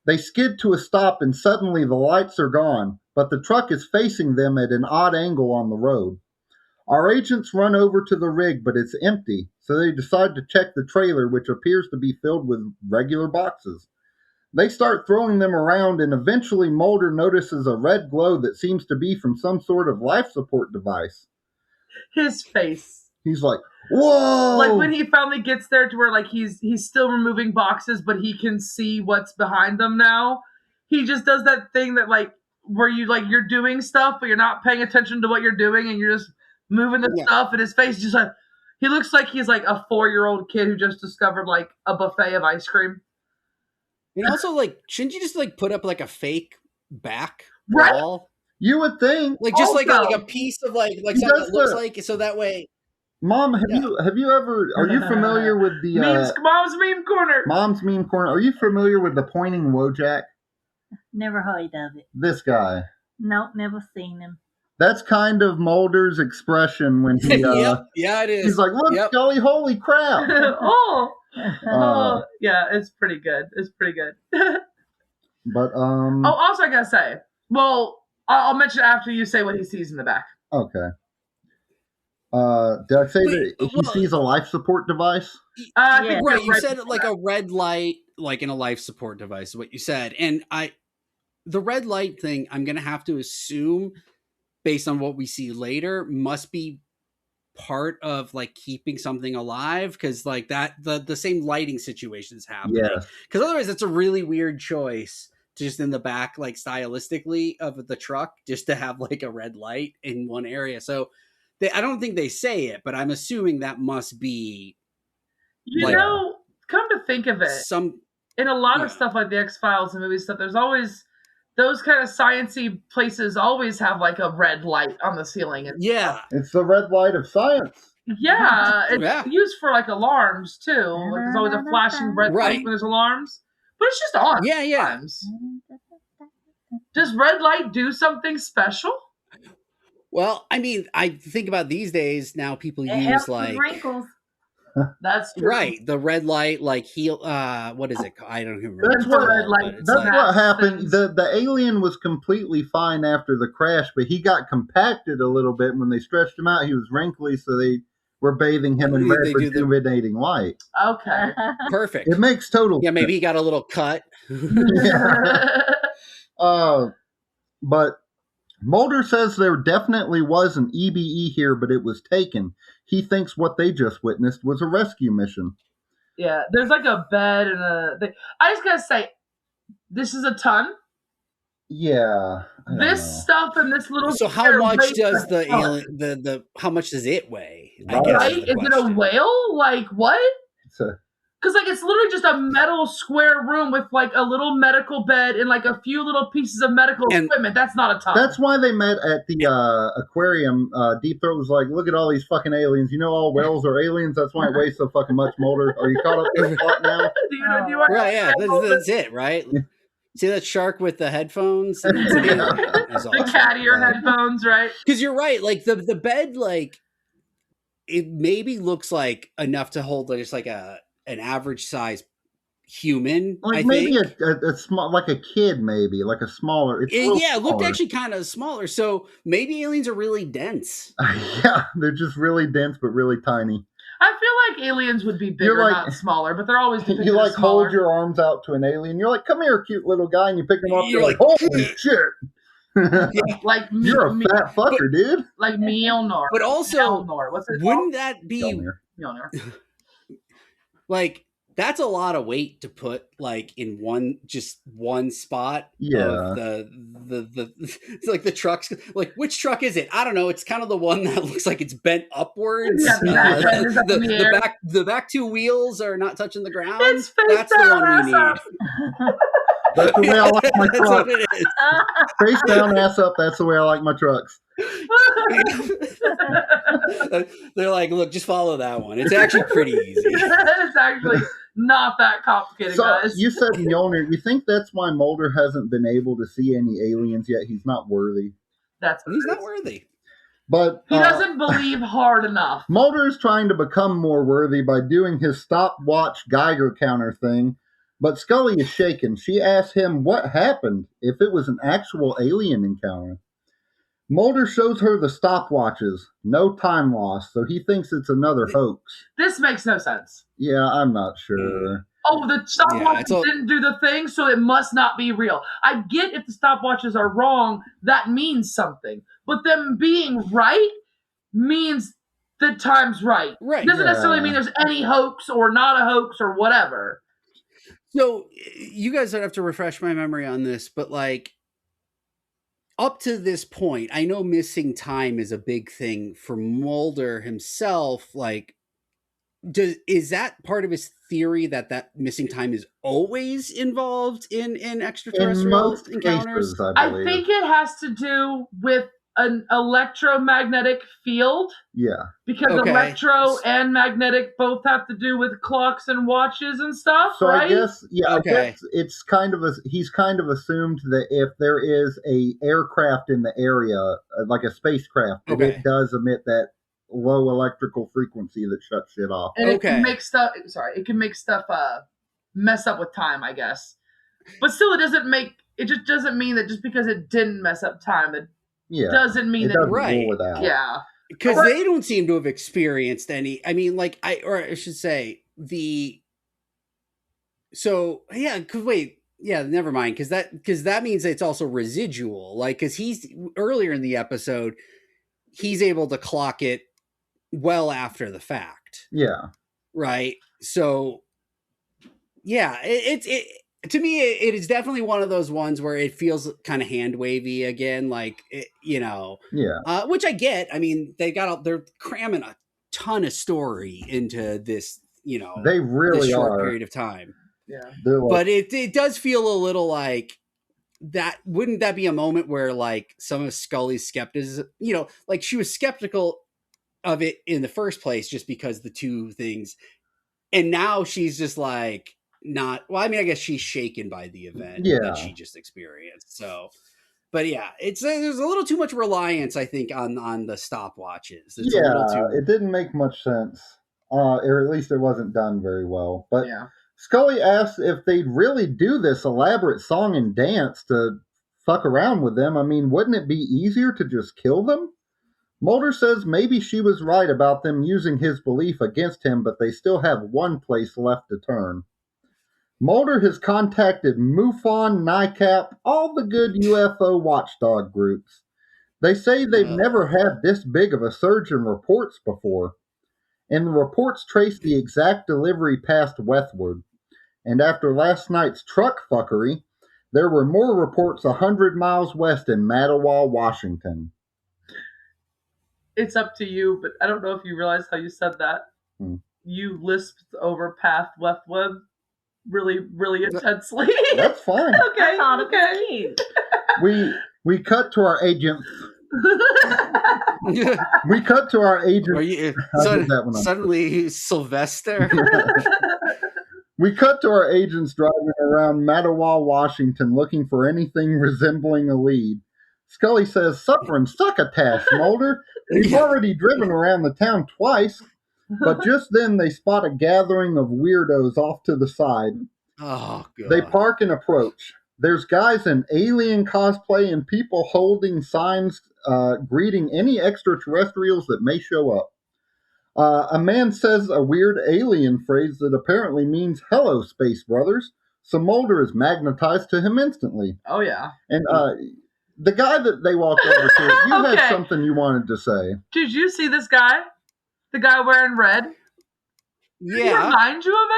They skid to a stop and suddenly the lights are gone, but the truck is facing them at an odd angle on the road. Our agents run over to the rig, but it's empty, so they decide to check the trailer, which appears to be filled with regular boxes. They start throwing them around, and eventually Mulder notices a red glow that seems to be from some sort of life support device. His face. He's like, whoa! Like when he finally gets there to where like he's still removing boxes, but he can see what's behind them now. He just does that thing that like where you like you're doing stuff, but you're not paying attention to what you're doing, and you're just moving the stuff, and his face is just like he looks like he's like a 4-year-old kid who just discovered like a buffet of ice cream. And also, like, shouldn't you just like put up like a fake back Right? wall? You would think, like, just like a piece of like something that looks like, so that way. Mom, have you ever? Are you familiar with the Mom's Meme Corner? Mom's Meme Corner. Are you familiar with the pointing Wojak? Never heard of it. This guy. Nope, never seen him. That's kind of Mulder's expression when he. Yeah, it is. He's like, "Look, Scully, holy crap!" Yeah, it's pretty good. It's pretty good. But also I gotta say, well, I'll mention after you say what he sees in the back. Okay. Did I say that he sees a life support device? I think right. You said like a red light, like in a life support device, is what you said. And the red light thing, I'm going to have to assume, based on what we see later, must be part of like keeping something alive. Cause like that, the same lighting situation is happening. Yeah. Cause otherwise that's a really weird choice to just in the back, like stylistically of the truck, just to have like a red light in one area. So, I don't think they say it, but I'm assuming that must be. You know, come to think of it, in a lot of stuff like the X-Files and movie stuff, there's always those kind of sciencey places always have like a red light on the ceiling. It's the red light of science. Yeah, it's used for like alarms too. Like there's always a flashing red light when there's alarms, but it's just on. Sometimes. Does red light do something special? Well, I mean, I think about these days now people use like wrinkles. That's true. Right. The red light, like what is it called? I don't even remember. That's what happened. The alien was completely fine after the crash, but he got compacted a little bit when they stretched him out. He was wrinkly, so they were bathing him in red rejuvenating light. Okay. Perfect. It makes total sense. Yeah, maybe he got a little cut. But Mulder says there definitely was an E.B.E. here, but it was taken. He thinks what they just witnessed was a rescue mission. Yeah, there's like a bed and I just gotta say, this is a ton. Yeah. This stuff and this little. So how much does the alien? How much does it weigh? I guess is it a whale? Like what? Because, like, it's literally just a metal square room with, like, a little medical bed and, like, a few little pieces of medical equipment. That's not a ton. That's why they met at the aquarium. Deep Throat was like, look at all these fucking aliens. You know all whales are aliens? That's why it weighs so fucking much, Mulder. Are you caught up to the plot now? Right, yeah. That's it, right? See that shark with the headphones? The cat ear headphones, right? Because you're right. Like, the bed, like, it maybe looks like enough to hold just like an average size human. Like I maybe think. a small, like a kid, maybe like a smaller. It looked actually kind of smaller. So maybe aliens are really dense. Yeah, they're just really dense, but really tiny. I feel like aliens would be bigger, like, not ssmaller, but they're always you like smaller. Hold your arms out to an alien. You're like, come here, cute little guy, and you pick them up. You're like, holy shit! Like you're a fat fucker, dude. Like Mjolnir. But also, Mjolnir. What's it wouldn't called? that be Mjolnir? Like, that's a lot of weight to put, like, in one spot. Yeah. Of the it's like the trucks. Like, which truck is it? I don't know. It's kind of the one that looks like it's bent upwards. The back two wheels are not touching the ground. It's that's the one we need. That's the way I like my That's truck. what it is. Face down, ass up. That's the way I like my trucks. They're like, look, just follow that one. It's actually pretty easy. It's actually not that complicated, so, guys. You said Mjolnir. You think that's why Mulder hasn't been able to see any aliens yet? He's not worthy. He's not worthy. But he doesn't believe hard enough. Mulder is trying to become more worthy by doing his stopwatch Geiger counter thing. But Scully is shaken. She asks him what happened if it was an actual alien encounter. Mulder shows her the stopwatches. No time lost, so he thinks it's another hoax. This makes no sense. Yeah, I'm not sure. Oh, the stopwatches didn't do the thing, so it must not be real. I get if the stopwatches are wrong, that means something. But them being right means that time's right. Right. It doesn't necessarily mean there's any hoax or not a hoax or whatever. So you guys don't have to refresh my memory on this, but, like, up to this point, I know missing time is a big thing for Mulder himself. Like, is that part of his theory that missing time is always involved in extraterrestrial encounters? Cases, I think it has to do with an electromagnetic field. Yeah. Because electro and magnetic both have to do with clocks and watches and stuff, so right? I guess, I guess it's kind of he's kind of assumed that if there is a aircraft in the area, like a spacecraft, it does emit that low electrical frequency that shuts shit off. And it can make stuff, mess up with time, I guess. But still, it just doesn't mean that just because it didn't mess up time, it doesn't mean that rule it out. Yeah. Because they don't seem to have experienced any. I mean, like, I should say never mind. Because that means it's also residual. Like, because he's earlier in the episode, he's able to clock it well after the fact. Yeah. Right. So, yeah, to me, it is definitely one of those ones where it feels kind of hand wavy again, like, which I get. I mean, they're cramming a ton of story into this, they really this short are. period of time. Yeah, but it does feel a little like that. Wouldn't that be a moment where, like, some of Scully's skepticism, like, she was skeptical of it in the first place just because the two things, and now she's just like, not, well, I mean, I guess she's shaken by the event that she just experienced. So, but yeah, there's a little too much reliance, I think, on the stopwatches. It's a little too... it didn't make much sense, or at least it wasn't done very well. But Scully asks if they'd really do this elaborate song and dance to fuck around with them. I mean, wouldn't it be easier to just kill them? Mulder says maybe she was right about them using his belief against him, but they still have one place left to turn. Mulder has contacted MUFON, NICAP, all the good UFO watchdog groups. They say they've never had this big of a surge in reports before. And the reports trace the exact delivery path westward. And after last night's truck fuckery, there were more reports 100 miles west in Mattawa, Washington. It's up to you, but I don't know if you realize how you said that. you lisped over path left web really, really intensely. That's fine. Okay. I thought it was cute. We cut to our agents. We cut to our agents. Are you, suddenly Sylvester? We cut to our agents driving around Mattawa, Washington, looking for anything resembling a lead. Scully says, "Suffering succotash, Mulder. We've already driven around the town twice." But just then they spot a gathering of weirdos off to the side. Oh, God. They park and approach. There's guys in alien cosplay and people holding signs greeting any extraterrestrials that may show up. A man says a weird alien phrase that apparently means "Hello, space brothers." So Mulder is magnetized to him instantly. Oh, yeah. And the guy that they walked over to, you had something you wanted to say. Did you see this guy? The guy wearing red? Yeah. Did he remind you of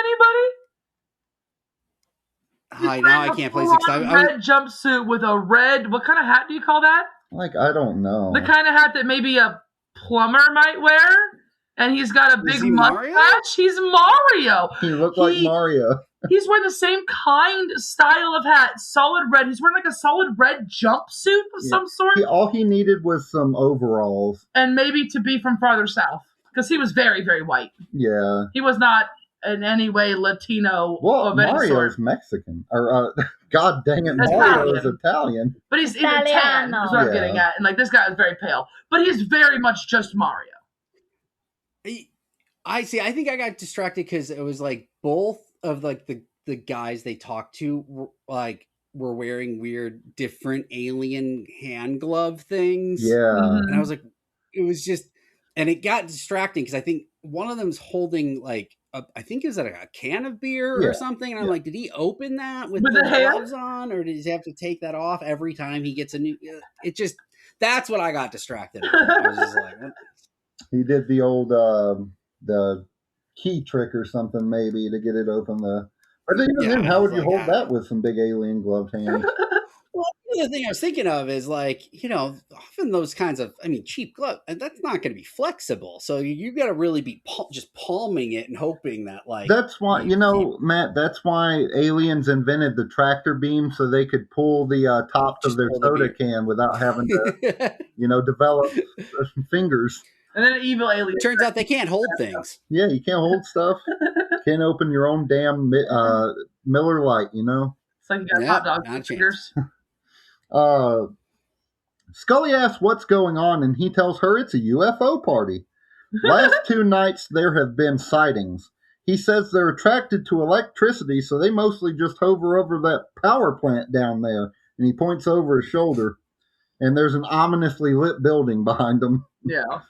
anybody? Now I can't place it. Red jumpsuit with a red, what kind of hat do you call that? Like, I don't know. The kind of hat that maybe a plumber might wear? And he's got a big mustache. He's Mario. He looked like Mario. He's wearing the same style of hat, solid red. He's wearing like a solid red jumpsuit of some sort. All he needed was some overalls. And maybe to be from farther south. Because he was very, very white. Yeah. He was not in any way Latino of any sort. Mario's Mexican. Or, God dang it, Mario's Italian. But he's even tan, is what I'm getting at. And like this guy is very pale. But he's very much just Mario. I see. I think I got distracted because it was like both of like the guys they talked to were wearing weird different alien hand glove things. Yeah. And I was like, it was just, and it got distracting because I think one of them's holding like I think it was like a can of beer or something. And I'm like, did he open that with the gloves on, or does he have to take that off every time he gets a new? It just, that's what I got distracted. I was just like, what? He did the old the key trick or something maybe to get it open. But even then, how would you hold that with some big alien gloved hands? Well, the thing I was thinking of is like, often those kinds of, cheap gloves, that's not going to be flexible. So you got to really be just palming it and hoping that like. That's why, Matt, that's why aliens invented the tractor beam so they could pull the tops of their soda can without having to, develop fingers. And then an evil alien. Turns out they can't hold things. Yeah, you can't hold stuff. Can't open your own damn Miller Lite, It's like you got hot dog fingers. Scully asks what's going on, and he tells her it's a UFO party. Last 2 nights, there have been sightings. He says they're attracted to electricity, so they mostly just hover over that power plant down there. And he points over his shoulder, and there's an ominously lit building behind them. Yeah.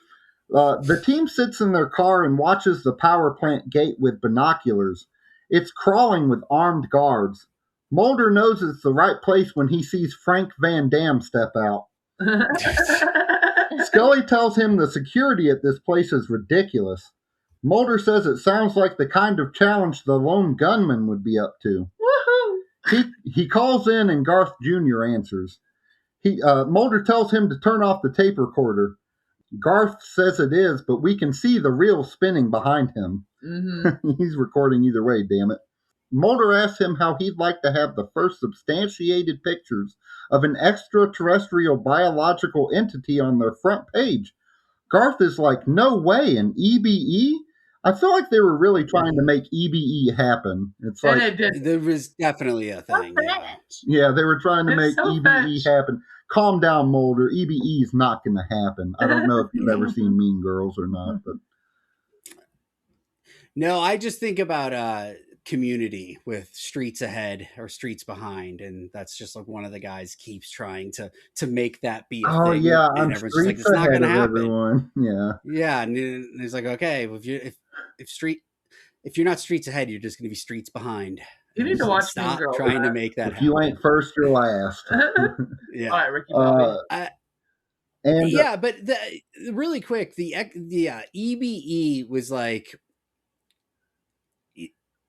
The team sits in their car and watches the power plant gate with binoculars. It's crawling with armed guards. Mulder knows it's the right place when he sees Frank Van Damme step out. Scully tells him the security at this place is ridiculous. Mulder says it sounds like the kind of challenge the Lone Gunmen would be up to. Woohoo! He calls in and Garth Jr. answers. Mulder tells him to turn off the tape recorder. Garth says it is, but we can see the reel spinning behind him. Mm-hmm. He's recording either way, damn it. Mulder asks him how he'd like to have the first substantiated pictures of an extraterrestrial biological entity on their front page. Garth is like, no way, an E.B.E.? I feel like they were really trying to make E.B.E. happen. It's like there was definitely a thing. Yeah, they were trying to make E.B.E. happen. Calm down, Mulder. E.B.E. is not going to happen. I don't know if you've ever seen Mean Girls or not, but no, I just think about Community with Streets Ahead or Streets Behind, and that's just like one of the guys keeps trying to make that be a thing. Oh yeah, and everyone's just like, it's not going to happen. Everyone. Yeah, and it's like, okay, if you're not Streets Ahead, you're just going to be Streets Behind. You need to watch Stop trying to make that if happen. You ain't first, you're last. Yeah. All right, Ricky Bobby. But really quick, the E.B.E. was like,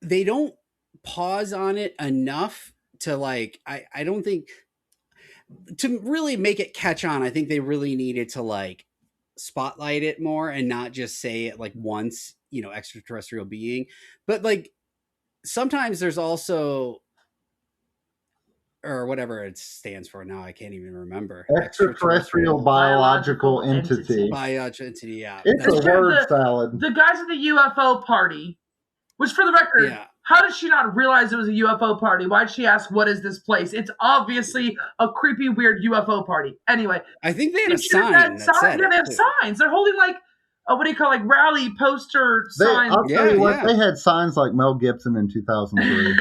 they don't pause on it enough to like, I don't think, to really make it catch on. I think they really needed to like spotlight it more and not just say it like once extraterrestrial being. But like sometimes there's also, or whatever it stands for now, I can't even remember. Extraterrestrial biological entity. Biological entity, yeah. It's a word salad. The guys at the UFO party, which for the record, how did she not realize it was a UFO party? Why'd she ask, what is this place? It's obviously a creepy, weird UFO party. Anyway. I think they had a sign. They have signs. They're holding like, what do you call like rally poster signs? I'll tell you what, they had signs like Mel Gibson in 2003.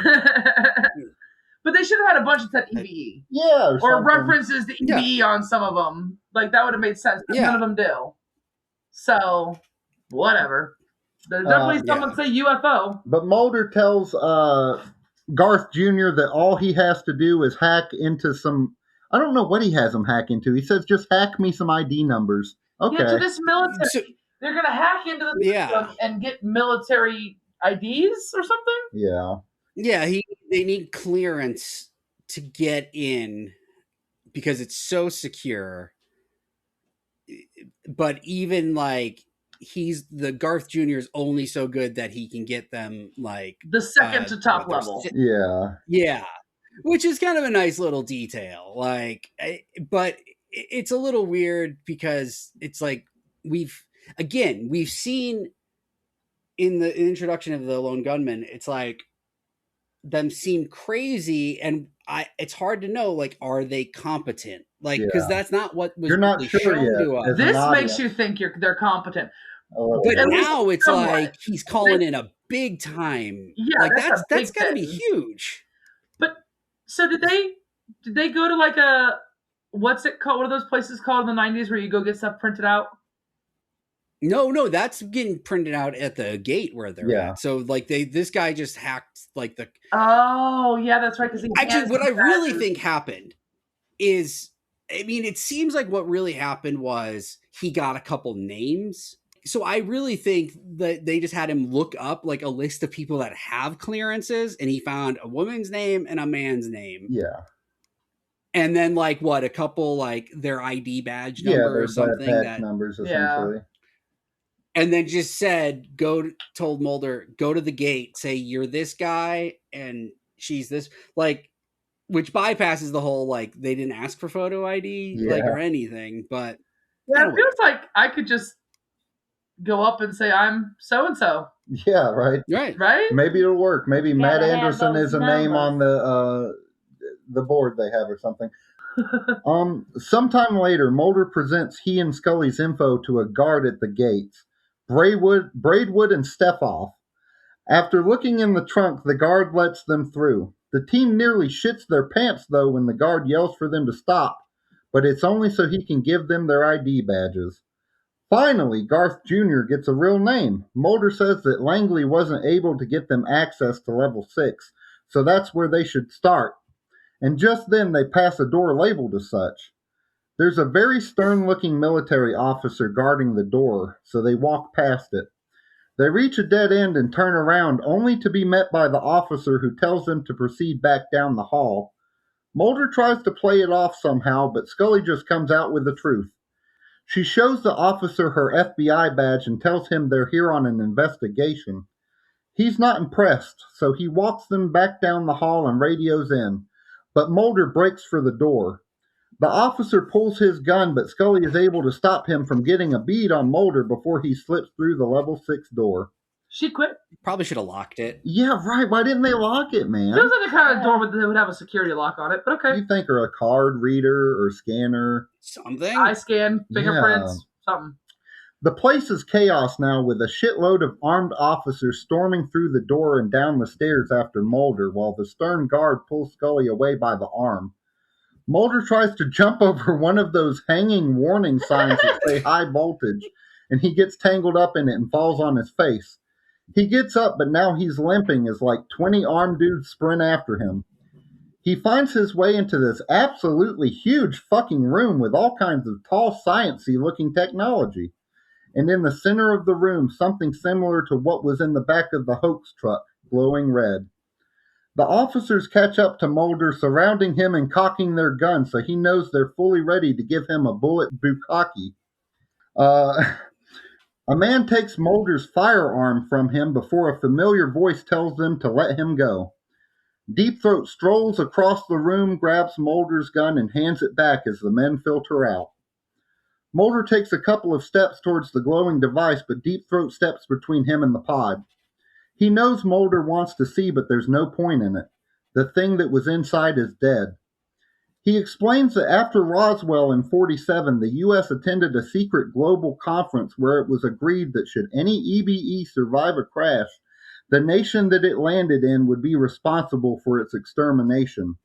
But they should have had a bunch that said E.B.E. Yeah. Or references to E.B.E. on some of them. Like, that would have made sense. But none of them do. So, whatever. There's definitely someone say UFO. But Mulder tells Garth Jr. that all he has to do is hack into some... I don't know what he has him hack into. He says, just hack me some ID numbers. Okay. Yeah, to this military. They're going to hack into the system and get military IDs or something? Yeah. Yeah, they need clearance to get in because it's so secure. But even like the Garth Jr. is only so good that he can get them like the second to top level. Yeah. Which is kind of a nice little detail. Like, but it's a little weird because it's like we've seen in the introduction of the Lone Gunmen, it's like them seem crazy, and it's hard to know, like, are they competent? Like, because that's not what was really shown to us. This makes you think they're competent. But now it's like he's calling in a big time. Yeah, like that's gotta be huge. But so did they go to like what's it called? What are those places called in the 90s where you go get stuff printed out? No, that's getting printed out at the gate where they're at. So like this guy just hacked like the. Oh yeah, that's right. Actually, what I really think happened is, I mean, it seems like what really happened was he got a couple names. So I really think that they just had him look up like a list of people that have clearances, and he found a woman's name and a man's name. Yeah. And then like a couple like their ID badge number or something. Numbers essentially. Yeah. And then just told Mulder, go to the gate, say you're this guy and she's this, like, which bypasses the whole, like, they didn't ask for photo ID, like, or anything, but. Yeah, it feels like I could just go up and say, I'm so-and-so. Yeah, right. Right? Maybe it'll work. Maybe Matt Anderson is a name on the board they have or something. Sometime later, Mulder presents he and Scully's info to a guard at the gates. Braidwood and Steffoff. After looking in the trunk, the guard lets them through. The team nearly shits their pants, though, when the guard yells for them to stop, but it's only so he can give them their ID badges. Finally, Garth Jr. gets a real name. Mulder says that Langley wasn't able to get them access to level 6, so that's where they should start. And just then they pass a door labeled as such. There's a very stern-looking military officer guarding the door, so they walk past it. They reach a dead end and turn around, only to be met by the officer who tells them to proceed back down the hall. Mulder tries to play it off somehow, but Scully just comes out with the truth. She shows the officer her FBI badge and tells him they're here on an investigation. He's not impressed, so he walks them back down the hall and radios in. But Mulder breaks for the door. The officer pulls his gun, but Scully is able to stop him from getting a bead on Mulder before he slips through the level 6 door. She quit. Probably should have locked it. Yeah, right. Why didn't they lock it, man? Feels like the kind of door that would have a security lock on it, but okay. You think or a card reader or scanner? Something. Eye scan, fingerprints, something. The place is chaos now, with a shitload of armed officers storming through the door and down the stairs after Mulder, while the stern guard pulls Scully away by the arm. Mulder tries to jump over one of those hanging warning signs that say high voltage, and he gets tangled up in it and falls on his face. He gets up, but now he's limping as like 20 armed dudes sprint after him. He finds his way into this absolutely huge fucking room with all kinds of tall, science-y looking technology. And in the center of the room, something similar to what was in the back of the hoax truck, glowing red. The officers catch up to Mulder, surrounding him and cocking their guns, so he knows they're fully ready to give him a bullet bukkake. A man takes Mulder's firearm from him before a familiar voice tells them to let him go. Deep Throat strolls across the room, grabs Mulder's gun, and hands it back as the men filter out. Mulder takes a couple of steps towards the glowing device, but Deep Throat steps between him and the pod. He knows Mulder wants to see, but there's no point in it. The thing that was inside is dead. He explains that after Roswell in 1947, the U.S. attended a secret global conference where it was agreed that should any E.B.E. survive a crash, the nation that it landed in would be responsible for its extermination.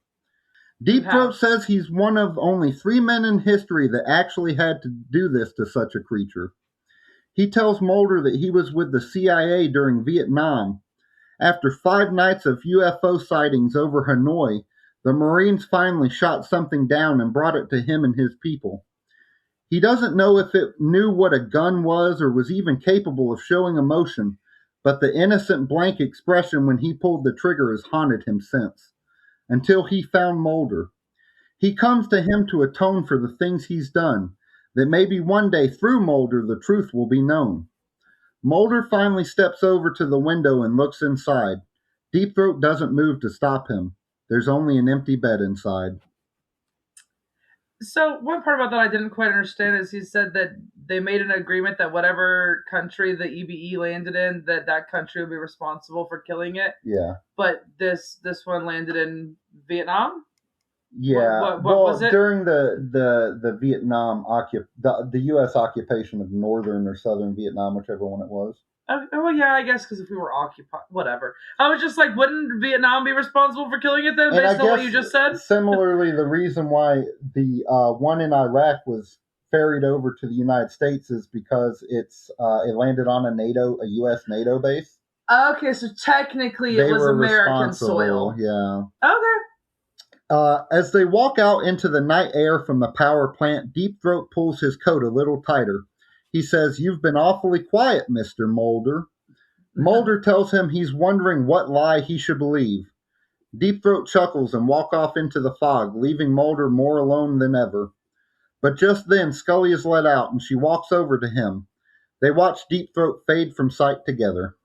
Deep Throat says he's one of only 3 men in history that actually had to do this to such a creature. He tells Mulder that he was with the CIA during Vietnam. After 5 nights of UFO sightings over Hanoi, the Marines finally shot something down and brought it to him and his people. He doesn't know if it knew what a gun was or was even capable of showing emotion, but the innocent blank expression when he pulled the trigger has haunted him since, until he found Mulder. He comes to him to atone for the things he's done, that maybe one day through Mulder the truth will be known. Mulder finally steps over to the window and looks inside. Deep Throat doesn't move to stop him. There's only an empty bed inside. So one part about that I didn't quite understand is he said that they made an agreement that whatever country the E.B.E. landed in, that country would be responsible for killing it. Yeah. But this one landed in Vietnam? Yeah. What was it? During the Vietnam the U.S. occupation of northern or southern Vietnam, whichever one it was. Oh, yeah, I guess because if we were occupied, whatever. I was just like, wouldn't Vietnam be responsible for killing it then, based on what you just said? Similarly, the reason why the one in Iraq was ferried over to the United States is because it landed on a U.S. NATO base. Okay, so technically it was American soil. Yeah. Okay. As they walk out into the night air from the power plant, Deep Throat pulls his coat a little tighter. He says, "You've been awfully quiet, Mr. Mulder." Mulder tells him he's wondering what lie he should believe. Deep Throat chuckles and walk off into the fog, leaving Mulder more alone than ever. But just then, Scully is let out, and she walks over to him. They watch Deep Throat fade from sight together.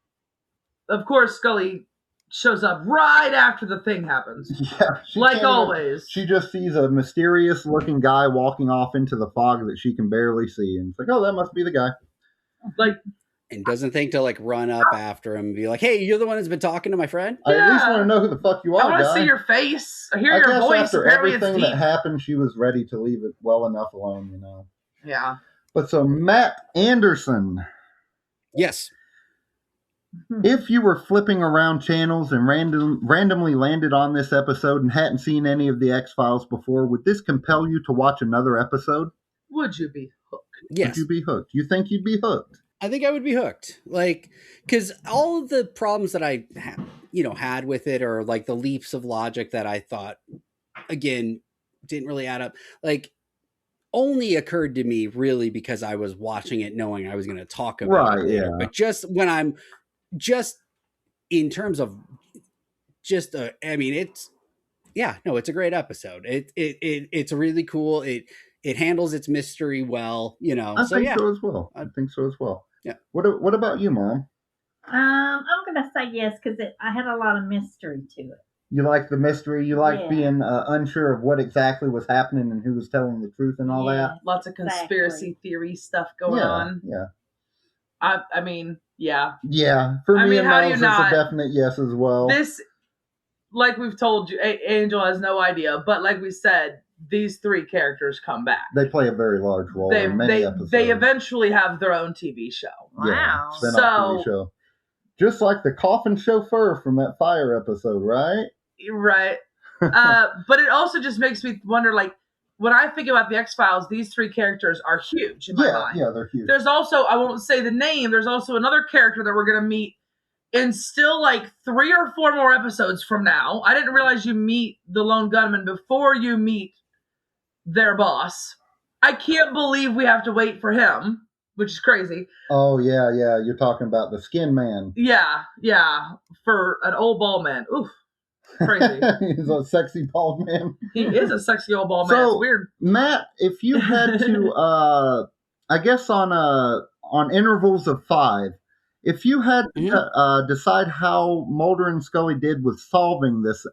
Of course, Scully shows up right after the thing happens. Yeah, like always. She just sees a mysterious-looking guy walking off into the fog that she can barely see, and it's like, oh, that must be the guy. And doesn't think to run up after him and be like, "Hey, you're the one who's been talking to my friend." I at least want to know who the fuck you are. I want to see your face. I hear your voice. After everything that happened, she was ready to leave it well enough alone, Yeah. But so Matt Anderson. Yes. If you were flipping around channels and randomly landed on this episode and hadn't seen any of the X-Files before, would this compel you to watch another episode? Would you be hooked? Yes. Would you be hooked? You think you'd be hooked? I think I would be hooked. Because all of the problems that I had with it, or the leaps of logic that I thought, again, didn't really add up, only occurred to me really because I was watching it knowing I was going to talk about it later. Yeah. But just when I'm in terms of it's a great episode. It's really cool. It handles its mystery well, I think so as well. Yeah. What about you, Mom? I'm gonna say yes because I had a lot of mystery to it. You like the mystery? You like being unsure of what exactly was happening and who was telling the truth and all that? Lots of conspiracy theory stuff going on. Yeah. I mean, yeah. Yeah. For me and Melz, it's a definite yes as well. This, like we've told you, Angel has no idea, but like we said, these 3 characters come back. They play a very large role in many episodes. They eventually have their own TV show. Wow. Yeah, TV show. Just like the coffin chauffeur from that fire episode, right? Right. But it also just makes me wonder, when I think about the X-Files, these 3 characters are huge in my mind. Yeah, they're huge. There's also, I won't say the name, there's also another character that we're going to meet in still 3 or 4 more episodes from now. I didn't realize you meet the Lone Gunmen before you meet their boss. I can't believe we have to wait for him, which is crazy. Oh, yeah. You're talking about the Skin Man. Yeah. For an old bald man. Oof. Crazy. He's a sexy bald man. He is a sexy old bald man. It's weird. Matt, if you had to, I guess on on intervals of 5, if you had to decide how Mulder and Scully did with solving this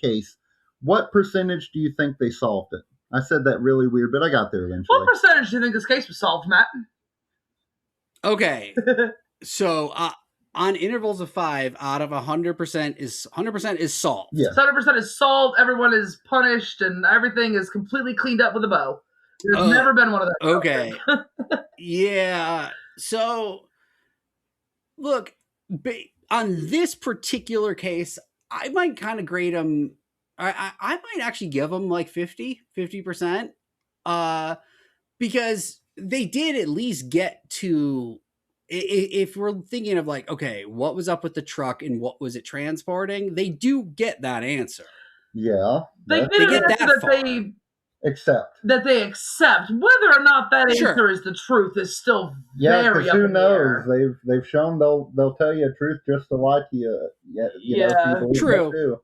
case, what percentage do you think they solved it? I said that really weird, but I got there eventually. What percentage do you think this case was solved, Matt? Okay, so on intervals of 5, out of 100% is solved. Yes. 100% is solved. Everyone is punished, and everything is completely cleaned up with a bow. There's never been one of those. Okay. Yeah. So, look, on this particular case, I might kind of grade them. I might actually give them like 50%. Because they did at least get to, if we're thinking of like, okay, what was up with the truck and what was it transporting? They do get that answer. Yeah. They get that far. They accept. Whether or not that answer is the truth is still very up who in the air. knows? They've shown they'll tell you the truth just to lie to you. You know, true. Too.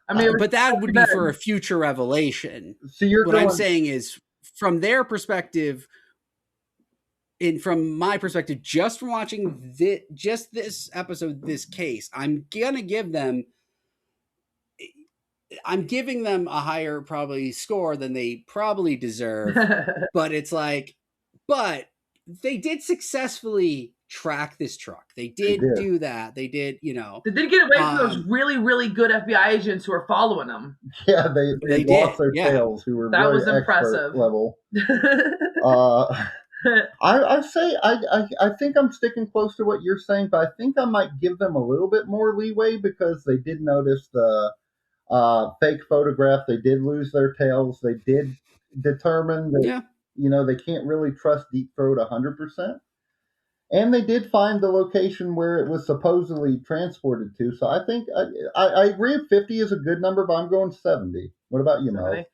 I mean, but that would be for a future revelation. So I'm saying is, from their perspective, and from my perspective, just from watching this episode, this case, I'm giving them a higher probably score than they probably deserve. But it's like, but they did successfily track this truck. They did do that. They did, you know. They did get away from those really, really good FBI agents who were following them. Yeah, they lost their tails. Who were that was impressive level. I think I'm sticking close to what you're saying, but I think I might give them a little bit more leeway because they did notice the fake photograph. They did lose their tails. They did determine that they can't really trust Deep Throat 100%. And they did find the location where it was supposedly transported to. So I think I agree 50 is a good number, but I'm going 70. What about you, Melz?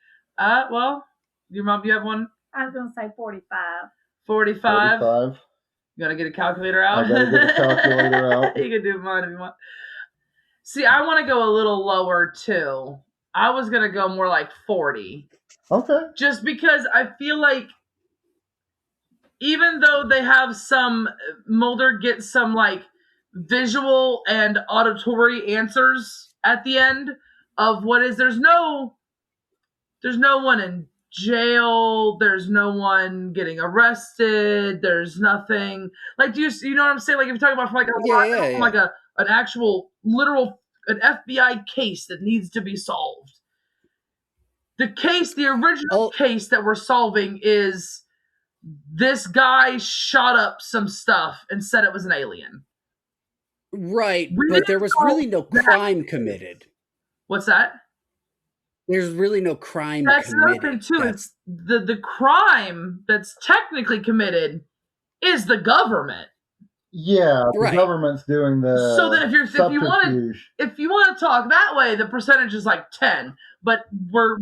Well, your mom, you have one? I was going to say 45. 45? 45. You got to get a calculator out? I got to get a calculator out. You can do mine if you want. See, I want to go a little lower, too. I was going to go more like 40. Okay. Just because I feel like even though they have Mulder gets some like visual and auditory answers at the end of what is, there's no one in jail, there's no one getting arrested, there's nothing like, do you know what I'm saying? Like if you're talking about from like an actual literal an FBI case that needs to be solved. The original case that we're solving is this guy shot up some stuff and said it was an alien. Right, but there was really no crime committed. What's that? There's really no crime committed. That's another thing, too. It's the crime that's technically committed is the government. Yeah, the government's doing the so then if you want to talk that way, the percentage is like 10. But we're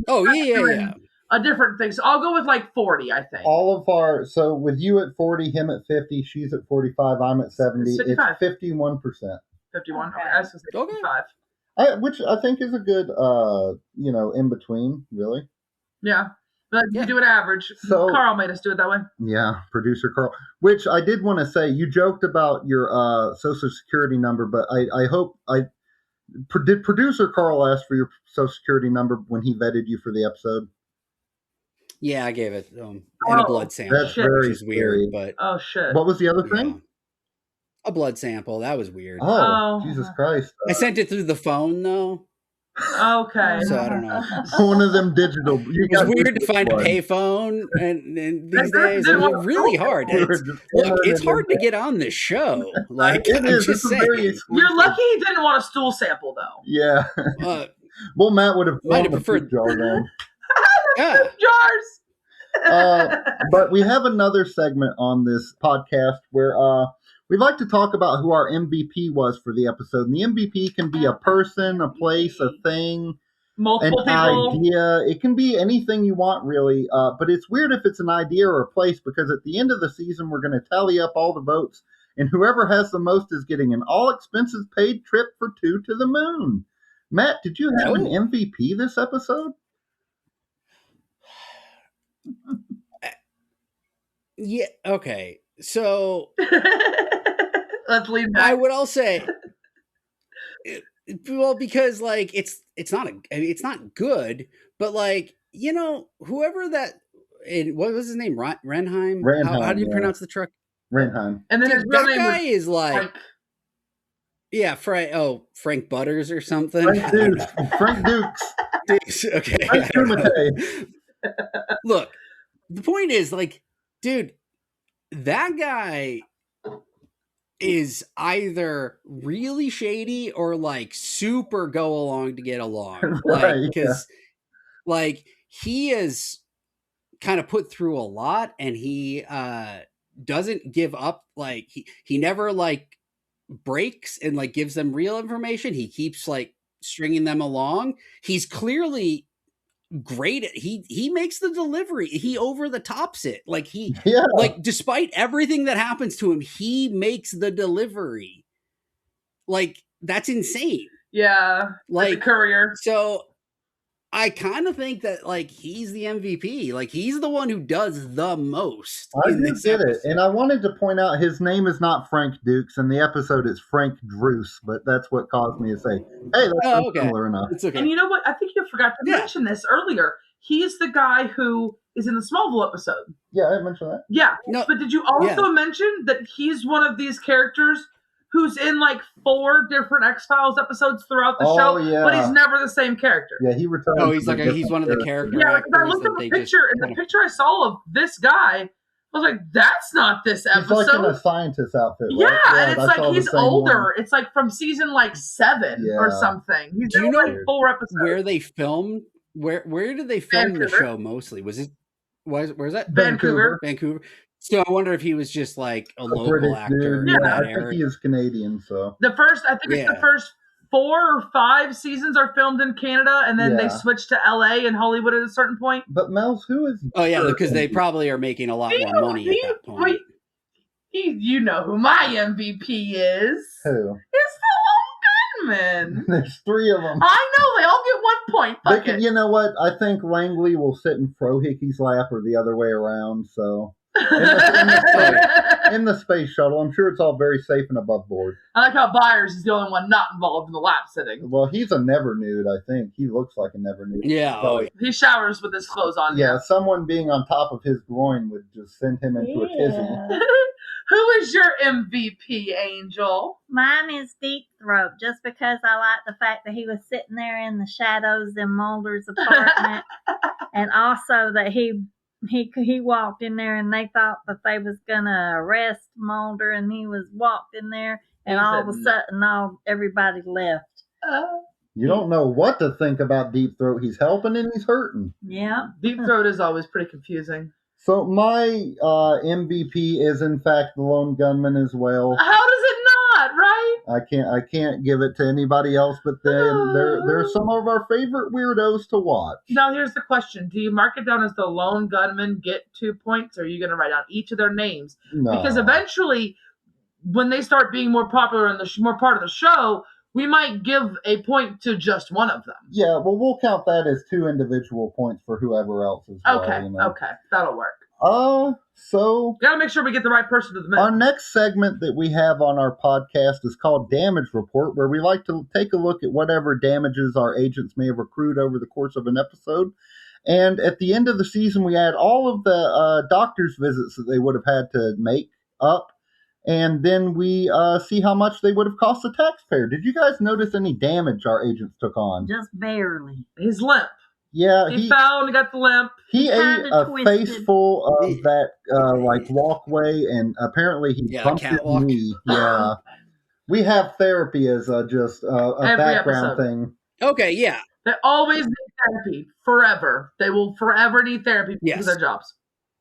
a different thing. So I'll go with like 40, I think. So with you at 40, him at 50, she's at 45, I'm at 70. It's 51%. 51? Okay, I was going to say 55. Which I think is a good, in between, really. Yeah. But you do an average. So, Carl made us do it that way. Yeah, producer Carl. Which I did want to say, you joked about your Social Security number, but I hope did producer Carl ask for your Social Security number when he vetted you for the episode? Yeah, I gave it and a blood sample. That's very weird, but oh shit! What was the other thing? A blood sample. That was weird. Oh. Jesus Christ! I sent it through the phone though. Okay. So I don't know. One of them digital. It was weird to find a payphone and these days. It was really hard. It's hard to get on this show. Like I'm just saying. You're lucky he didn't want a stool sample though. Yeah. Well, Matt would have preferred jar then. Yeah. Jars. But we have another segment on this podcast where we'd like to talk about who our MVP was for the episode. And the MVP can be a person, a place, a thing, multiple an people. idea. It can be anything you want, really. But it's weird if it's an idea or a place, because at the end of the season, we're going to tally up all the votes. And whoever has the most is getting an all-expenses-paid trip for 2 to the moon. Matt, did you have an MVP this episode? Yeah, okay. So let's leave that. I would all say, well, because like it's not good, but like, you know, whoever that, what was his name? Renheim? How do you pronounce the truck? Renheim. And then his real that name guy is like Frank. Yeah, Frank Butters or something. Frank Dukes. Okay. Look, the point is, like, dude, that guy is either really shady or like super go along to get along. Like, because like he is kind of put through a lot, and he doesn't give up. Like he never like breaks and like gives them real information. He keeps like stringing them along. He's clearly great. He makes the delivery. He over the tops it. Like like despite everything that happens to him, he makes the delivery. Like that's insane. Yeah, like the courier. So I kind of think that like he's the MVP. Like he's the one who does the most. I do get it, and I wanted to point out his name is not Frank Dukes, and the episode is Frank Druce, but that's what caused me to say, "Hey, that's similar enough." It's okay. And you know what? I think you forgot to mention this earlier. He's the guy who is in the Smallville episode. Yeah, I mentioned that. Yeah, but did you also mention that he's one of these characters who's in like 4 different X-Files episodes throughout the show, but he's never the same character. Yeah, he returned. Oh, he's like he's one of the characters. Yeah, because I looked at the picture, and the picture I saw of this guy, I was like, that's not this episode. He's like in a scientist outfit, right? Yeah, and it's like he's older. It's like from season like 7 or something. He's Do you know like 4 episodes. Where they filmed? Where did they film the show mostly? Was it where's that? Vancouver. So I wonder if he was just like a local British actor. Dude. Yeah, I think he is Canadian. So I think it's the first 4 or 5 seasons are filmed in Canada, and then they switch to LA and Hollywood at a certain point. But Melz, who is? Oh yeah, because they probably are making a lot more money at that point. You know who my MVP is? Who? It's the Lone Gunmen. There's 3 of them. I know, they all get 1 point. You know what? I think Langley will sit in Frohicke's lap or the other way around. So in the space shuttle, I'm sure it's all very safe and above board. I like how Byers is the only one not involved in the lap sitting. Well, he's a never nude, I think. He looks like a never nude. Yeah. He showers with his clothes on. Yeah, someone being on top of his groin would just send him into a tizzy. Who is your MVP, Angel? Mine is Deep Throat, just because I like the fact that he was sitting there in the shadows in Mulder's apartment, and also that he walked in there and they thought that they was gonna arrest Mulder, and he was walked in there, and all of a sudden everybody left. You don't know what to think about Deep Throat. He's helping and he's hurting. Yeah, Deep Throat is always pretty confusing. So my MVP is in fact the Lone Gunmen as well. How does it not? Right? I can't give it to anybody else, but they're some of our favorite weirdos to watch. Now here's the question: do you mark it down as the Lone Gunmen get 2 points, or are you going to write down each of their names? No. Because eventually, when they start being more popular in the more part of the show, we might give a point to just one of them. Yeah, well, we'll count that as 2 individual points for whoever else as well. Okay, okay, that'll work. So gotta make sure we get the right person to the middle. Our next segment that we have on our podcast is called Damage Report, where we like to take a look at whatever damages our agents may have accrued over the course of an episode. And at the end of the season, we add all of the doctor's visits that they would have had to make up. And then we see how much they would have cost the taxpayer. Did you guys notice any damage our agents took on? Just barely. His limp. Yeah, he fell and he got the limp. He ate a face full of that like walkway, and apparently he bumped his knee. Yeah, we have therapy as just a background thing. Okay, yeah. They always need therapy forever. They will forever need therapy because of their jobs.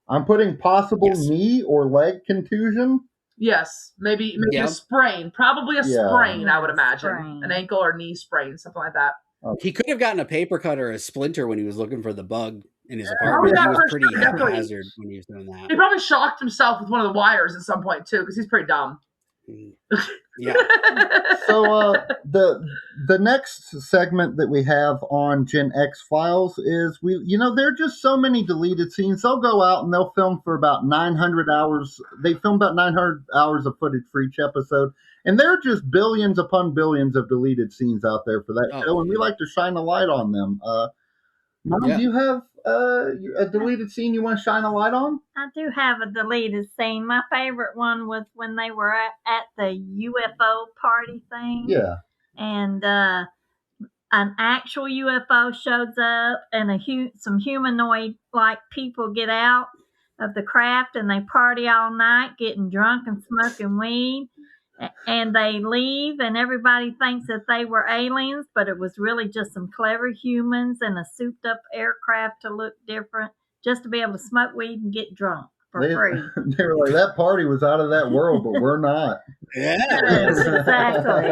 I'm putting possible knee or leg contusion. Yes, maybe a sprain. Probably a sprain, I would imagine. An ankle or knee sprain, something like that. He could have gotten a paper cut or a splinter when he was looking for the bug in his apartment. He was pretty haphazard when he was doing that. He probably shocked himself with one of the wires at some point, too, because he's pretty dumb. Yeah. So the next segment that we have on Gen X Files is there are just so many deleted scenes. They'll go out and they'll film for about 900 hours. They film about 900 hours of footage for each episode, and there are just billions upon billions of deleted scenes out there for that show, and we like to shine a light on them. Mom, do you have a deleted scene you want to shine a light on? I do have a deleted scene. My favorite one was when they were at the UFO party thing. Yeah. And an actual UFO shows up, and some humanoid-like people get out of the craft, and they party all night, getting drunk and smoking weed. And they leave, and everybody thinks that they were aliens, but it was really just some clever humans in a souped-up aircraft to look different, just to be able to smoke weed and get drunk for free. They were like, that party was out of that world, but we're not. Yeah. Yes, exactly.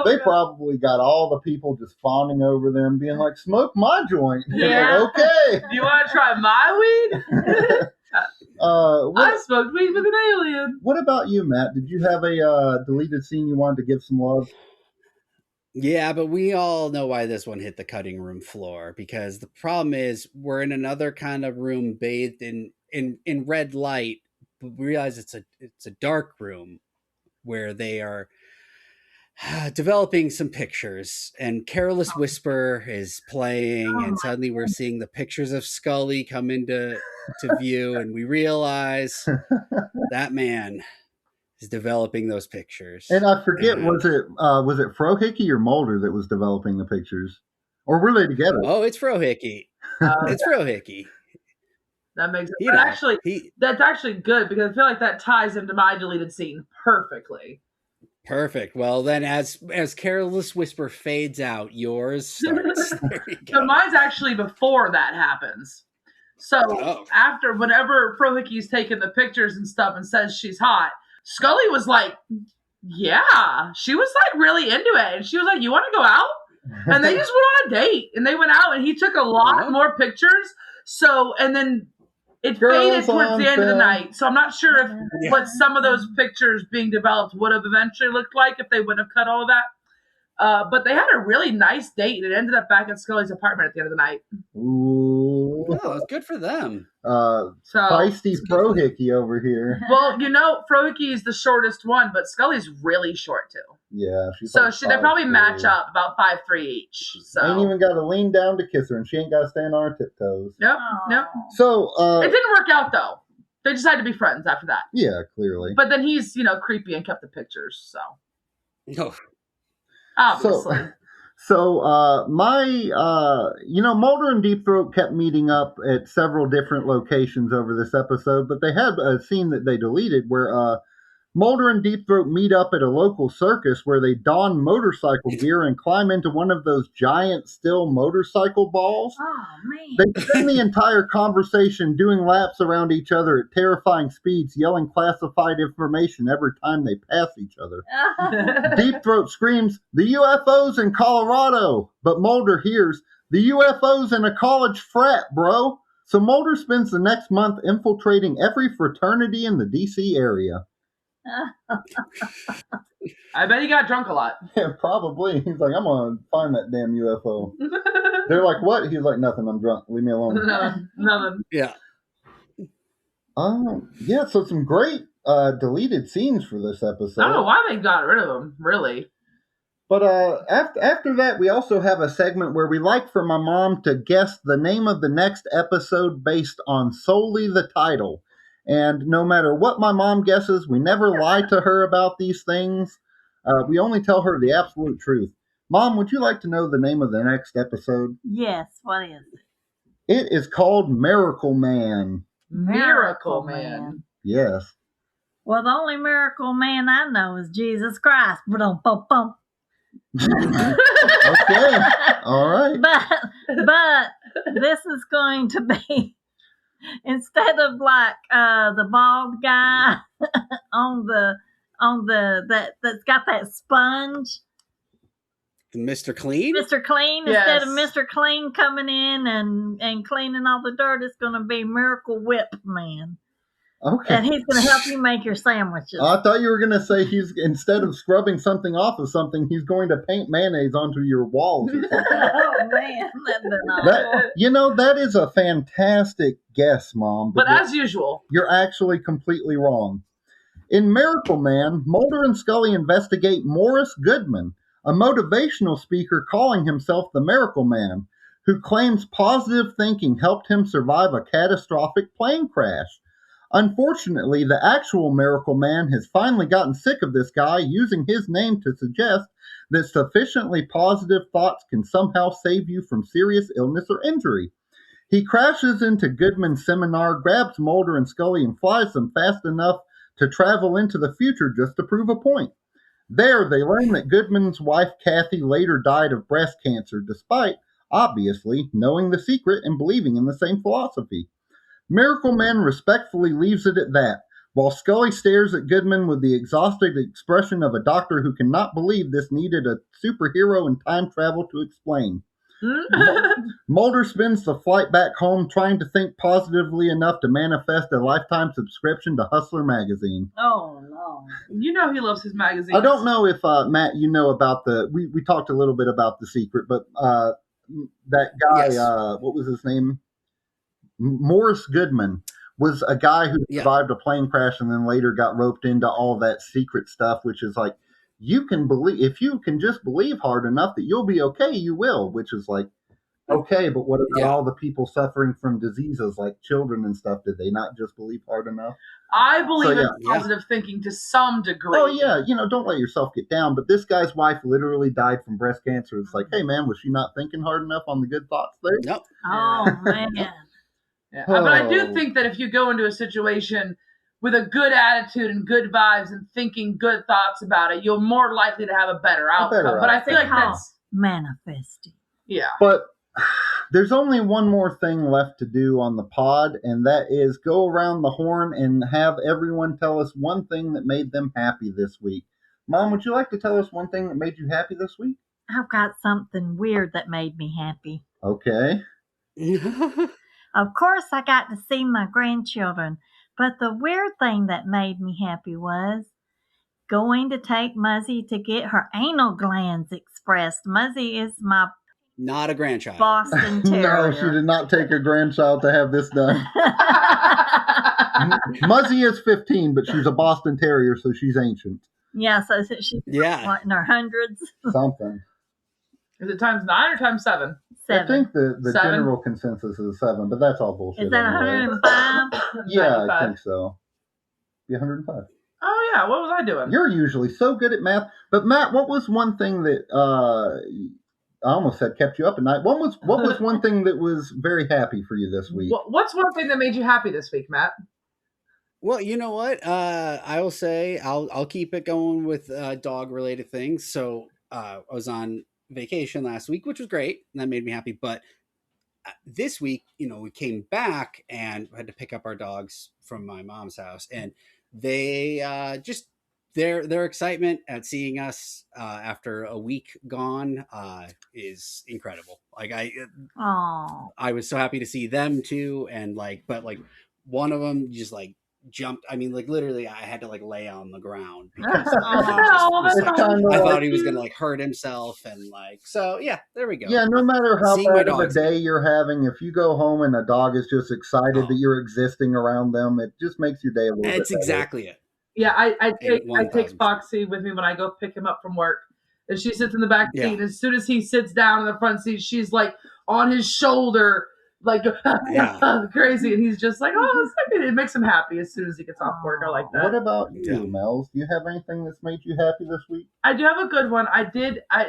They probably got all the people just fawning over them, being like, smoke my joint. Yeah. Like, okay. You want to try my weed? I smoked weed with an alien. What about you, Matt? Did you have a deleted scene you wanted to give some love? Yeah, but we all know why this one hit the cutting room floor, because the problem is we're in another kind of room bathed in red light, but we realize it's a dark room where they are developing some pictures, and Careless Whisper is playing, and suddenly we're seeing the pictures of Scully come into view, and we realize that man is developing those pictures. And I forget, was it Frohickey or Mulder that was developing the pictures, or were they together? Oh, it's Frohickey. It's Frohickey. That makes sense. But that's actually good, because I feel like that ties into my deleted scene perfectly. Perfect. Well, then as Careless Whisper fades out, yours starts. There you go. So mine's actually before that happens. So after, whenever Frohickey's taking the pictures and stuff and says she's hot, Scully was like, yeah. She was like really into it. And she was like, you want to go out? And they just went on a date. And they went out, and he took a lot more pictures. So, and then it faded towards the end of the night. So I'm not sure if what some of those pictures being developed would have eventually looked like if they wouldn't have cut all of that. But they had a really nice date, and it ended up back at Scully's apartment at the end of the night. Ooh. Oh, it's good for them. Feisty Frohickey over here. Well, Frohickey is the shortest one, but Scully's really short too. Yeah. They probably match up about 5'3" each. So ain't even got to lean down to kiss her, and she ain't got to stand on her tiptoes. Nope. So it didn't work out though. They decided to be friends after that. Yeah, clearly. But then he's creepy and kept the pictures. So. No. Obviously. So Mulder and Deep Throat kept meeting up at several different locations over this episode, but they had a scene that they deleted where Mulder and Deep Throat meet up at a local circus where they don motorcycle gear and climb into one of those giant steel motorcycle balls. Oh, man. They spend the entire conversation doing laps around each other at terrifying speeds, yelling classified information every time they pass each other. Deep Throat screams, "The UFO's in Colorado!" But Mulder hears, "The UFO's in a college frat, bro!" So Mulder spends the next month infiltrating every fraternity in the D.C. area. I bet he got drunk a lot. Yeah, probably. He's like, I'm going to find that damn UFO. They're like, what? He's like, nothing, I'm drunk. Leave me alone. Nothing. Yeah. Yeah, so some great deleted scenes for this episode. I don't know why they got rid of them, really. But after that, we also have a segment where we like for my mom to guess the name of the next episode based on solely the title. And no matter what my mom guesses, we never lie to her about these things. We only tell her the absolute truth. Mom, would you like to know the name of the next episode? Yes, what is it? It is called Miracle Man. Miracle Man. Yes. Well, the only miracle man I know is Jesus Christ. Ba-dum-bum-bum. Okay. All right. But this is going to be, instead of like the bald guy that's got that sponge, Mr. Clean? Mr. Clean, yes. Instead of Mr. Clean coming in and cleaning all the dirt, it's going to be Miracle Whip Man. Okay. And he's going to help you make your sandwiches. I thought you were going to say he's, instead of scrubbing something off of something, he's going to paint mayonnaise onto your walls. Oh, man. That'd been awful. That is a fantastic guess, Mom. But as usual, you're actually completely wrong. In Miracle Man, Mulder and Scully investigate Morris Goodman, a motivational speaker calling himself the Miracle Man, who claims positive thinking helped him survive a catastrophic plane crash. Unfortunately, the actual Miracle Man has finally gotten sick of this guy using his name to suggest that sufficiently positive thoughts can somehow save you from serious illness or injury. He crashes into Goodman's seminar, grabs Mulder and Scully, and flies them fast enough to travel into the future just to prove a point. There, they learn that Goodman's wife, Kathy, later died of breast cancer, despite, obviously, knowing the secret and believing in the same philosophy. Miracle Man respectfully leaves it at that, while Scully stares at Goodman with the exhausted expression of a doctor who cannot believe this needed a superhero in time travel to explain. Mulder spends the flight back home trying to think positively enough to manifest a lifetime subscription to Hustler magazine. Oh, no. You know he loves his magazines. I don't know if, Matt, you know about we talked a little bit about The Secret, but that guy, yes. What was his name? Morris Goodman was a guy who survived a plane crash and then later got roped into all that secret stuff, which is like, you can believe, if you can just believe hard enough that you'll be okay, you will, which is like, okay, but what about all the people suffering from diseases like children and stuff? Did they not just believe hard enough? I believe in positive thinking to some degree. Oh, yeah. Don't let yourself get down. But this guy's wife literally died from breast cancer. It's like, hey, man, was she not thinking hard enough on the good thoughts there? Nope. Oh, man. Yeah. But I do think that if you go into a situation with a good attitude and good vibes and thinking good thoughts about it, you're more likely to have a better outcome. But I feel like that's manifesting. Yeah. But there's only one more thing left to do on the pod, and that is go around the horn and have everyone tell us one thing that made them happy this week. Mom, would you like to tell us one thing that made you happy this week? I've got something weird that made me happy. Okay. Of course, I got to see my grandchildren, but the weird thing that made me happy was going to take Muzzy to get her anal glands expressed. Muzzy is my not a grandchild. Boston Terrier. No, she did not take her grandchild to have this done. Muzzy is 15, but she's a Boston Terrier, so she's ancient. Yeah, so she's like in her hundreds. Something. Is it times 9 or times 7? 7. I think the general consensus is 7, but that's all bullshit. Is that 105? Yeah, I think so. Be 105. Oh, yeah. What was I doing? You're usually so good at math. But, Matt, what was one thing that, I almost said kept you up at night. What was one thing that was very happy for you this week? What's one thing that made you happy this week, Matt? Well, you know what? I will say I'll keep it going with dog-related things. So I was on vacation last week, which was great, and that made me happy. But this week, we came back and had to pick up our dogs from my mom's house, and they just their excitement at seeing us after a week gone is incredible. Like I was so happy to see them too, and but one of them just jumped. I mean, literally, I had to lay on the ground because I thought he was gonna hurt himself, and so yeah, there we go. Yeah, no matter how bad of a day you're having, if you go home and a dog is just excited that you're existing around them, it just makes your day a little bit better. That's exactly it. Yeah, I take Foxy with me when I go pick him up from work, and she sits in the back seat. And as soon as he sits down in the front seat, she's on his shoulder. Crazy, and he's just it makes him happy as soon as he gets off work. I like that. What about you, Melz? Do you have anything that's made you happy this week? I do have a good one.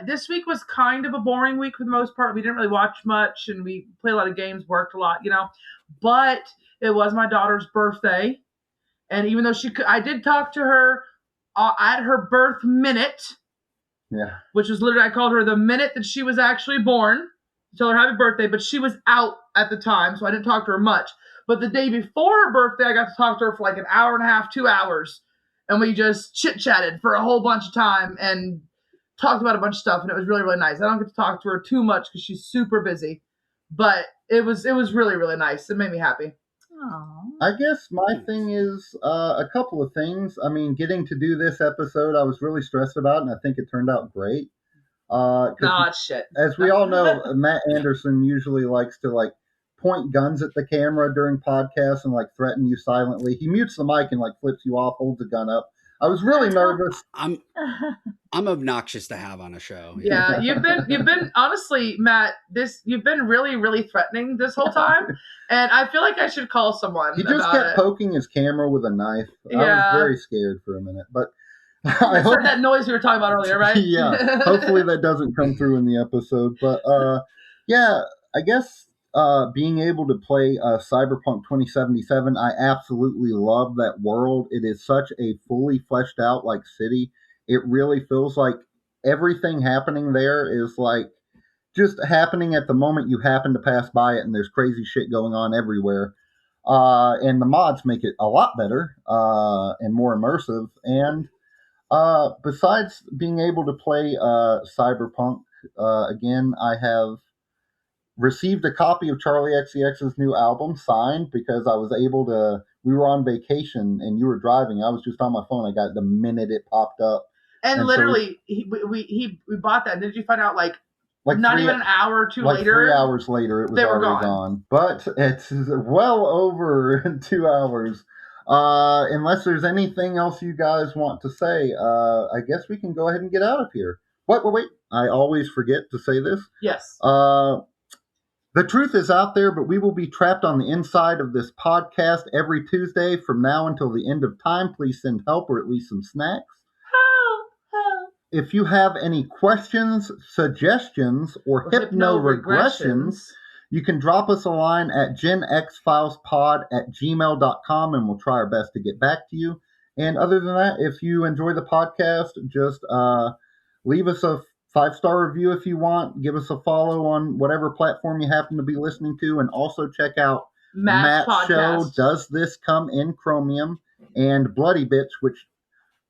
This week was kind of a boring week for the most part. We didn't really watch much, and we played a lot of games, worked a lot, But it was my daughter's birthday, and even though I did talk to her at her birth minute. Yeah. Which was literally, I called her the minute that she was actually born. Tell her happy birthday, but she was out at the time, so I didn't talk to her much. But the day before her birthday, I got to talk to her for an hour and a half, 2 hours, and we just chit-chatted for a whole bunch of time and talked about a bunch of stuff, and it was really, really nice. I don't get to talk to her too much because she's super busy, but it was really, really nice. It made me happy. I guess my thing is a couple of things. I mean, getting to do this episode, I was really stressed about, and I think it turned out great. Shit. As we all know, Matt Anderson usually likes to like point guns at the camera during podcasts and like threaten you silently. He mutes the mic and like flips you off, holds a gun up. I was really nervous. I'm obnoxious to have on a show. Yeah, you've been honestly, Matt, you've been really, really threatening this whole time. And I feel like I should call someone. He just kept poking his camera with a knife. Yeah. I was very scared for a minute. But I heard that noise we were talking about earlier, right? Yeah. Hopefully that doesn't come through in the episode. But yeah, I guess being able to play Cyberpunk 2077, I absolutely love that world. It is such a fully fleshed out like city. It really feels like everything happening there is like just happening at the moment you happen to pass by it, and there's crazy shit going on everywhere. And the mods make it a lot better and more immersive. And besides being able to play Cyberpunk, again, I have received a copy of Charlie XCX's new album signed because I was able to. We were on vacation and you were driving. I was just on my phone. I got it the minute it popped up. And literally, so we bought that. Did you find out like not even an hour or two later? 3 hours later, it was already gone. But it's well over 2 hours. Unless there's anything else you guys want to say, I guess we can go ahead and get out of here. Wait. I always forget to say this. Yes. The truth is out there, but we will be trapped on the inside of this podcast every Tuesday from now until the end of time. Please send help or at least some snacks. If you have any questions, suggestions, or hypno-regressions, you can drop us a line at genxfilespod@gmail.com and we'll try our best to get back to you. And other than that, if you enjoy the podcast, just leave us a 5-star review if you want. Give us a follow on whatever platform you happen to be listening to. And also check out Matt's show, Does This Come in Chromium? And Bloody Bitch, which,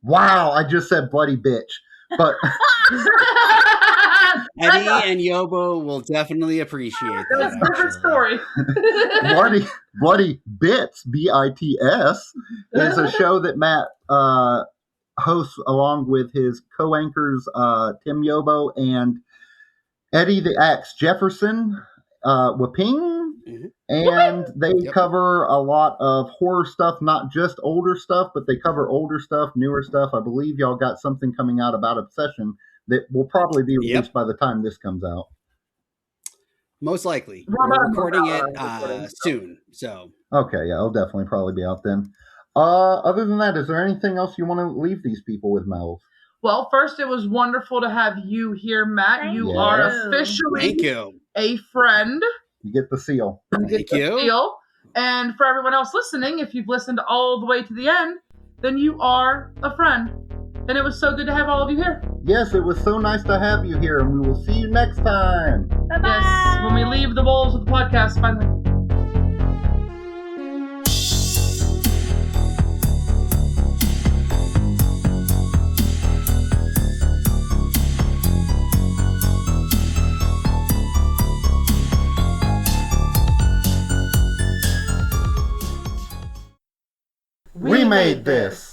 wow, I just said Bloody Bitch. But Eddie and Yobo will definitely appreciate that. That's a different story. Bloody Bits, BITS, is a show that Matt hosts along with his co-anchors Tim Yobo and Eddie the Axe Jefferson, Waping. Mm-hmm. And they cover a lot of horror stuff, not just older stuff, but they cover older stuff, newer stuff. I believe y'all got something coming out about Obsession that will probably be released by the time this comes out. Most likely. We're recording it soon. So okay, yeah, it'll definitely probably be out then. Other than that, is there anything else you want to leave these people with, Melz? Well, first, it was wonderful to have you here, Matt. You are officially a friend. You get the seal. Thank you. Seal. And for everyone else listening, if you've listened all the way to the end, then you are a friend. And it was so good to have all of you here. Yes, it was so nice to have you here, and we will see you next time. Bye-bye. Yes, when we leave the bowls of the podcast, finally. We made this.